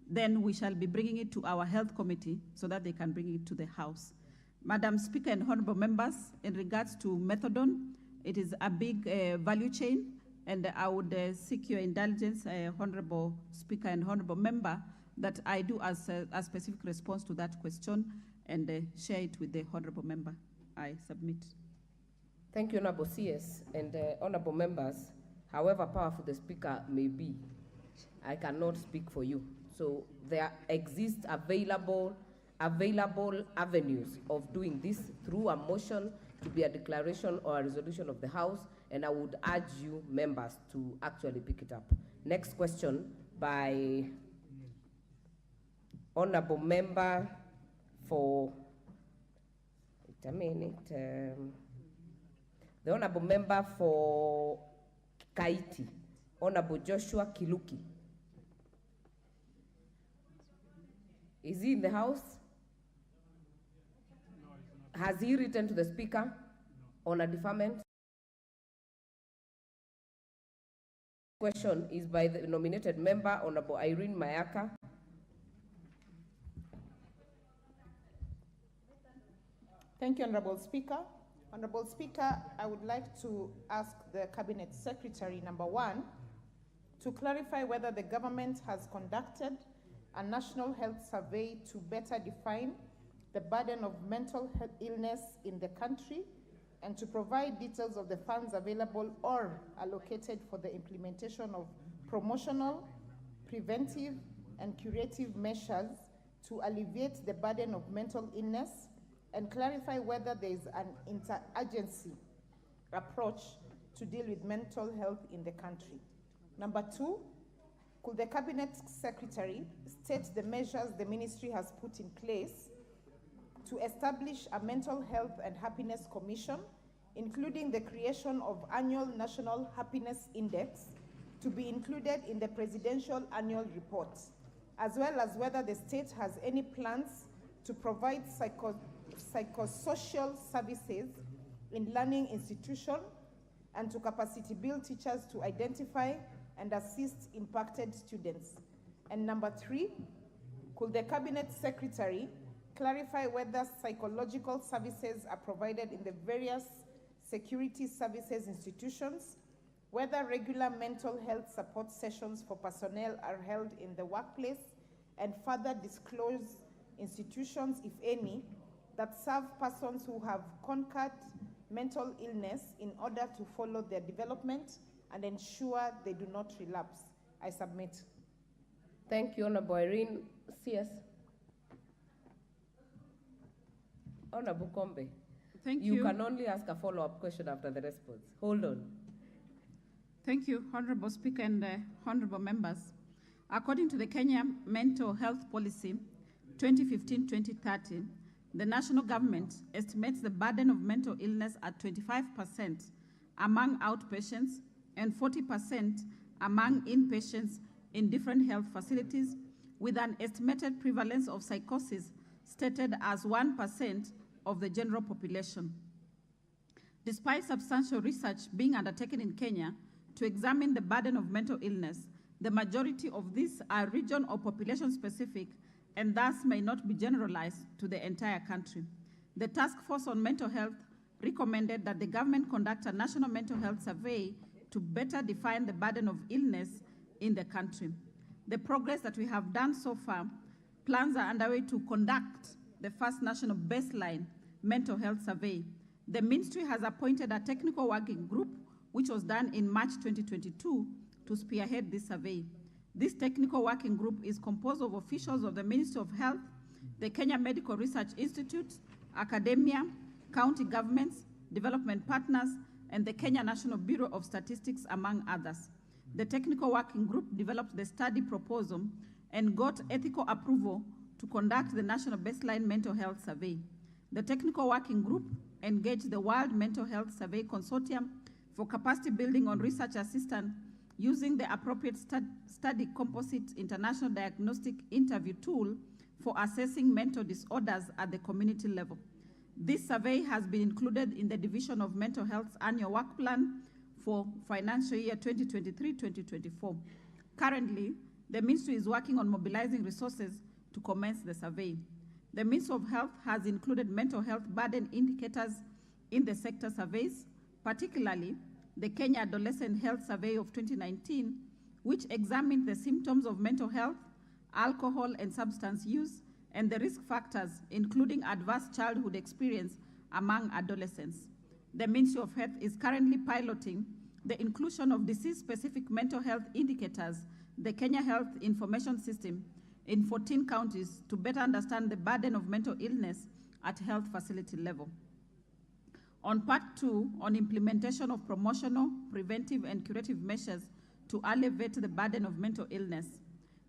Then we shall be bringing it to our health committee so that they can bring it to the House. Madam Speaker and honorable members, in regards to methadone, it is a big value chain, and I would seek your indulgence, honorable Speaker and honorable member, that I do as a specific response to that question and share it with the honorable member. I submit. Thank you, Honorable CS and honorable members. However powerful the speaker may be, I cannot speak for you. So there exist available avenues of doing this through a motion to be a declaration or a resolution of the House, and I would urge you members to actually pick it up. Next question by honorable member for, wait a minute, the honorable member for Kaiti, Honorable Joshua Kiluki. Is he in the House? No, has he written to the Speaker on a deferment? Question is by the nominated member, Honorable Irene Mayaka. Thank you, Honorable Speaker. Honorable Speaker, I would like to ask the Cabinet Secretary, number one, to clarify whether the government has conducted a national health survey to better define the burden of mental health illness in the country, and to provide details of the funds available or allocated for the implementation of promotional, preventive, and curative measures to alleviate the burden of mental illness, and clarify whether there is an interagency approach to deal with mental health in the country. Number two, could the Cabinet Secretary state the measures the ministry has put in place to establish a mental health and happiness commission, including the creation of annual National Happiness Index to be included in the presidential annual report, as well as whether the state has any plans to provide psychosocial services in learning institutions and to capacity build teachers to identify and assist impacted students. And number three, could the Cabinet Secretary clarify whether psychological services are provided in the various security services institutions, whether regular mental health support sessions for personnel are held in the workplace, and further disclose institutions, if any, that serve persons who have conquered mental illness in order to follow their development and ensure they do not relapse. I submit. Thank you, Honorable Irene. CS. Honorable Kombe. Thank you. You can only ask a follow-up question after the response. Hold on. Thank you, Honorable Speaker and honorable members. According to the Kenya Mental Health Policy 2015-2030, the national government estimates the burden of mental illness at 25% among outpatients and 40% among inpatients in different health facilities, with an estimated prevalence of psychosis stated as 1% of the general population. Despite substantial research being undertaken in Kenya to examine the burden of mental illness, the majority of these are region or population specific and thus may not be generalized to the entire country. The Task Force on Mental Health recommended that the government conduct a national mental health survey to better define the burden of illness in the country. The progress that we have done so far, plans are underway to conduct the first national baseline mental health survey. The ministry has appointed a technical working group, which was done in March 2022, to spearhead this survey. This technical working group is composed of officials of the Ministry of Health, the Kenya Medical Research Institute, academia, county governments, development partners, and the Kenya National Bureau of Statistics, among others. The technical working group developed the study proposal and got ethical approval to conduct the National Baseline Mental Health Survey. The technical working group engaged the World Mental Health Survey Consortium for capacity building on research assistance using the appropriate study composite international diagnostic interview tool for assessing mental disorders at the community level. This survey has been included in the Division of Mental Health's annual work plan for financial year 2023-2024. Currently, the ministry is working on mobilizing resources to commence the survey. The Ministry of Health has included mental health burden indicators in the sector surveys, particularly the Kenya Adolescent Health Survey of 2019, which examined the symptoms of mental health, alcohol and substance use, and the risk factors, including adverse childhood experience among adolescents. The Ministry of Health is currently piloting the inclusion of disease-specific mental health indicators, the Kenya Health Information System, in 14 counties to better understand the burden of mental illness at health facility level. On part 2, on implementation of promotional, preventive, and curative measures to alleviate the burden of mental illness.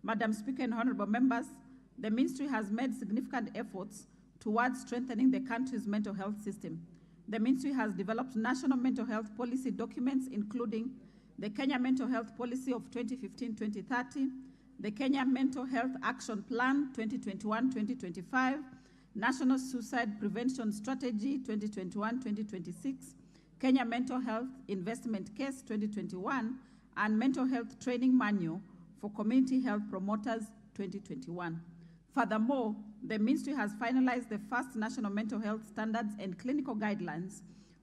Madam Speaker and honorable members, the ministry has made significant efforts towards strengthening the country's mental health system. The ministry has developed national mental health policy documents, including the Kenya Mental Health Policy of 2015-2030, the Kenya Mental Health Action Plan 2021-2025, National Suicide Prevention Strategy 2021-2026, Kenya Mental Health Investment Case 2021, and Mental Health Training Manual for Community Health Promoters 2021. Furthermore, the ministry has finalized the first national mental health standards and clinical guidelines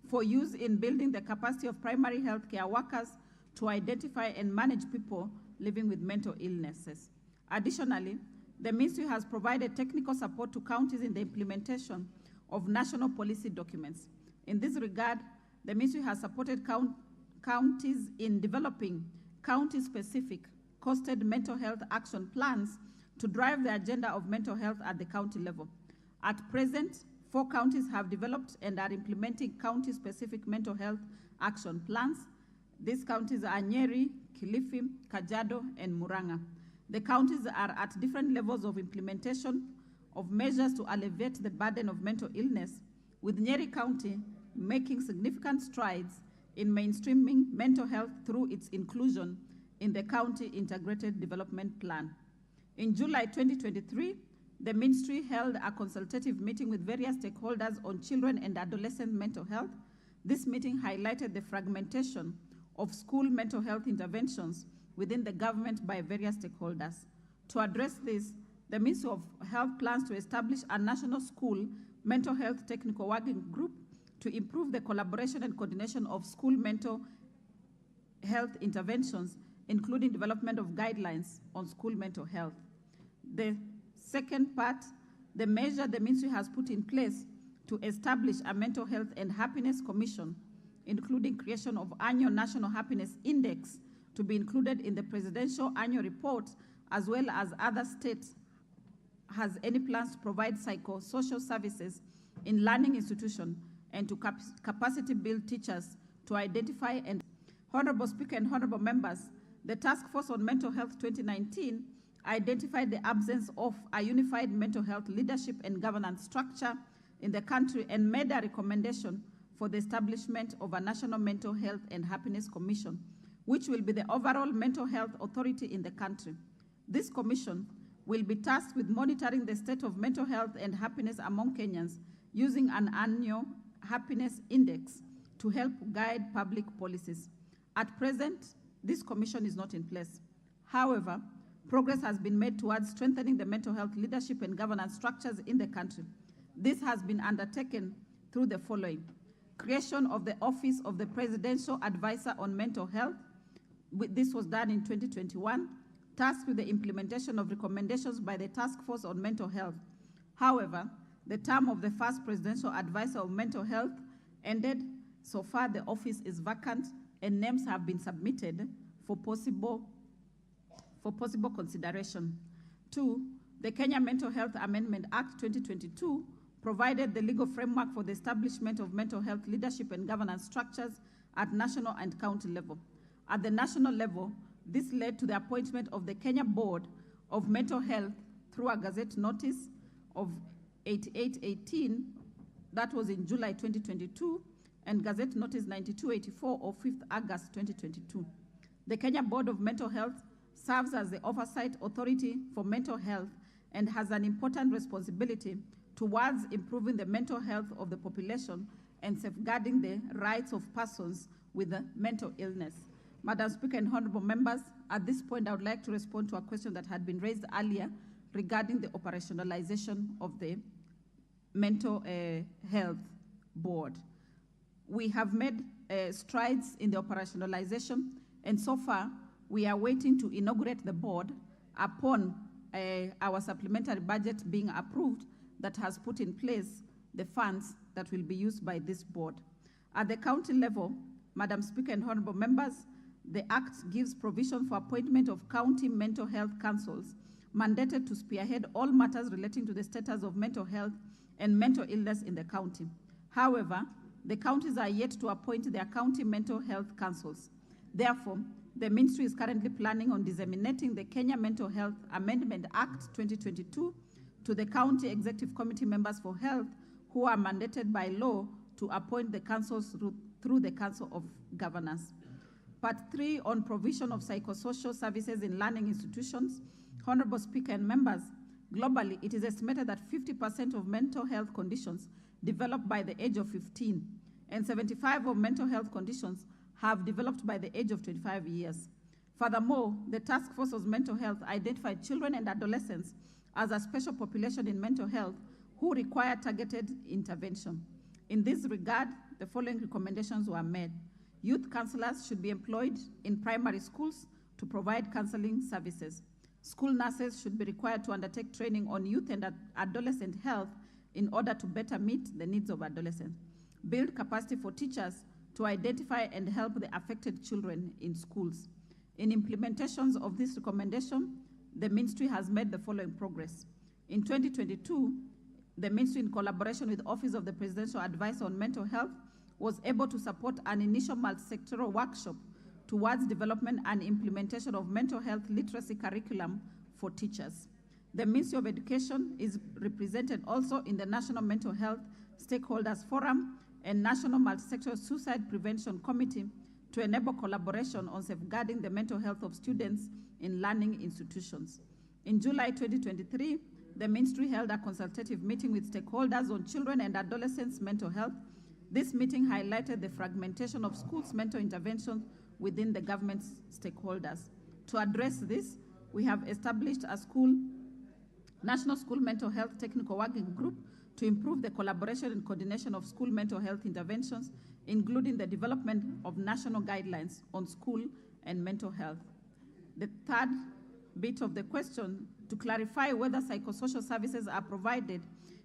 for use in building the capacity of primary health care workers to identify and manage people living with mental illnesses. Additionally, the ministry has provided technical support to counties in the implementation of national policy documents. In this regard, the ministry has supported counties in developing county-specific costed mental health action plans to drive the agenda of mental health at the county level. At present, 4 counties have developed and are implementing county-specific mental health action plans. These counties are Nyeri, Kilifi, Kajiado, and Murang'a. The counties are at different levels of implementation of measures to alleviate the burden of mental illness, with Nyeri County making significant strides in mainstreaming mental health through its inclusion in the County Integrated Development Plan. In July 2023, the ministry held a consultative meeting with various stakeholders on children and adolescent mental health. This meeting highlighted the fragmentation of school mental health interventions within the government by various stakeholders. To address this, the Ministry of Health plans to establish a national school mental health technical working group to improve the collaboration and coordination of school mental health interventions, including development of guidelines on school mental health. The second part, the measure the ministry has put in place to establish a mental health and happiness commission, including creation of annual national happiness index to be included in the presidential annual report, as well as other states has any plans to provide psychosocial services in learning institutions and to capacity build teachers to identify and. Honorable Speaker and honorable members, the Task Force on Mental Health 2019 identified the absence of a unified mental health leadership and governance structure in the country and made a recommendation for the establishment of a National Mental Health and Happiness Commission, which will be the overall mental health authority in the country. This commission will be tasked with monitoring the state of mental health and happiness among Kenyans using an annual happiness index to help guide public policies. At present, this commission is not in place. However, progress has been made towards strengthening the mental health leadership and governance structures in the country. This has been undertaken through the following: creation of the Office of the Presidential Advisor on Mental Health. This was done in 2021, tasked with the implementation of recommendations by the Task Force on Mental Health. However, the term of the first Presidential Advisor on Mental Health ended. So far, the office is vacant, and names have been submitted for possible consideration. 2, the Kenya Mental Health Amendment Act 2022 provided the legal framework for the establishment of mental health leadership and governance structures at national and county level. At the national level, this led to the appointment of the Kenya Board of Mental Health through a Gazette notice of 8818, that was in July 2022, and Gazette Notice 9284 of 5th August 2022. The Kenya Board of Mental Health serves as the oversight authority for mental health and has an important responsibility towards improving the mental health of the population and safeguarding the rights of persons with a mental illness. Madam Speaker and honorable members, at this point I would like to respond to a question that had been raised earlier regarding the operationalization of the Mental Health Board. We have made strides in the operationalization, and so far we are waiting to inaugurate the board upon our supplementary budget being approved that has put in place the funds that will be used by this board. At the county level, Madam Speaker and honorable members, the Act gives provision for appointment of county mental health councils mandated to spearhead all matters relating to the status of mental health and mental illness in the county. However, the counties are yet to appoint their county mental health councils. Therefore, the ministry is currently planning on disseminating the Kenya Mental Health Amendment Act 2022 to the county executive committee members for health who are mandated by law to appoint the councils through the Council of Governors. Part 3 on provision of psychosocial services in learning institutions. Honorable Speaker and members, globally, it is estimated that 50% of mental health conditions developed by the age of 15, and 75% of mental health conditions have developed by the age of 25 years. Furthermore, the Task Force on Mental Health identified children and adolescents as a special population in mental health who require targeted intervention. In this regard, the following recommendations were made. Youth counselors should be employed in primary schools to provide counseling services. School nurses should be required to undertake training on youth and adolescent health in order to better meet the needs of adolescents. Build capacity for teachers to identify and help the affected children in schools. In implementations of this recommendation, the ministry has made the following progress. In 2022, the ministry, in collaboration with the Office of the Presidential Advisor on Mental Health, was able to support an initial multi-sectoral workshop towards development and implementation of mental health literacy curriculum for teachers. The Ministry of Education is represented also in the National Mental Health Stakeholders Forum and National Multi-Sectoral Suicide Prevention Committee to enable collaboration on safeguarding the mental health of students in learning institutions. In July 2023, the ministry held a consultative meeting with stakeholders on children and adolescents' mental health. This meeting highlighted the fragmentation of schools' mental interventions within the government's stakeholders. To address this, we have established a school National School Mental Health Technical Working Group to improve the collaboration and coordination of school mental health interventions, including the development of national guidelines on school and mental health. The third bit of the question, to clarify whether psychosocial services are provided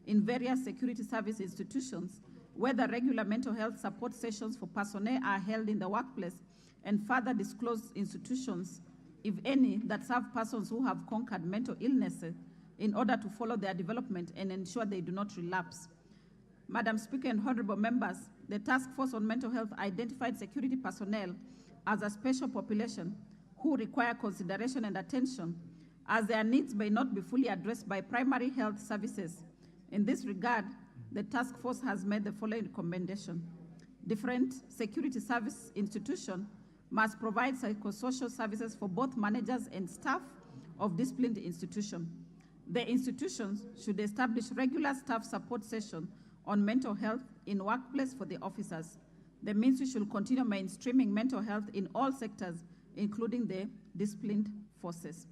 in various security service institutions, whether regular mental health support sessions for personnel are held in the workplace, and further disclose institutions, if any, that serve persons who have conquered mental illnesses in order to follow their development and ensure they do not relapse. Madam Speaker and honorable members, the Task Force on Mental Health identified security personnel as a special population who require consideration and attention, as their needs may not be fully addressed by primary health services. In this regard, the task force has made the following recommendation. Different security service institutions must provide psychosocial services for both managers and staff of disciplined institutions. The institutions should establish regular staff support sessions on mental health in workplace for the officers. The ministry should continue mainstreaming mental health in all sectors, including the disciplined forces.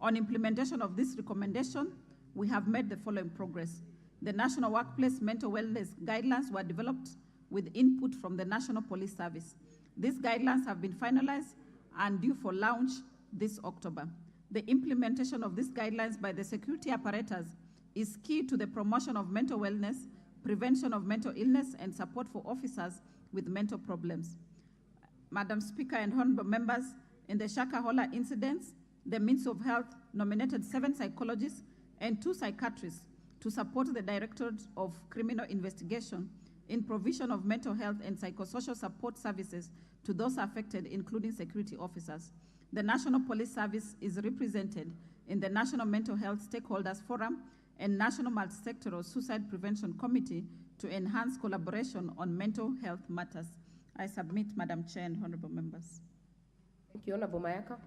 On implementation of this recommendation, we have made the following progress. The National Workplace Mental Wellness Guidelines were developed with input from the National Police Service. These guidelines have been finalized and due for launch this October. The implementation of these guidelines by the security apparatus is key to the promotion of mental wellness, prevention of mental illness, and support for officers with mental problems. Madam Speaker and honorable members, in the Shakahola incidents, the Ministry of Health nominated 7 psychologists and 2 psychiatrists to support the Directorate of Criminal Investigation in provision of mental health and psychosocial support services to those affected, including security officers. The National Police Service is represented in the National Mental Health Stakeholders Forum and National Multisectoral Suicide Prevention Committee to enhance collaboration on mental health matters. I submit, Madam Chair and honorable members. Thank you, Honorable Mayaka.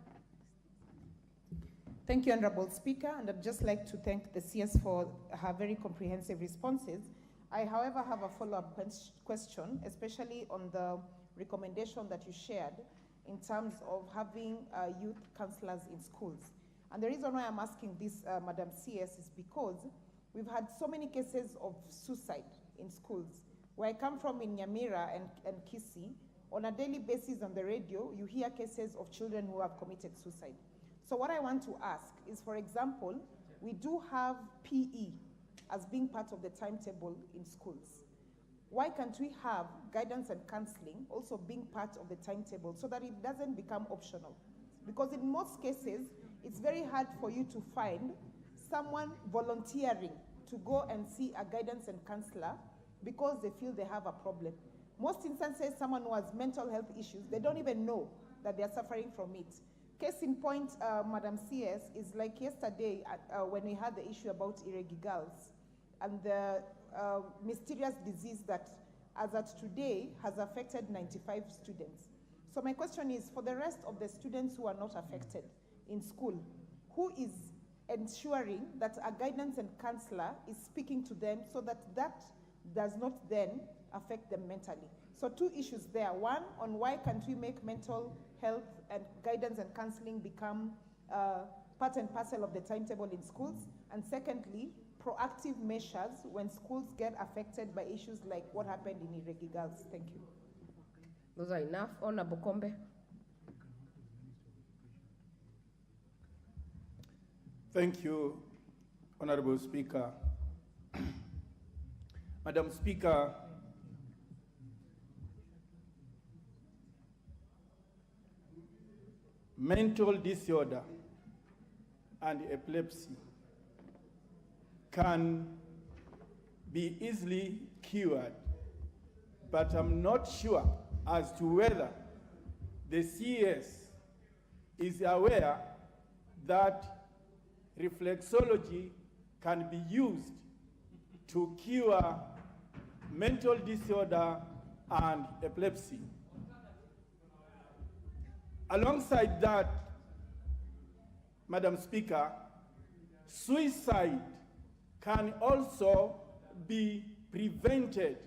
Thank you, Honorable Speaker, and I'd just like to thank the CS for her very comprehensive responses. I, however, have a follow-up question, especially on the recommendation that you shared in terms of having youth counselors in schools. And the reason why I'm asking this, Madam CS, is because we've had so many cases of suicide in schools. Where I come from in Nyamira and Kisii, on a daily basis on the radio, you hear cases of children who have committed suicide. So what I want to ask is, for example, we do have PE as being part of the timetable in schools. Why can't we have guidance and counseling also being part of the timetable so that it doesn't become optional? Because in most cases, it's very hard for you to find someone volunteering to go and see a guidance and counselor because they feel they have a problem. Most instances, someone who has mental health issues, they don't even know that they're suffering from it. Case in point, Madam CS, is like yesterday when we had the issue about irregigals and the mysterious disease that, as at today, has affected 95 students. So my question is, for the rest of the students who are not affected in school, who is ensuring that a guidance and counselor is speaking to them so that that does not then affect them mentally? So 2 issues there. One, on why can't we make mental health and guidance and counseling become part and parcel of the timetable in schools? And secondly, proactive measures when schools get affected by issues like what happened in irregigals. Thank you. Those are enough. Honorable Kombe. Thank you, Honorable Speaker. Madam Speaker, mental disorder and epilepsy can be easily cured, but I'm not sure as to whether the CS is aware that reflexology can be used to cure mental disorder and epilepsy. Alongside that, Madam Speaker, suicide can also be prevented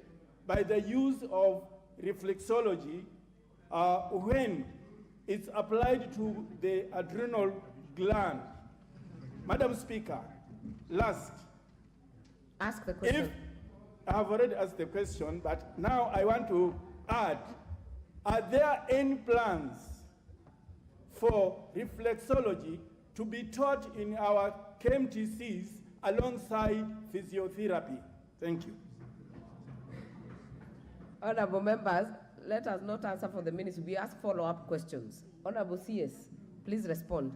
by the use of reflexology when it's applied to the adrenal gland. Madam Speaker, Last. Ask the question. If I have already asked the question, but now I want to add, are there any plans for reflexology to be taught in our KMTCs alongside physiotherapy? Thank you. Honorable members, let us not answer for the ministry. We ask follow-up questions. Honorable CS, please respond.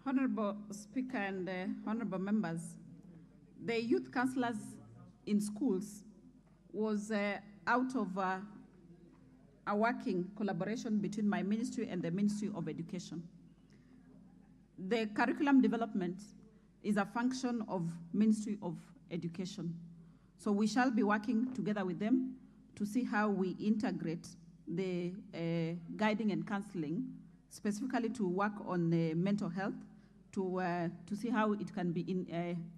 Honorable Speaker and honorable members, the youth councillors in schools was out of a working collaboration between my ministry and the Ministry of Education. The curriculum development is a function of Ministry of Education. So we shall be working together with them to see how we integrate the guiding and counseling, specifically to work on mental health, to see how it can be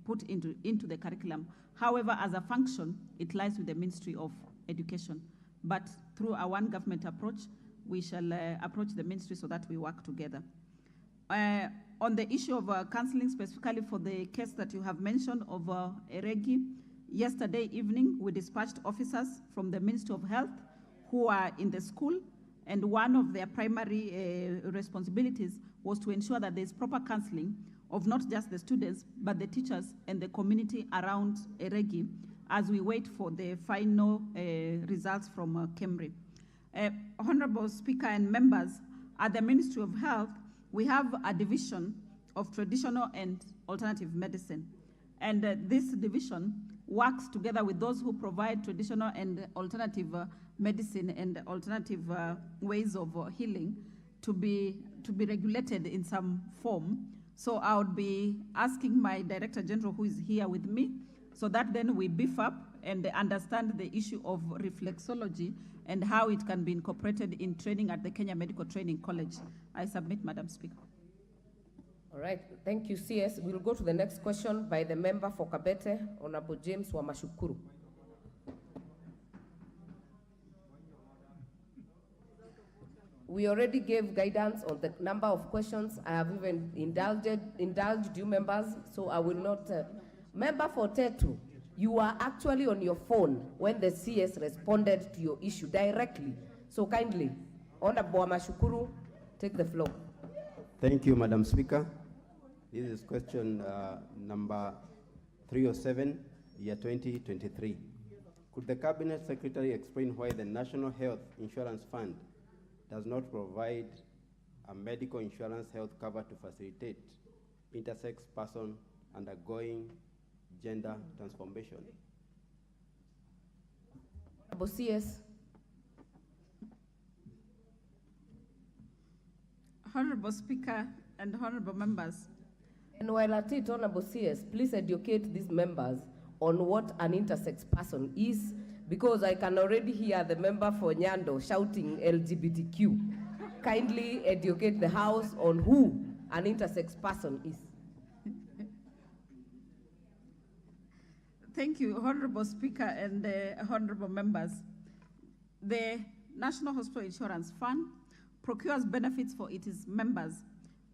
put into the curriculum. However, as a function, it lies with the Ministry of Education. But through a one government approach, we shall approach the ministry so that we work together. On the issue of counseling, specifically for the case that you have mentioned of Eregi, yesterday evening we dispatched officers from the Ministry of Health who are in the school, and one of their primary responsibilities was to ensure that there is proper counseling of not just the students, but the teachers and the community around Eregi as we wait for the final results from KEMRI. Honorable Speaker and members, at the Ministry of Health, we have a division of traditional and alternative medicine. And this division works together with those who provide traditional and alternative medicine and alternative ways of healing to be regulated in some form. So I would be asking my Director General, who is here with me, so that then we beef up and understand the issue of reflexology and how it can be incorporated in training at the Kenya Medical Training College. I submit, Madam Speaker. All right, thank you, CS. We'll go to the next question by the member for Kabete, Honorable James Wamashukuru. We already gave guidance on the number of questions. I have even indulged you members, so I will not. Member for Tetu, you were actually on your phone when the CS responded to your issue directly. So kindly, Honorable Wamashukuru, take the floor. Thank you, Madam Speaker. This is question number 307, year 2023. Could the Cabinet Secretary explain why the National Health Insurance Fund does not provide a medical insurance health cover to facilitate intersex person undergoing gender transformation? Honorable CS. Honorable Speaker and honorable members. And while at it, Honorable CS, please educate these members on what an intersex person is, because I can already hear the member for Nyando shouting LGBTQ. Kindly educate the House on who an intersex person is. Thank you, Honorable Speaker and honorable members. The National Hospital Insurance Fund procures benefits for its members,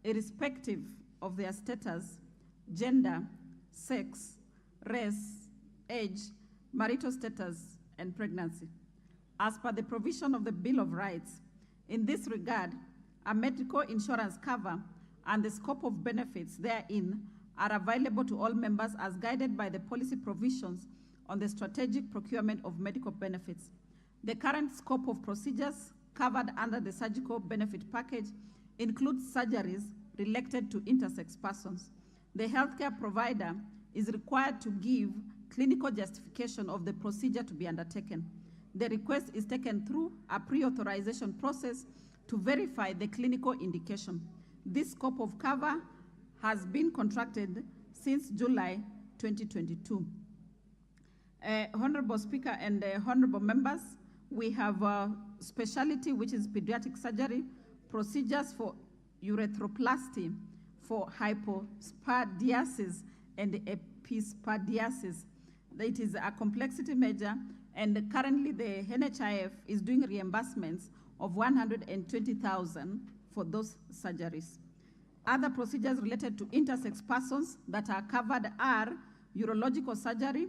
irrespective of their status, gender, sex, race, age, marital status, and pregnancy. As per the provision of the Bill of Rights, in this regard, a medical insurance cover and the scope of benefits therein are available to all members as guided by the policy provisions on the strategic procurement of medical benefits. The current scope of procedures covered under the surgical benefit package includes surgeries related to intersex persons. The healthcare provider is required to give clinical justification of the procedure to be undertaken. The request is taken through a pre-authorization process to verify the clinical indication. This scope of cover has been contracted since July 2022. Honorable Speaker and honorable members, we have a specialty which is pediatric surgery, procedures for urethroplasty, for hypospadiasis and epispadiasis. It is a complexity measure and currently the NHIF is doing reimbursements of 120,000 for those surgeries. Other procedures related to intersex persons that are covered are urological surgery,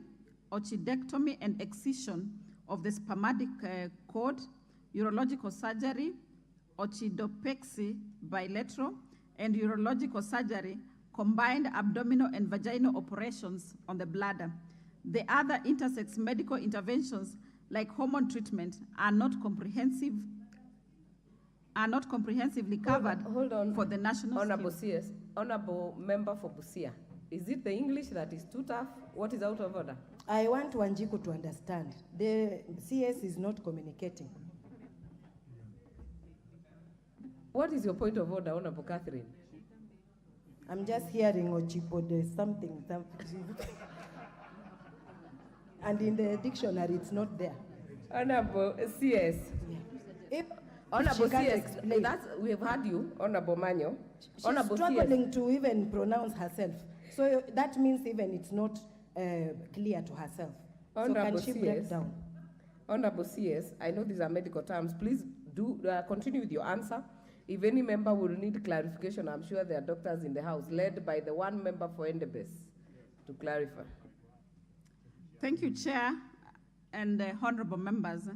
orchidectomy and excision of the spermatic cord, urological surgery, orchidopexy bilateral, and urological surgery, combined abdominal and vaginal operations on the bladder. The other intersex medical interventions like hormone treatment are not comprehensively covered for the national Honorable scheme. CS, Honorable Member for Busia. Is it the English that is too tough? What is out of order? I want Wanjiku to understand. The CS is not communicating. What is your point of order, Honorable Catherine? I'm just hearing Ochipo, there's something. And in the dictionary, it's not there. Honorable CS. If Honorable she can't CS, explain. we have heard you, Honorable Manyo. She's Honorable struggling to even pronounce herself. So that means even it's not clear to herself. Honorable so can she CS, break down? Honorable CS, I know these are medical terms. Please do continue with your answer. If any member will need clarification, I'm sure there are doctors in the house, led by the one member for Endebess, to clarify. Thank you, Chair and honorable members.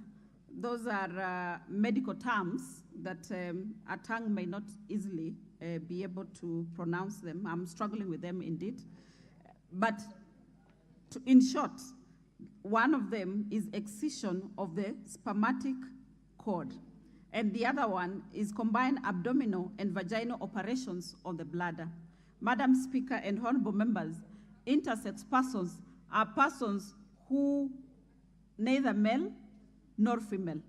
Those are medical terms that a tongue may not easily be able to pronounce them. I'm struggling with them indeed. But in short, one of them is excision of the spermatic cord, and the other one is combined abdominal and vaginal operations on the bladder. Madam Speaker and honorable members, intersex persons are persons who neither male nor female.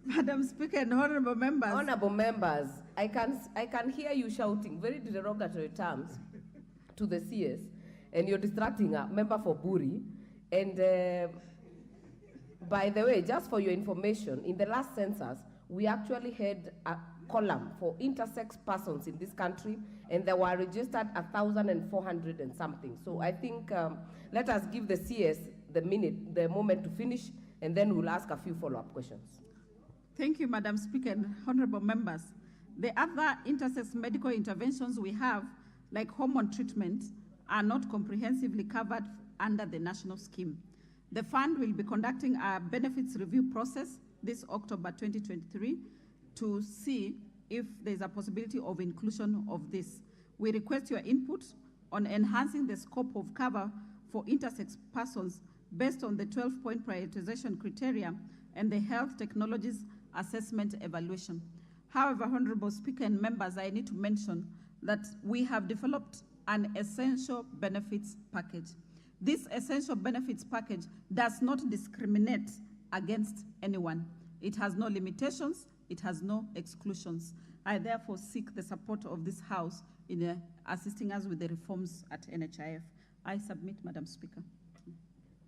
Madam Speaker and honorable members. Honorable members, I can hear you shouting very derogatory terms to the CS, and you're distracting a member for Buri. And by the way, just for your information, in the last census, we actually had a column for intersex persons in this country, and there were registered 1,400 and something. So I think let us give the CS the moment to finish, and then we'll ask a few follow-up questions. Thank you, Madam Speaker and honorable members. The other intersex medical interventions we have, like hormone treatment, are not comprehensively covered under the national scheme. The fund will be conducting a benefits review process this October 2023 to see if there's a possibility of inclusion of this. We request your input on enhancing the scope of cover for intersex persons based on the 12-point prioritization criteria and the health technologies assessment evaluation. However, Honorable Speaker and members, I need to mention that we have developed an essential benefits package. This essential benefits package does not discriminate against anyone. It has no limitations, it has no exclusions. I therefore seek the support of this House in assisting us with the reforms at NHIF. I submit, Madam Speaker.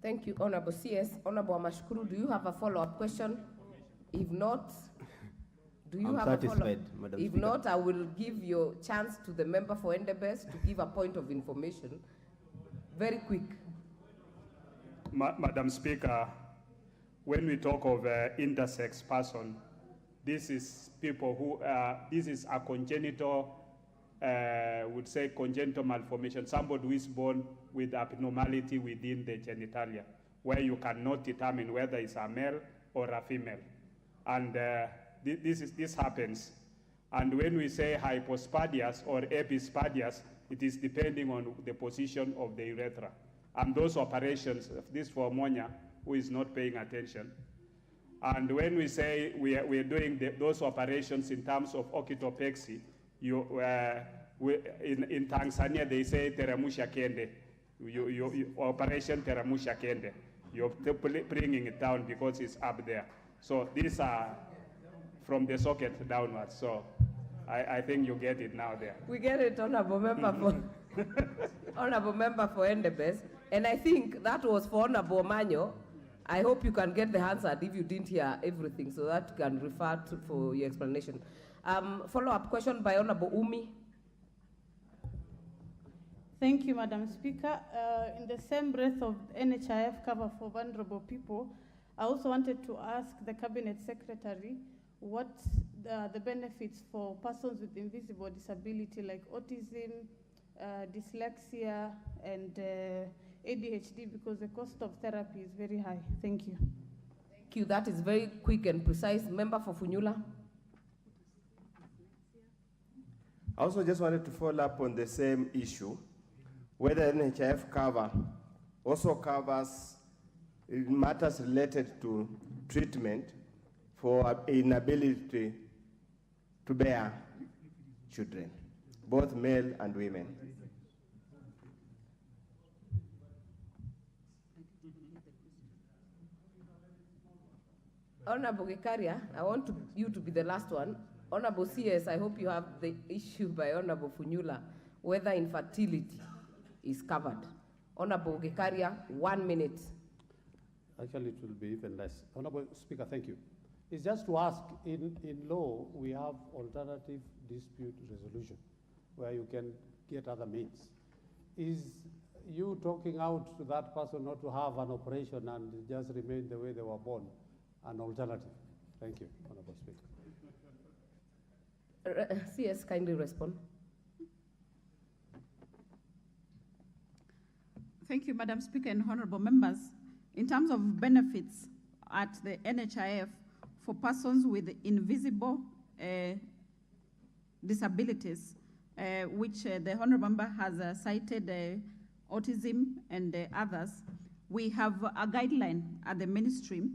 Thank you, Honorable CS. Honorable Amashkuru, do you have a follow-up question? If not, do you have a follow-up? If not, I will give your chance to the member for Endebess to give a point of information. Very quick. Madam Speaker, when we talk of intersex person, this is people who, this is a congenital, would say congenital malformation, somebody who is born with abnormality within the genitalia, where you cannot determine whether it's a male or a female. And this happens. And when we say hypospadias or epispadias, it is depending on the position of the urethra. And those operations, this for Monya, who is not paying attention. And when we say we're doing those operations in terms of orchidopexy, in Tanzania they say teramusha kende, operation teramusha kende. You're bringing it down because it's up there. So these are from the socket downwards. So I think you get it now there. We get it, Honorable Member for Honorable Member for Endebess. And I think that was for Honorable Manyo. I hope you can get the answer if you didn't hear everything, so that you can refer to for your explanation. Follow-up question by Honorable Umi. Thank you, Madam Speaker. In the same breath of NHIF cover for vulnerable people, I also wanted to ask the Cabinet Secretary what the benefits for persons with invisible disability like autism, dyslexia, and ADHD, because the cost of therapy is very high. Thank you. Thank you. That is very quick and precise. Member for Funyula. I also just wanted to follow up on the same issue, whether NHIF cover also covers matters related to treatment for inability to bear children, both male and women. Honorable Gekaria, I want you to be the last one. Honorable CS, I hope you have the issue by Honorable Funyula, whether infertility is covered. Honorable Gekaria, 1 minute. Actually, it will be even less. Honorable Speaker, thank you. It's just to ask, in law, we have alternative dispute resolution, where you can get other means. Is you talking out to that person not to have an operation and just remain the way they were born an alternative? Thank you, Honorable Speaker. CS, kindly respond. Thank you, Madam Speaker and honorable members. In terms of benefits at the NHIF for persons with invisible disabilities, which the honorable member has cited autism and others, we have a guideline at the ministry,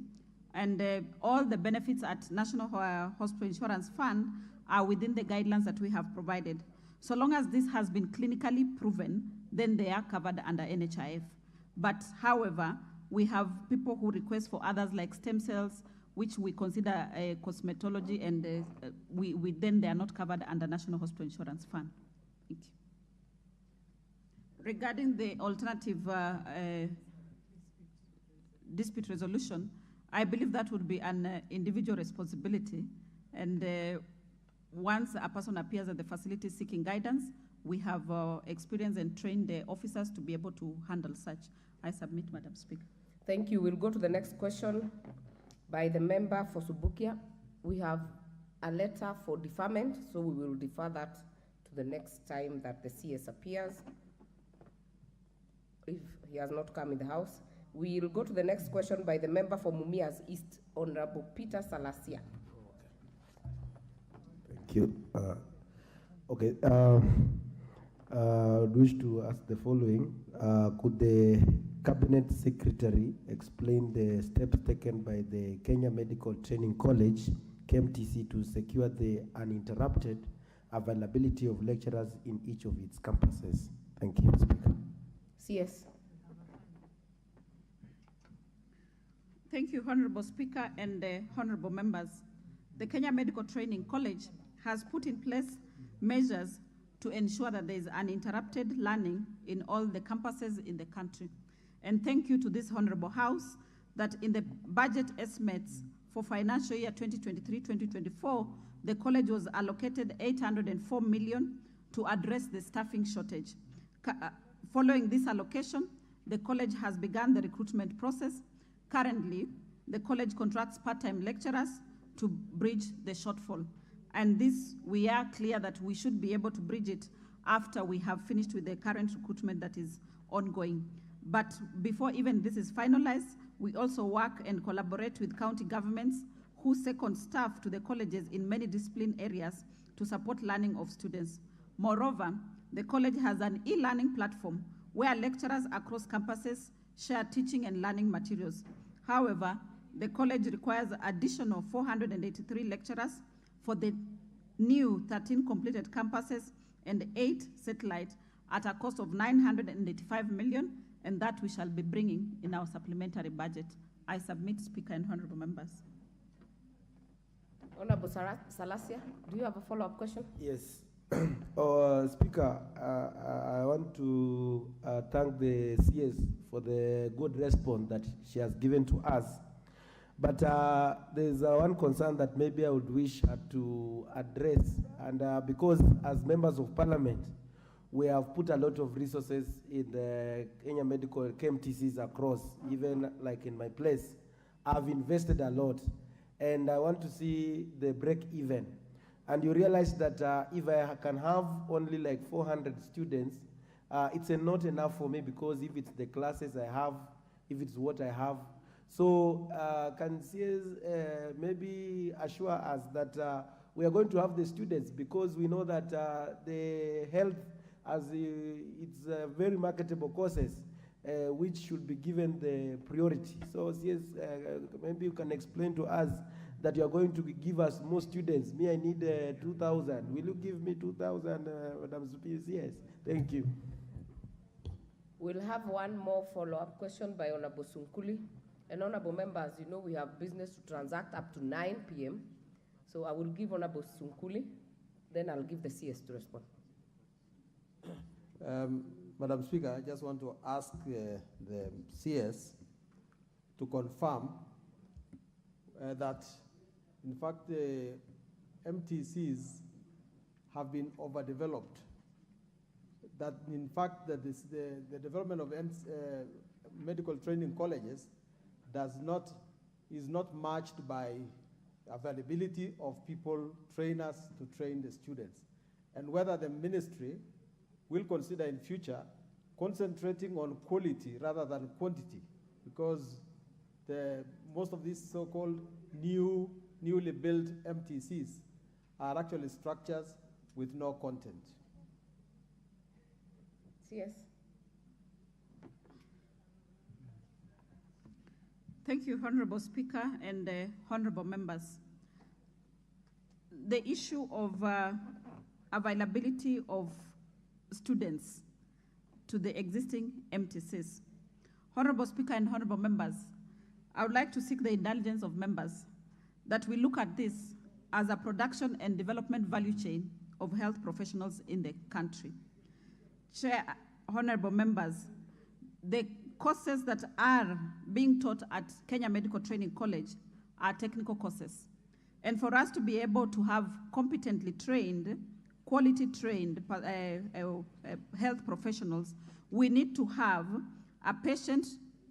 and all the benefits at National Hospital Insurance Fund are within the guidelines that we have provided. So long as this has been clinically proven, then they are covered under NHIF. But however, we have people who request for others like stem cells, which we consider cosmetology, and then they are not covered under National Hospital Insurance Fund. Thank you. Regarding the alternative dispute resolution, I believe that would be an individual responsibility, and once a person appears at the facility seeking guidance, we have experienced and trained the officers to be able to handle such. I submit, Madam Speaker. Thank you. We'll go to the next question by the member for Subukia. We have a letter for deferment, so we will defer that to the next time that the CS appears, if he has not come in the House. We'll go to the next question by the member for Mumias East, Honorable Peter Salasia. Thank you. I wish to ask the following. Could the Cabinet Secretary explain the steps taken by the Kenya Medical Training College, KMTC, to secure the uninterrupted availability of lecturers in each of its campuses? Thank you, Speaker. CS. Thank you, Honorable Speaker and honorable members. The Kenya Medical Training College has put in place measures to ensure that there is uninterrupted learning in all the campuses in the country. And thank you to this Honorable House that in the budget estimates for financial year 2023-2024, the college was allocated 804 million to address the staffing shortage. Following this allocation, the college has begun the recruitment process. Currently, the college contracts part-time lecturers to bridge the shortfall. And this, we are clear that we should be able to bridge it after we have finished with the current recruitment that is ongoing. But before even this is finalized, we also work and collaborate with county governments who second staff to the colleges in many discipline areas to support learning of students. Moreover, the college has an e-learning platform where lecturers across campuses share teaching and learning materials. However, the college requires additional 483 lecturers for the new 13 completed campuses and 8 satellite at a cost of 985 million, and that we shall be bringing in our supplementary budget. I submit, Speaker and honorable members. Honorable Salasia, do you have a follow-up question? Yes. Speaker, I want to thank the CS for the good response that she has given to us. But there's one concern that maybe I would wish her to address, and because as members of parliament, we have put a lot of resources in the Kenya Medical KMTCs across, even like in my place. I've invested a lot, and I want to see the break even. And you realize that if I can have only like 400 students, it's not enough for me, because if it's the classes I have, if it's what I have. So can CS maybe assure us that we are going to have the students, because we know that the health, as it's very marketable courses, which should be given the priority. So CS, maybe you can explain to us that you are going to give us more students. Me, I need 2,000. Will you give me 2,000, Madam CS? Thank you. We'll have one more follow-up question by Honorable Sunkuli. And honorable members, you know we have business to transact up to 9 p.m. So I will give Honorable Sunkuli, then I'll give the CS to respond. Madam Speaker, I just want to ask the CS to confirm that, in fact, the MTCs have been overdeveloped. That, in fact, that the development of medical training colleges is not matched by availability of people, trainers to train the students, and whether the ministry will consider in future concentrating on quality rather than quantity, because most of these so-called newly built MTCs are actually structures with no content. CS. Thank you, Honorable Speaker and honorable members. The issue of availability of students to the existing MTCs. Honorable Speaker and honorable members, I would like to seek the indulgence of members that we look at this as a production and development value chain of health professionals in the country. Chair, honorable members, the courses that are being taught at Kenya Medical Training College are technical courses. And for us to be able to have competently trained, quality trained health professionals, we need to have a patient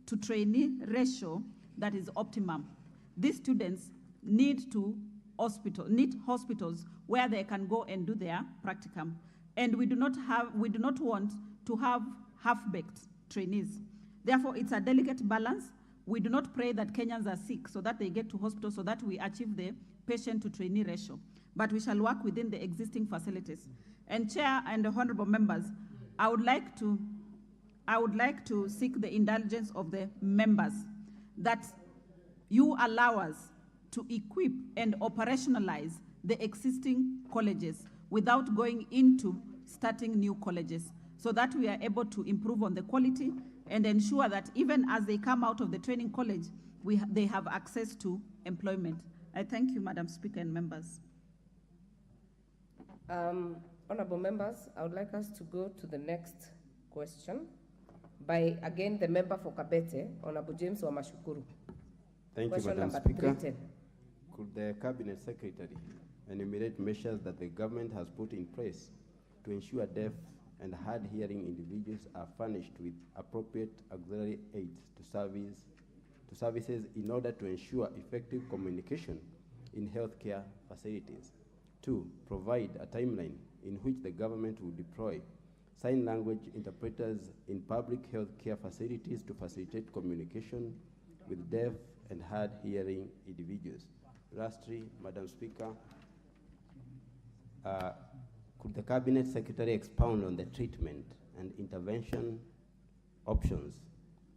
to trainee ratio that is optimum. These students need hospitals where they can go and do their practicum. And we do not want to have half-baked trainees. Therefore, it's a delicate balance. We do not pray that Kenyans are sick so that they get to hospital so that we achieve the patient to trainee ratio. But we shall work within the existing facilities. And Chair and honorable members, I would like to seek the indulgence of the members that you allow us to equip and operationalize the existing colleges without going into starting new colleges, so that we are able to improve on the quality and ensure that even as they come out of the training college, they have access to employment. I thank you, Madam Speaker and members. Honorable members, I would like us to go to the next question by, again, the member for Kabete, Honorable James Wamashukuru. Thank question you, Madam number Speaker. 310. Could the Cabinet Secretary enumerate measures that the government has put in place to ensure deaf and hard-hearing individuals are furnished with appropriate auxiliary aids to services in order to ensure effective communication in healthcare facilities? 2, provide a timeline in which the government will deploy sign language interpreters in public healthcare facilities to facilitate communication with deaf and hard-hearing individuals. Lastly, Madam Speaker, could the Cabinet Secretary expound on the treatment and intervention options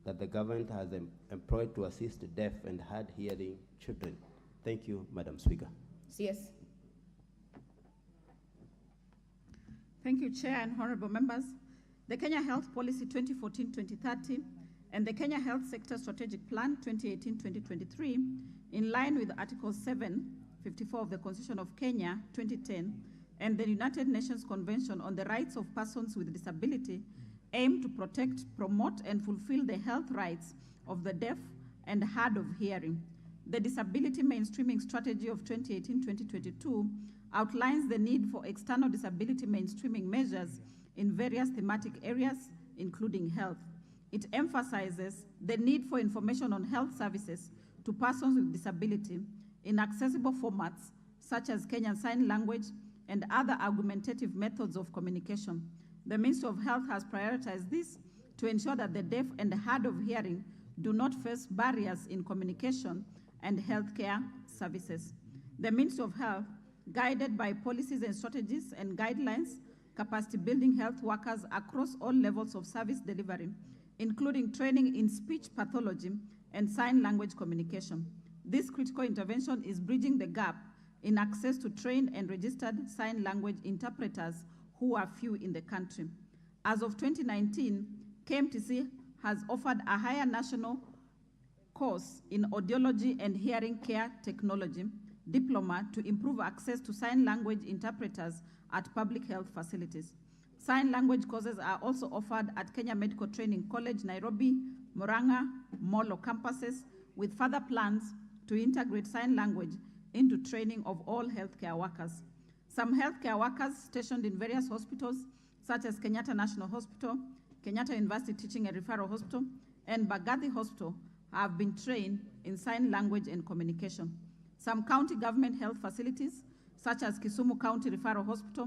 that the government has employed to assist deaf and hard-hearing children? Thank you, Madam Speaker. CS. Thank you, Chair and honorable members. The Kenya Health Policy 2014-2030 and the Kenya Health Sector Strategic Plan 2018-2023, in line with Article 754 of the Constitution of Kenya 2010 and the United Nations Convention on the Rights of Persons with Disability, aim to protect, promote, and fulfill the health rights of the deaf and hard of hearing. The Disability Mainstreaming Strategy of 2018-2022 outlines the need for external disability mainstreaming measures in various thematic areas, including health. It emphasizes the need for information on health services to persons with disability in accessible formats such as Kenyan Sign Language and other augmentative methods of communication. The Ministry of Health has prioritized this to ensure that the deaf and hard of hearing do not face barriers in communication and healthcare services. The Ministry of Health, guided by policies and strategies and guidelines, capacity building health workers across all levels of service delivery, including training in speech pathology and sign language communication. This critical intervention is bridging the gap in access to trained and registered sign language interpreters who are few in the country. As of 2019, KMTC has offered a higher national course in audiology and hearing care technology diploma to improve access to sign language interpreters at public health facilities. Sign language courses are also offered at Kenya Medical Training College, Nairobi, Murang'a, Molo campuses, with further plans to integrate sign language into training of all healthcare workers. Some healthcare workers stationed in various hospitals, such as Kenyatta National Hospital, Kenyatta University Teaching and Referral Hospital, and Bagathi Hospital, have been trained in sign language and communication. Some county government health facilities, such as Kisumu County Referral Hospital,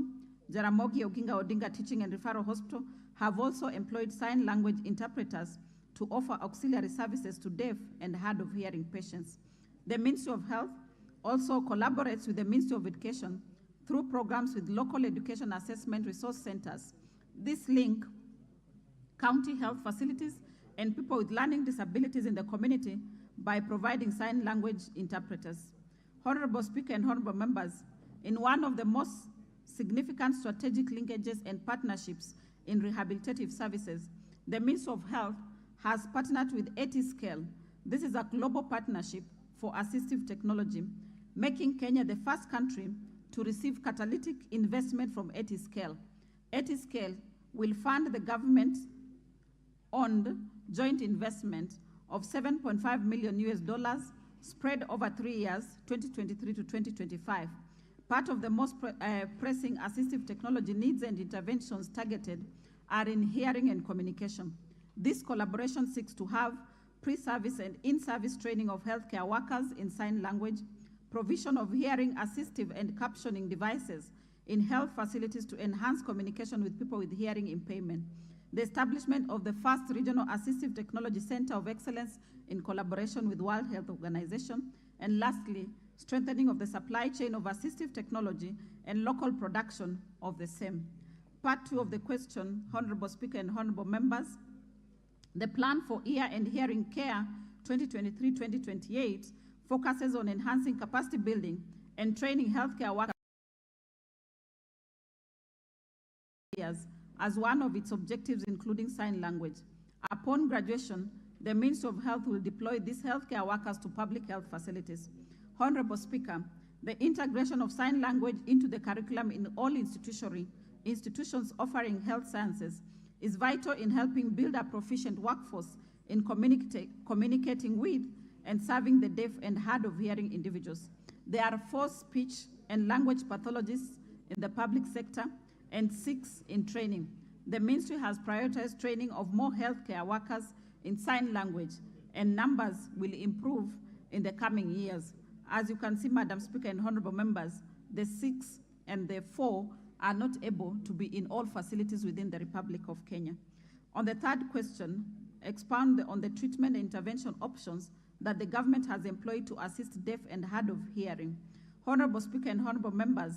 Jaramogi Oginga Odinga Teaching and Referral Hospital, have also employed sign language interpreters to offer auxiliary services to deaf and hard of hearing patients. The Ministry of Health also collaborates with the Ministry of Education through programs with local education assessment resource centers. This link county health facilities and people with learning disabilities in the community by providing sign language interpreters. Honorable Speaker and honorable members, in one of the most significant strategic linkages and partnerships in rehabilitative services, the Ministry of Health has partnered with Etiscale. This is a global partnership for assistive technology, making Kenya the first country to receive catalytic investment from Etiscale. Etiscale will fund the government-owned joint investment of $7.5 million spread over 3 years, 2023 to 2025. Part of the most pressing assistive technology needs and interventions targeted are in hearing and communication. This collaboration seeks to have pre-service and in-service training of healthcare workers in sign language, provision of hearing assistive and captioning devices in health facilities to enhance communication with people with hearing impairment, the establishment of the first regional assistive technology center of excellence in collaboration with World Health Organization, and lastly, strengthening of the supply chain of assistive technology and local production of the same. Part 2 of the question, Honorable Speaker and honorable members, the plan for ear and hearing care 2023-2028 focuses on enhancing capacity building and training healthcare workers as one of its objectives, including sign language. Upon graduation, the Ministry of Health will deploy these healthcare workers to public health facilities. Honorable Speaker, the integration of sign language into the curriculum in all institutions offering health sciences is vital in helping build a proficient workforce in communicating with and serving the deaf and hard of hearing individuals. There are 4 speech and language pathologists in the public sector and 6 in training. The ministry has prioritized training of more healthcare workers in sign language, and numbers will improve in the coming years. As you can see, Madam Speaker and honorable members, the 6 and the 4 are not able to be in all facilities within the Republic of Kenya. On the third question, expound on the treatment and intervention options that the government has employed to assist deaf and hard of hearing. Honorable Speaker and honorable members,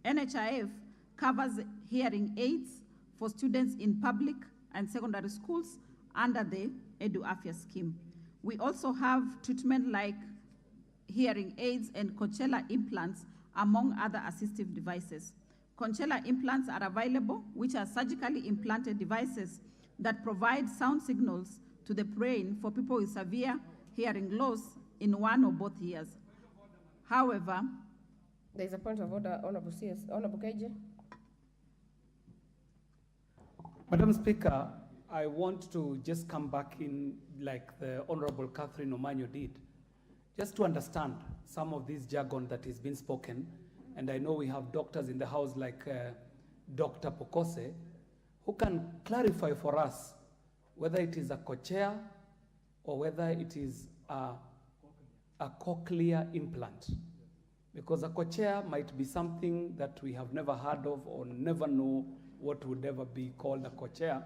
NHIF covers hearing aids for students in public and secondary schools under the EduAfya scheme. We also have treatment like hearing aids and Coachella implants, among other assistive devices. Coachella implants are available, which are surgically implanted devices that provide sound signals to the brain for people with severe hearing loss in one or both ears. However, there is a point of order, Honorable CS. Honorable KJ. Madam Speaker, I want to just come back in like the Honorable Catherine Omanyo did, just to understand some of this jargon that is being spoken. And I know we have doctors in the house like Dr. Pokose, who can clarify for us whether it is a cochlear or whether it is a cochlear implant. Because a cochlear might be something that we have never heard of or never know what would ever be called a cochlear.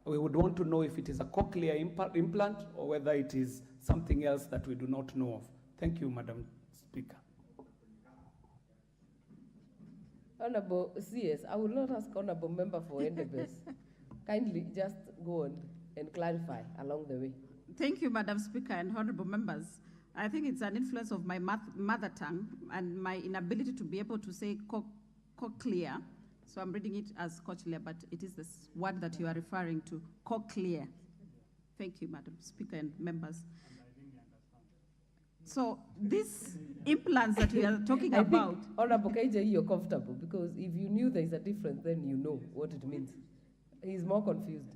We would want to know if it is a cochlear implant or whether it is something else that we do not know of. Thank you, Madam Speaker. Honorable CS, I will not ask Honorable Member for Endebess. Kindly just go on and clarify along the way. Thank you, Madam Speaker and honorable members. I think it's an influence of my mother tongue and my inability to be able to say cochlear. So I'm reading it as cochlear, but it is this word that you are referring to, cochlear. Thank you, Madam Speaker and members. So these implants that we are talking about. Honorable KJ, you're comfortable because if you knew there is a difference, then you know what it means. He's more confused.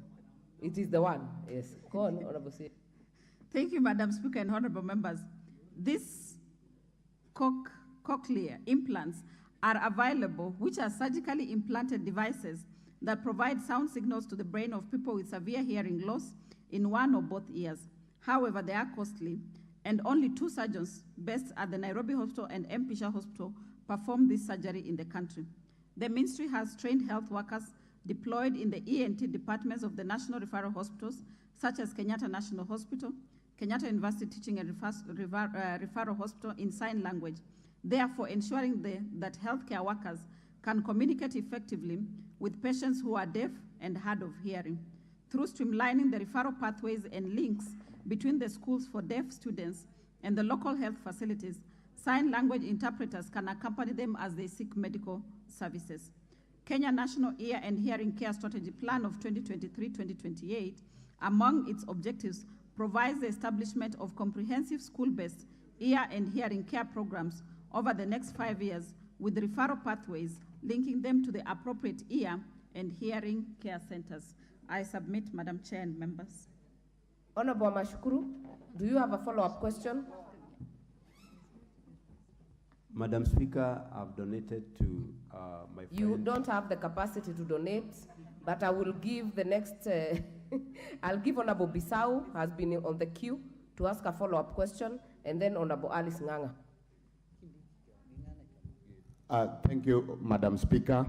It is the one, yes. Go on, Honorable C. Thank you, Madam Speaker and honorable members. These cochlear implants are available, which are surgically implanted devices that provide sound signals to the brain of people with severe hearing loss in one or both ears. However, they are costly, and only 2 surgeons based at the Nairobi Hospital and Mpisha Hospital perform this surgery in the country. The ministry has trained health workers deployed in the ENT departments of the national referral hospitals, such as Kenyatta National Hospital, Kenyatta University Teaching and Referral Hospital in sign language, therefore ensuring that healthcare workers can communicate effectively with patients who are deaf and hard of hearing. Through streamlining the referral pathways and links between the schools for deaf students and the local health facilities, sign language interpreters can accompany them as they seek medical services. Kenya National Ear and Hearing Care Strategy Plan of 2023-2028, among its objectives, provides the establishment of comprehensive school-based ear and hearing care programs over the next 5 years with referral pathways linking them to the appropriate ear and hearing care centers. I submit, Madam Chair and members. Honorable Mashukuru, do you have a follow-up question? Madam Speaker, I've donated to my friend. You don't have the capacity to donate, but I will give the next, I'll give Honorable Bissau, has been on the queue, to ask a follow-up question, and then Honorable Alice Nganga. Thank you, Madam Speaker.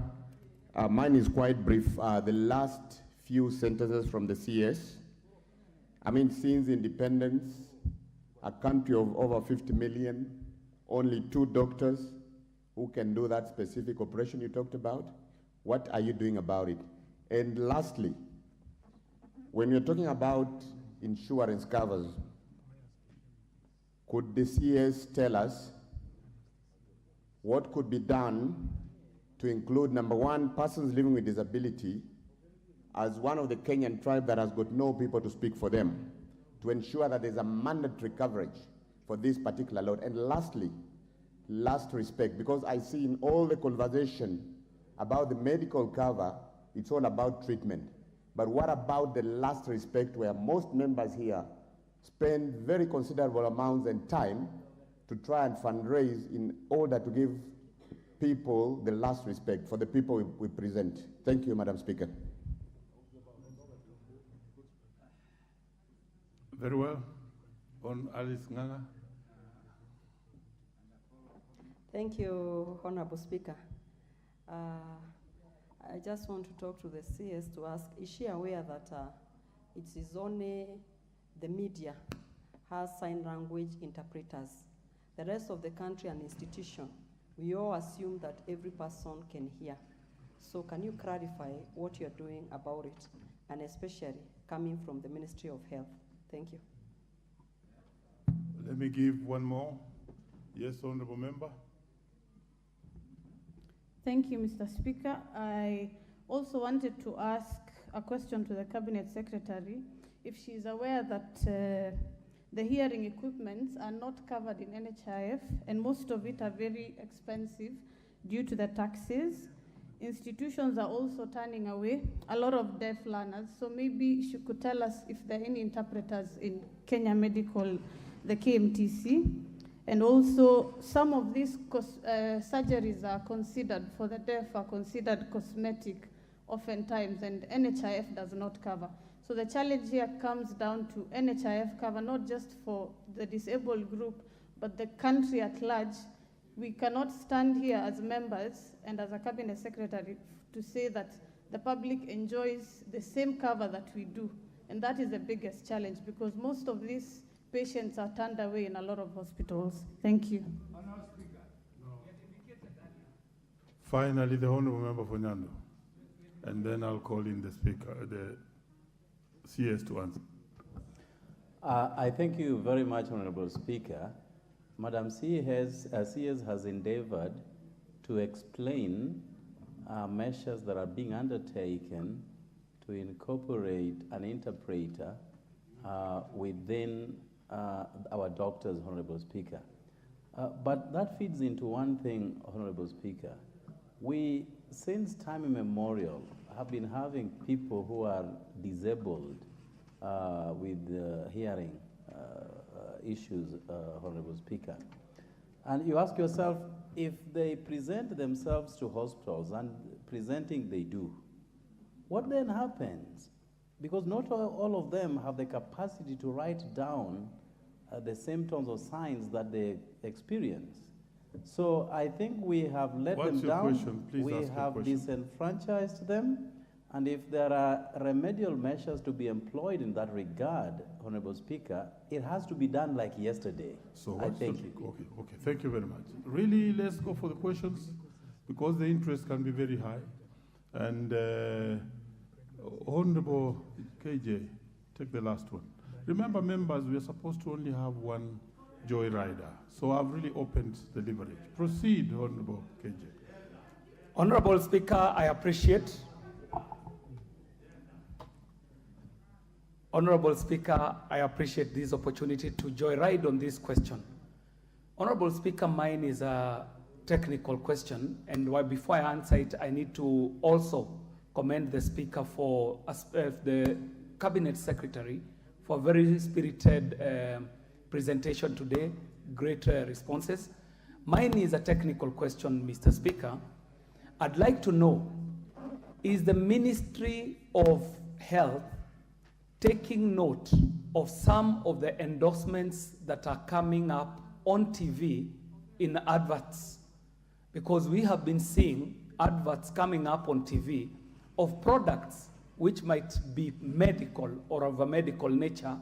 Mine is quite brief. The last few sentences from the CS. I mean, since independence, a country of over 50 million, only 2 doctors who can do that specific operation you talked about. What are you doing about it? And lastly, when you're talking about insurance covers, could the CS tell us what could be done to include, number 1, persons living with disability as one of the Kenyan tribe that has got no people to speak for them, to ensure that there's a mandatory coverage for this particular load. And lastly, last respect, because I see in all the conversation about the medical cover, it's all about treatment. But what about the last respect, where most members here spend very considerable amounts and time to try and fundraise in order to give people the last respect for the people we present? Thank you, Madam Speaker. Very well. On Alice Nganga. Thank you, Honorable Speaker. I just want to talk to the CS to ask, is she aware that it is only the media has sign language interpreters? The rest of the country and institution, we all assume that every person can hear. So can you clarify what you're doing about it, and especially coming from the Ministry of Health? Thank you. Let me give one more. Yes, Honorable Member. Thank you, Mr. Speaker. I also wanted to ask a question to the Cabinet Secretary if she is aware that the hearing equipments are not covered in NHIF, and most of it are very expensive due to the taxes. Institutions are also turning away a lot of deaf learners, so maybe she could tell us if there are any interpreters in Kenya Medical, the KMTC, and also some of these surgeries are considered, for the deaf, are considered cosmetic. oftentimes, and NHIF does not cover. So the challenge here comes down to NHIF cover, not just for the disabled group, but the country at large. We cannot stand here as members and as a cabinet secretary to say that the public enjoys the same cover that we do. And that is the biggest challenge, because most of these patients are turned away in a lot of hospitals. Thank you. Finally, the Honourable Member for Nyando. And then I'll call in the Speaker, the CS to answer. I thank you very much, Honourable Speaker. Madam CS has endeavored to explain measures that are being undertaken to incorporate an interpreter within our doctors, Honourable Speaker. But that feeds into one thing, Honourable Speaker. We, since time immemorial, have been having people who are disabled with hearing issues, Honourable Speaker. And you ask yourself, if they present themselves to hospitals, and presenting they do, what then happens? Because not all of them have the capacity to write down the symptoms or signs that they experience. So I think we have let them down. We have disenfranchised them. And if there are remedial measures to be employed in that regard, Honourable Speaker, it has to be done like yesterday. So I thank you. Okay, thank you very much. Really, let's go for the questions, because the interest can be very high. And Honourable KJ, take the last one. Remember, members, we are supposed to only have one joyrider. So I've really opened the leverage. Proceed, Honourable KJ. Honourable Speaker, I appreciate. Honourable Speaker, I appreciate this opportunity to joyride on this question. Honourable Speaker, mine is a technical question, and before I answer it, I need to also commend the Speaker for the Cabinet Secretary for a very spirited presentation today, great responses. Mine is a technical question, Mr. Speaker. I'd like to know, is the Ministry of Health taking note of some of the endorsements that are coming up on TV in adverts? Because we have been seeing adverts coming up on TV of products which might be medical or of a medical nature.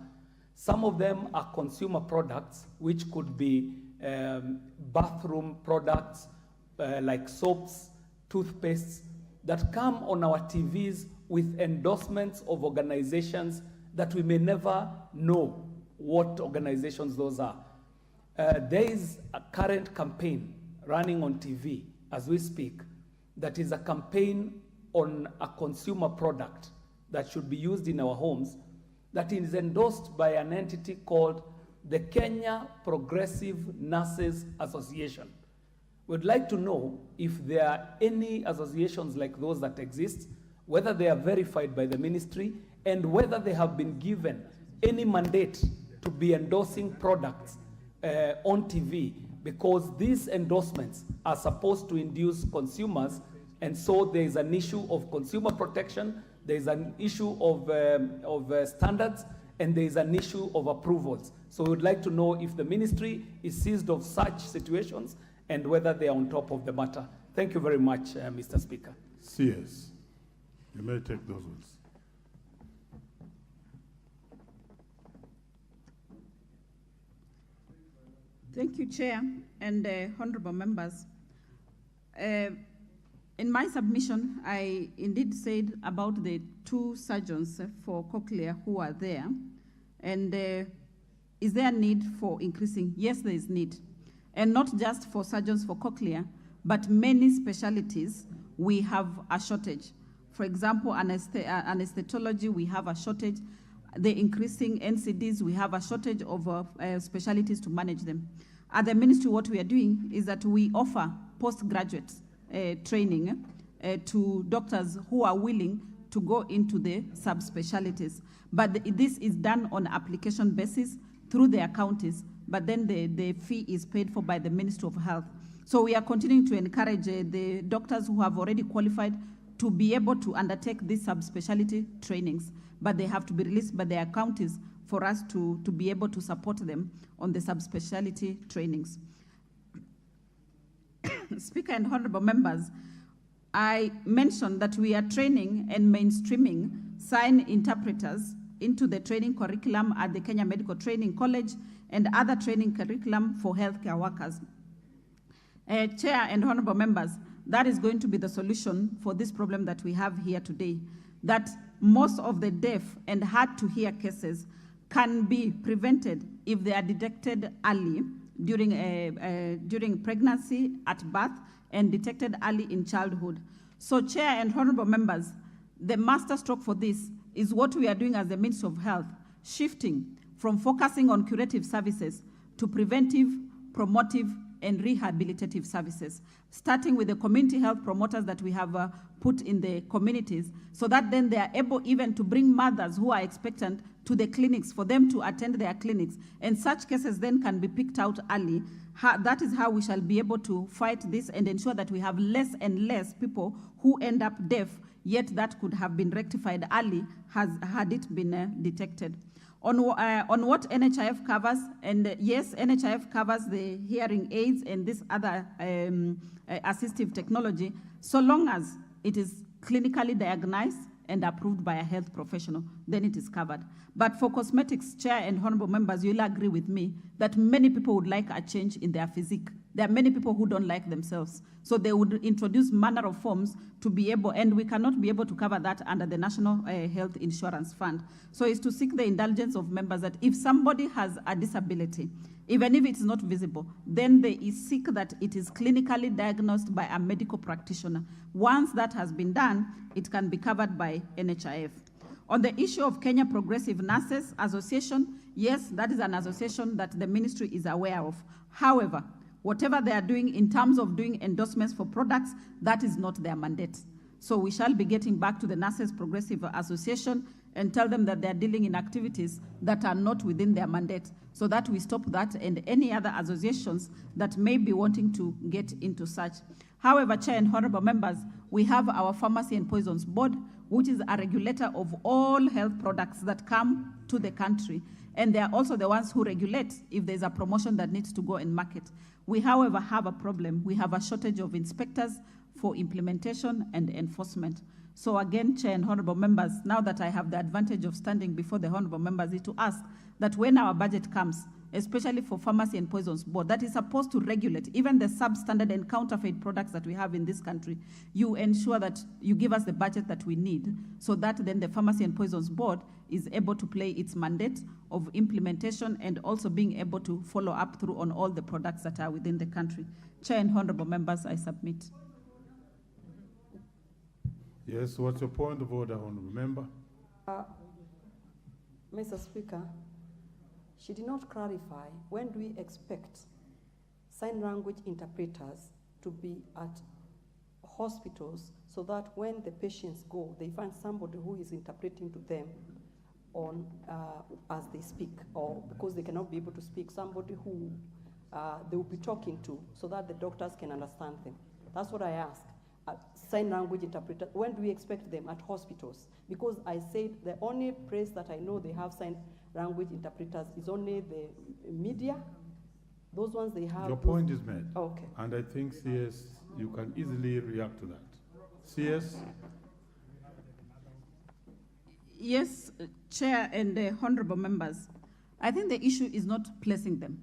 Some of them are consumer products, which could be bathroom products like soaps, toothpastes, that come on our TVs with endorsements of organizations that we may never know what organizations those are. There is a current campaign running on TV as we speak that is a campaign on a consumer product that should be used in our homes that is endorsed by an entity called the Kenya Progressive Nurses Association. We'd like to know if there are any associations like those that exist, whether they are verified by the ministry, and whether they have been given any mandate to be endorsing products on TV, because these endorsements are supposed to induce consumers, and so there is an issue of consumer protection, there is an issue of standards, and there is an issue of approvals. So we would like to know if the ministry is seized of such situations and whether they are on top of the matter. Thank you very much, Mr. Speaker. CS, you may take those ones. Thank you, Chair, and honorable members. In my submission, I indeed said about the 2 surgeons for cochlear who are there. And is there a need for increasing? Yes, there is need. And not just for surgeons for cochlear, but many specialties, we have a shortage. For example, anesthesiology, we have a shortage. The increasing NCDs, we have a shortage of specialties to manage them. At the ministry, what we are doing is that we offer postgraduate training to doctors who are willing to go into the subspecialties. But this is done on application basis through their counties, but then the fee is paid for by the Ministry of Health. So we are continuing to encourage the doctors who have already qualified to be able to undertake these subspecialty trainings, but they have to be released by their counties for us to be able to support them on the subspecialty trainings. Speaker and honorable members, I mentioned that we are training and mainstreaming sign interpreters into the training curriculum at the Kenya Medical Training College and other training curriculum for healthcare workers. Chair and honorable members, that is going to be the solution for this problem that we have here today, that most of the deaf and hard to hear cases can be prevented if they are detected early during pregnancy, at birth, and detected early in childhood. So, Chair and honorable members, the master stroke for this is what we are doing as the Ministry of Health, shifting from focusing on curative services to preventive, promotive, and rehabilitative services, starting with the community health promoters that we have put in the communities, so that then they are able even to bring mothers who are expectant to the clinics for them to attend their clinics, and such cases then can be picked out early. That is how we shall be able to fight this and ensure that we have less and less people who end up deaf, yet that could have been rectified early had it been detected. On what NHIF covers, and yes, NHIF covers the hearing aids and this other assistive technology, so long as it is clinically diagnosed and approved by a health professional, then it is covered. But for cosmetics, Chair and honorable members, you'll agree with me that many people would like a change in their physique. There are many people who don't like themselves. So they would introduce manner of forms to be able, and we cannot be able to cover that under the National Health Insurance Fund. So it's to seek the indulgence of members that if somebody has a disability, even if it's not visible, then they seek that it is clinically diagnosed by a medical practitioner. Once that has been done, it can be covered by NHIF. On the issue of Kenya Progressive Nurses Association, yes, that is an association that the ministry is aware of. However, whatever they are doing in terms of doing endorsements for products, that is not their mandate. So we shall be getting back to the Nurses Progressive Association and tell them that they are dealing in activities that are not within their mandate, so that we stop that and any other associations that may be wanting to get into such. However, Chair and honorable members, we have our Pharmacy and Poisons Board, which is a regulator of all health products that come to the country. And they are also the ones who regulate if there's a promotion that needs to go in market. We, however, have a problem. We have a shortage of inspectors for implementation and enforcement. So again, Chair and honorable members, now that I have the advantage of standing before the honorable members, is to ask that when our budget comes, especially for Pharmacy and Poisons Board, that is supposed to regulate even the substandard and counterfeit products that we have in this country, you ensure that you give us the budget that we need, so that then the Pharmacy and Poisons Board is able to play its mandate of implementation and also being able to follow up through on all the products that are within the country. Chair and honorable members, I submit. Yes, what's your point of order, honorable member? Mr. Speaker, she did not clarify when do we expect sign language interpreters to be at hospitals so that when the patients go, they find somebody who is interpreting to them on as they speak, or because they cannot be able to speak, somebody who they will be talking to so that the doctors can understand them. That's what I asked. Sign language interpreter, when do we expect them at hospitals? Because I said the only place that I know they have sign language interpreters is only the media. Those ones they have. Your point is made. Okay. And I think CS, you can easily react to that. CS? Yes, Chair and honorable members, I think the issue is not placing them.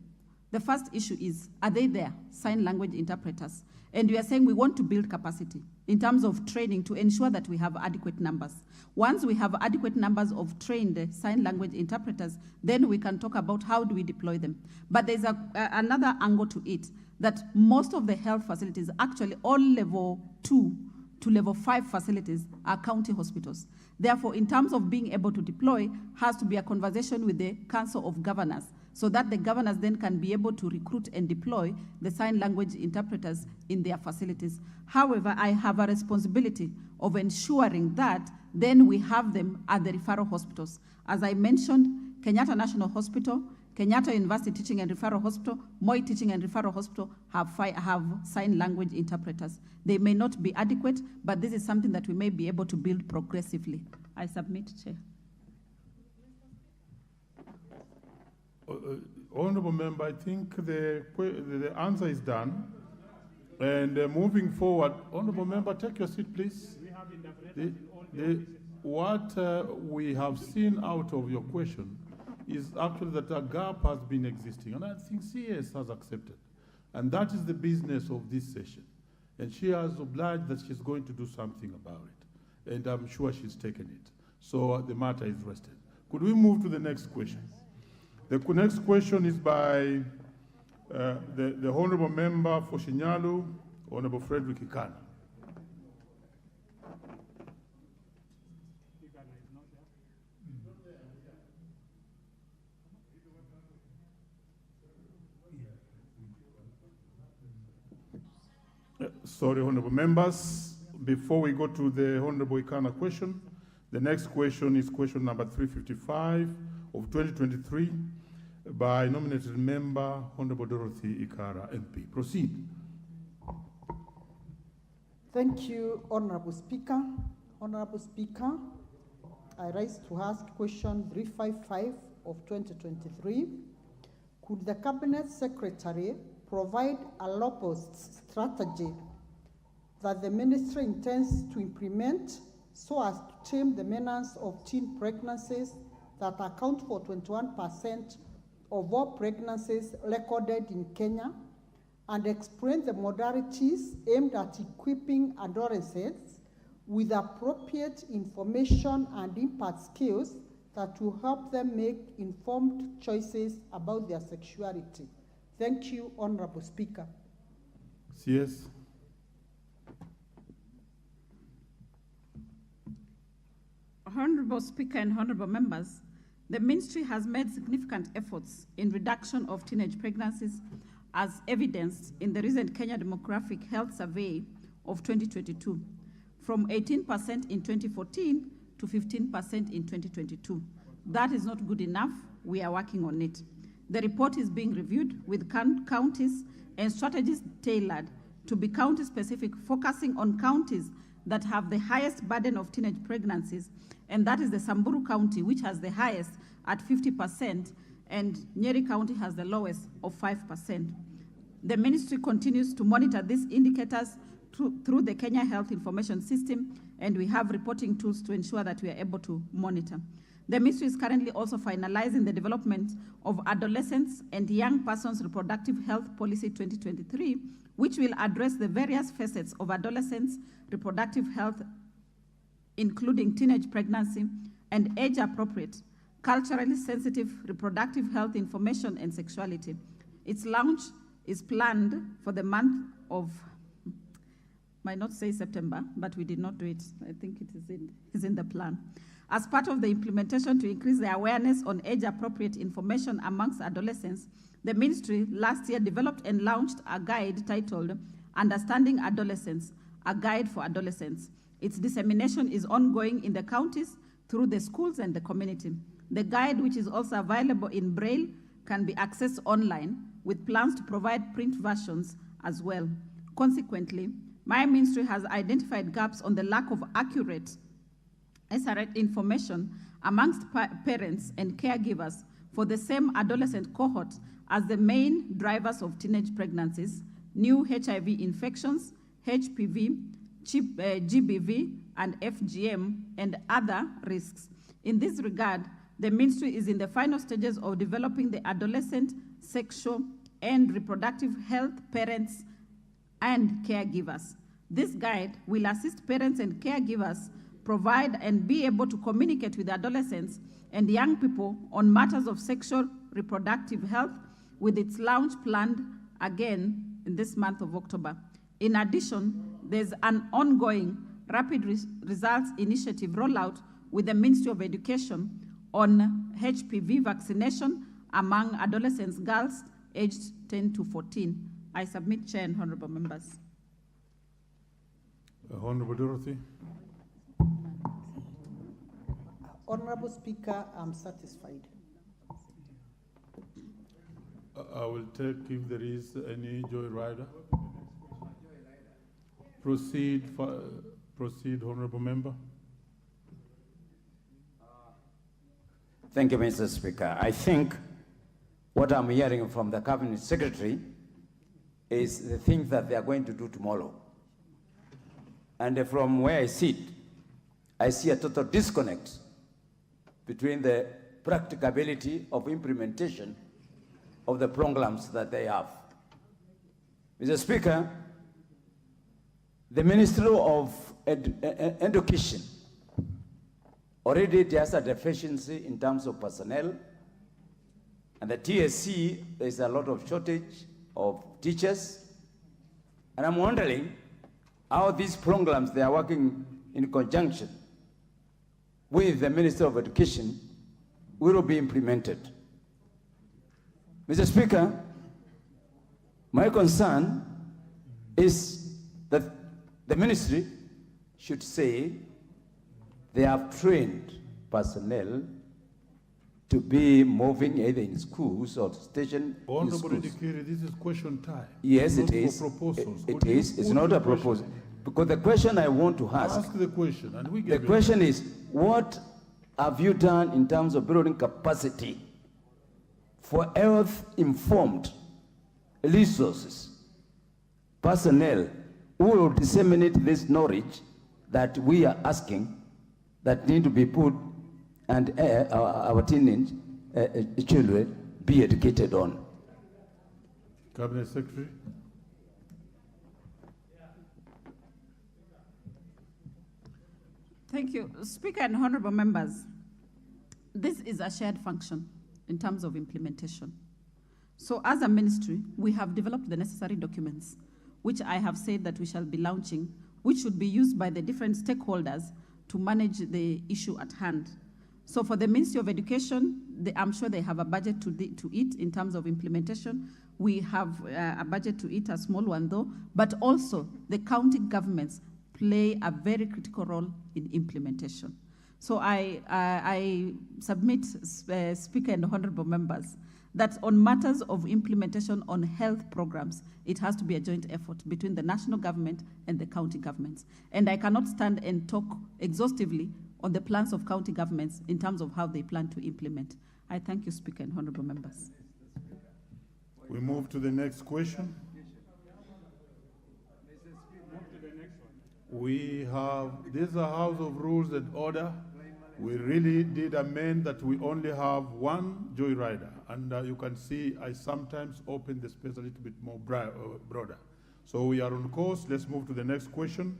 The first issue is, are they there, sign language interpreters? And we are saying we want to build capacity in terms of training to ensure that we have adequate numbers. Once we have adequate numbers of trained sign language interpreters, then we can talk about how do we deploy them. But there's another angle to it, that most of the health facilities, actually all level 2 to level 5 facilities, are county hospitals. Therefore, in terms of being able to deploy, has to be a conversation with the Council of Governors, so that the governors then can be able to recruit and deploy the sign language interpreters in their facilities. However, I have a responsibility of ensuring that then we have them at the referral hospitals. As I mentioned, Kenyatta National Hospital, Kenyatta University Teaching and Referral Hospital, Moi Teaching and Referral Hospital have sign language interpreters. They may not be adequate, but this is something that we may be able to build progressively. I submit, Chair. Honorable Member, I think the answer is done. And moving forward, Honorable Member, take your seat, please. We have interpreters in all languages. What we have seen out of your question is actually that a gap has been existing, and I think CS has accepted. And that is the business of this session. And she has obliged that she's going to do something about it. And I'm sure she's taken it. So the matter is rested. Could we move to the next question? The next question is by the Honorable Member for Shinyalu, Honorable Frederick Ikana. Sorry, Honorable Members. Before we go to the Honorable Ikana question, the next question is question number 355 of 2023 by nominated member Honorable Dorothy Ikara, MP. Proceed. Thank you, Honorable Speaker. Honorable Speaker, I rise to ask question 355 of 2023. Could the Cabinet Secretary provide a robust strategy that the Ministry intends to implement so as to tame the menace of teen pregnancies that account for 21% of all pregnancies recorded in Kenya, and explain the modalities aimed at equipping adolescents with appropriate information and impact skills that will help them make informed choices about their sexuality. Thank you, Honorable Speaker. CS. Honorable Speaker and honorable members, the Ministry has made significant efforts in reduction of teenage pregnancies as evidenced in the recent Kenya Demographic Health Survey of 2022, from 18% in 2014 to 15% in 2022. That is not good enough. We are working on it. The report is being reviewed with counties and strategies tailored to be county-specific, focusing on counties that have the highest burden of teenage pregnancies, and that is the Samburu County, which has the highest at 50%, and Nyeri County has the lowest of 5%. The Ministry continues to monitor these indicators through the Kenya Health Information System, and we have reporting tools to ensure that we are able to monitor. The Ministry is currently also finalizing the development of Adolescents and Young Persons Reproductive Health Policy 2023, which will address the various facets of adolescents' reproductive health, including teenage pregnancy and age-appropriate, culturally sensitive reproductive health information and sexuality. Its launch is planned for the month of, might not say September, but we did not do it. I think it is in the plan. As part of the implementation to increase the awareness on age-appropriate information amongst adolescents, the Ministry last year developed and launched a guide titled Understanding Adolescence, a guide for adolescents. Its dissemination is ongoing in the counties, through the schools and the community. The guide, which is also available in Braille, can be accessed online with plans to provide print versions as well. Consequently, my ministry has identified gaps on the lack of accurate SRH information amongst parents and caregivers for the same adolescent cohort as the main drivers of teenage pregnancies, new HIV infections, HPV, GBV, and FGM, and other risks. In this regard, the Ministry is in the final stages of developing the adolescent sexual and reproductive health parents and caregivers. This guide will assist parents and caregivers provide and be able to communicate with adolescents and young people on matters of sexual reproductive health, with its launch planned again in this month of October. In addition, there's an ongoing rapid results initiative rollout with the Ministry of Education on HPV vaccination among adolescents girls aged 10 to 14. I submit, Chair and honorable members. Honorable Dorothy. Honorable Speaker, I'm satisfied. I will take if there is any joyrider. Proceed, Honorable Member. Thank you, Mr. Speaker. I think what I'm hearing from the Cabinet Secretary is the things that they are going to do tomorrow. And from where I sit, I see a total disconnect between the practicability of implementation of the programs that they have. Mr. Speaker, the Ministry of Education already has a deficiency in terms of personnel, and the TSC, there's a lot of shortage of teachers, and I'm wondering how these programs, they are working in conjunction with the Ministry of Education, will be implemented. Mr. Speaker, my concern is that the ministry should say they have trained personnel to be moving either in schools or station. Honorable Edikiri, this is question time. Yes, Not it is. for proposals. It is. It's not a proposal. Because the question I want to ask. Ask the question, and we The give question is, what have you done in terms of building capacity for health-informed resources, personnel who will disseminate this knowledge that we are asking that need to be put and our teenage children be educated on? Cabinet Secretary. Thank you. Speaker and honorable members, this is a shared function in terms of implementation. So as a ministry, we have developed the necessary documents, which I have said that we shall be launching, which should be used by the different stakeholders to manage the issue at hand. So for the Ministry of Education, I'm sure they have a budget to it in terms of implementation. We have a budget to it, a small one though, but also the county governments play a very critical role in implementation. So I submit, Speaker and honorable members, that on matters of implementation on health programs, it has to be a joint effort between the national government and the county governments. And I cannot stand and talk exhaustively on the plans of county governments in terms of how they plan to implement. I thank you, Speaker and honorable members. We move to the next question. We have, this is a house of rules and order. We really did amend that we only have one joyrider. And you can see I sometimes open the space a little bit more broader. So we are on course. Let's move to the next question.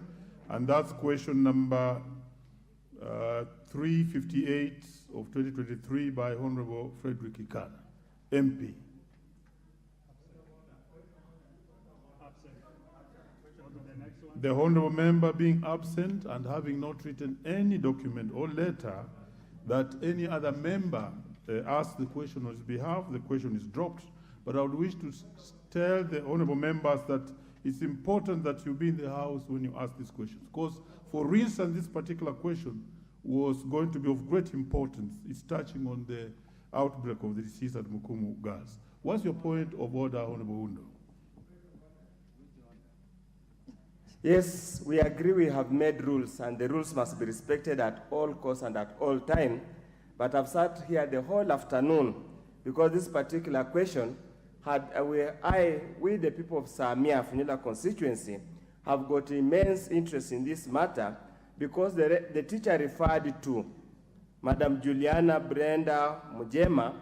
And that's question number 358 of 2023 by Honorable Frederick Ikana, MP. The honorable member being absent and having not written any document or letter that any other member asked the question on his behalf, the question is dropped. But I would wish to tell the honorable members that it's important that you be in the House when you ask these questions. Because, for instance, this particular question was going to be of great importance. It's touching on the outbreak of the disease at Mukumu girls. What's your point of order, Honorable Undo? Yes, we agree we have made rules, and the rules must be respected at all costs and at all time. But I've sat here the whole afternoon because this particular question had, we the people of Samia Funyula constituency have got immense interest in this matter because the teacher referred to Madam Juliana Brenda Mujema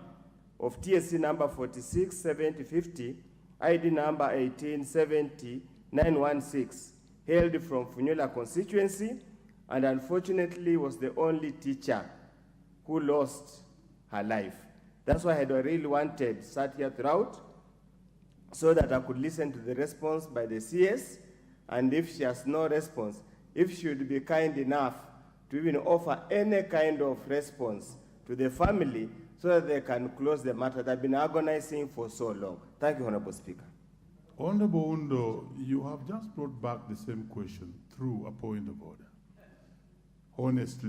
of TSC number 467050, ID number 1870916. Hailed from Funyula constituency, and unfortunately was the only teacher who lost her life. That's why I had really wanted, sat here throughout, so that I could listen to the response by the CS, and if she has no response, if she would be kind enough to even offer any kind of response to the family so that they can close the matter that have been agonizing for so long. Thank you, Honorable Speaker. Honorable Undo, you have just brought back the same question through a point of order. Honestly,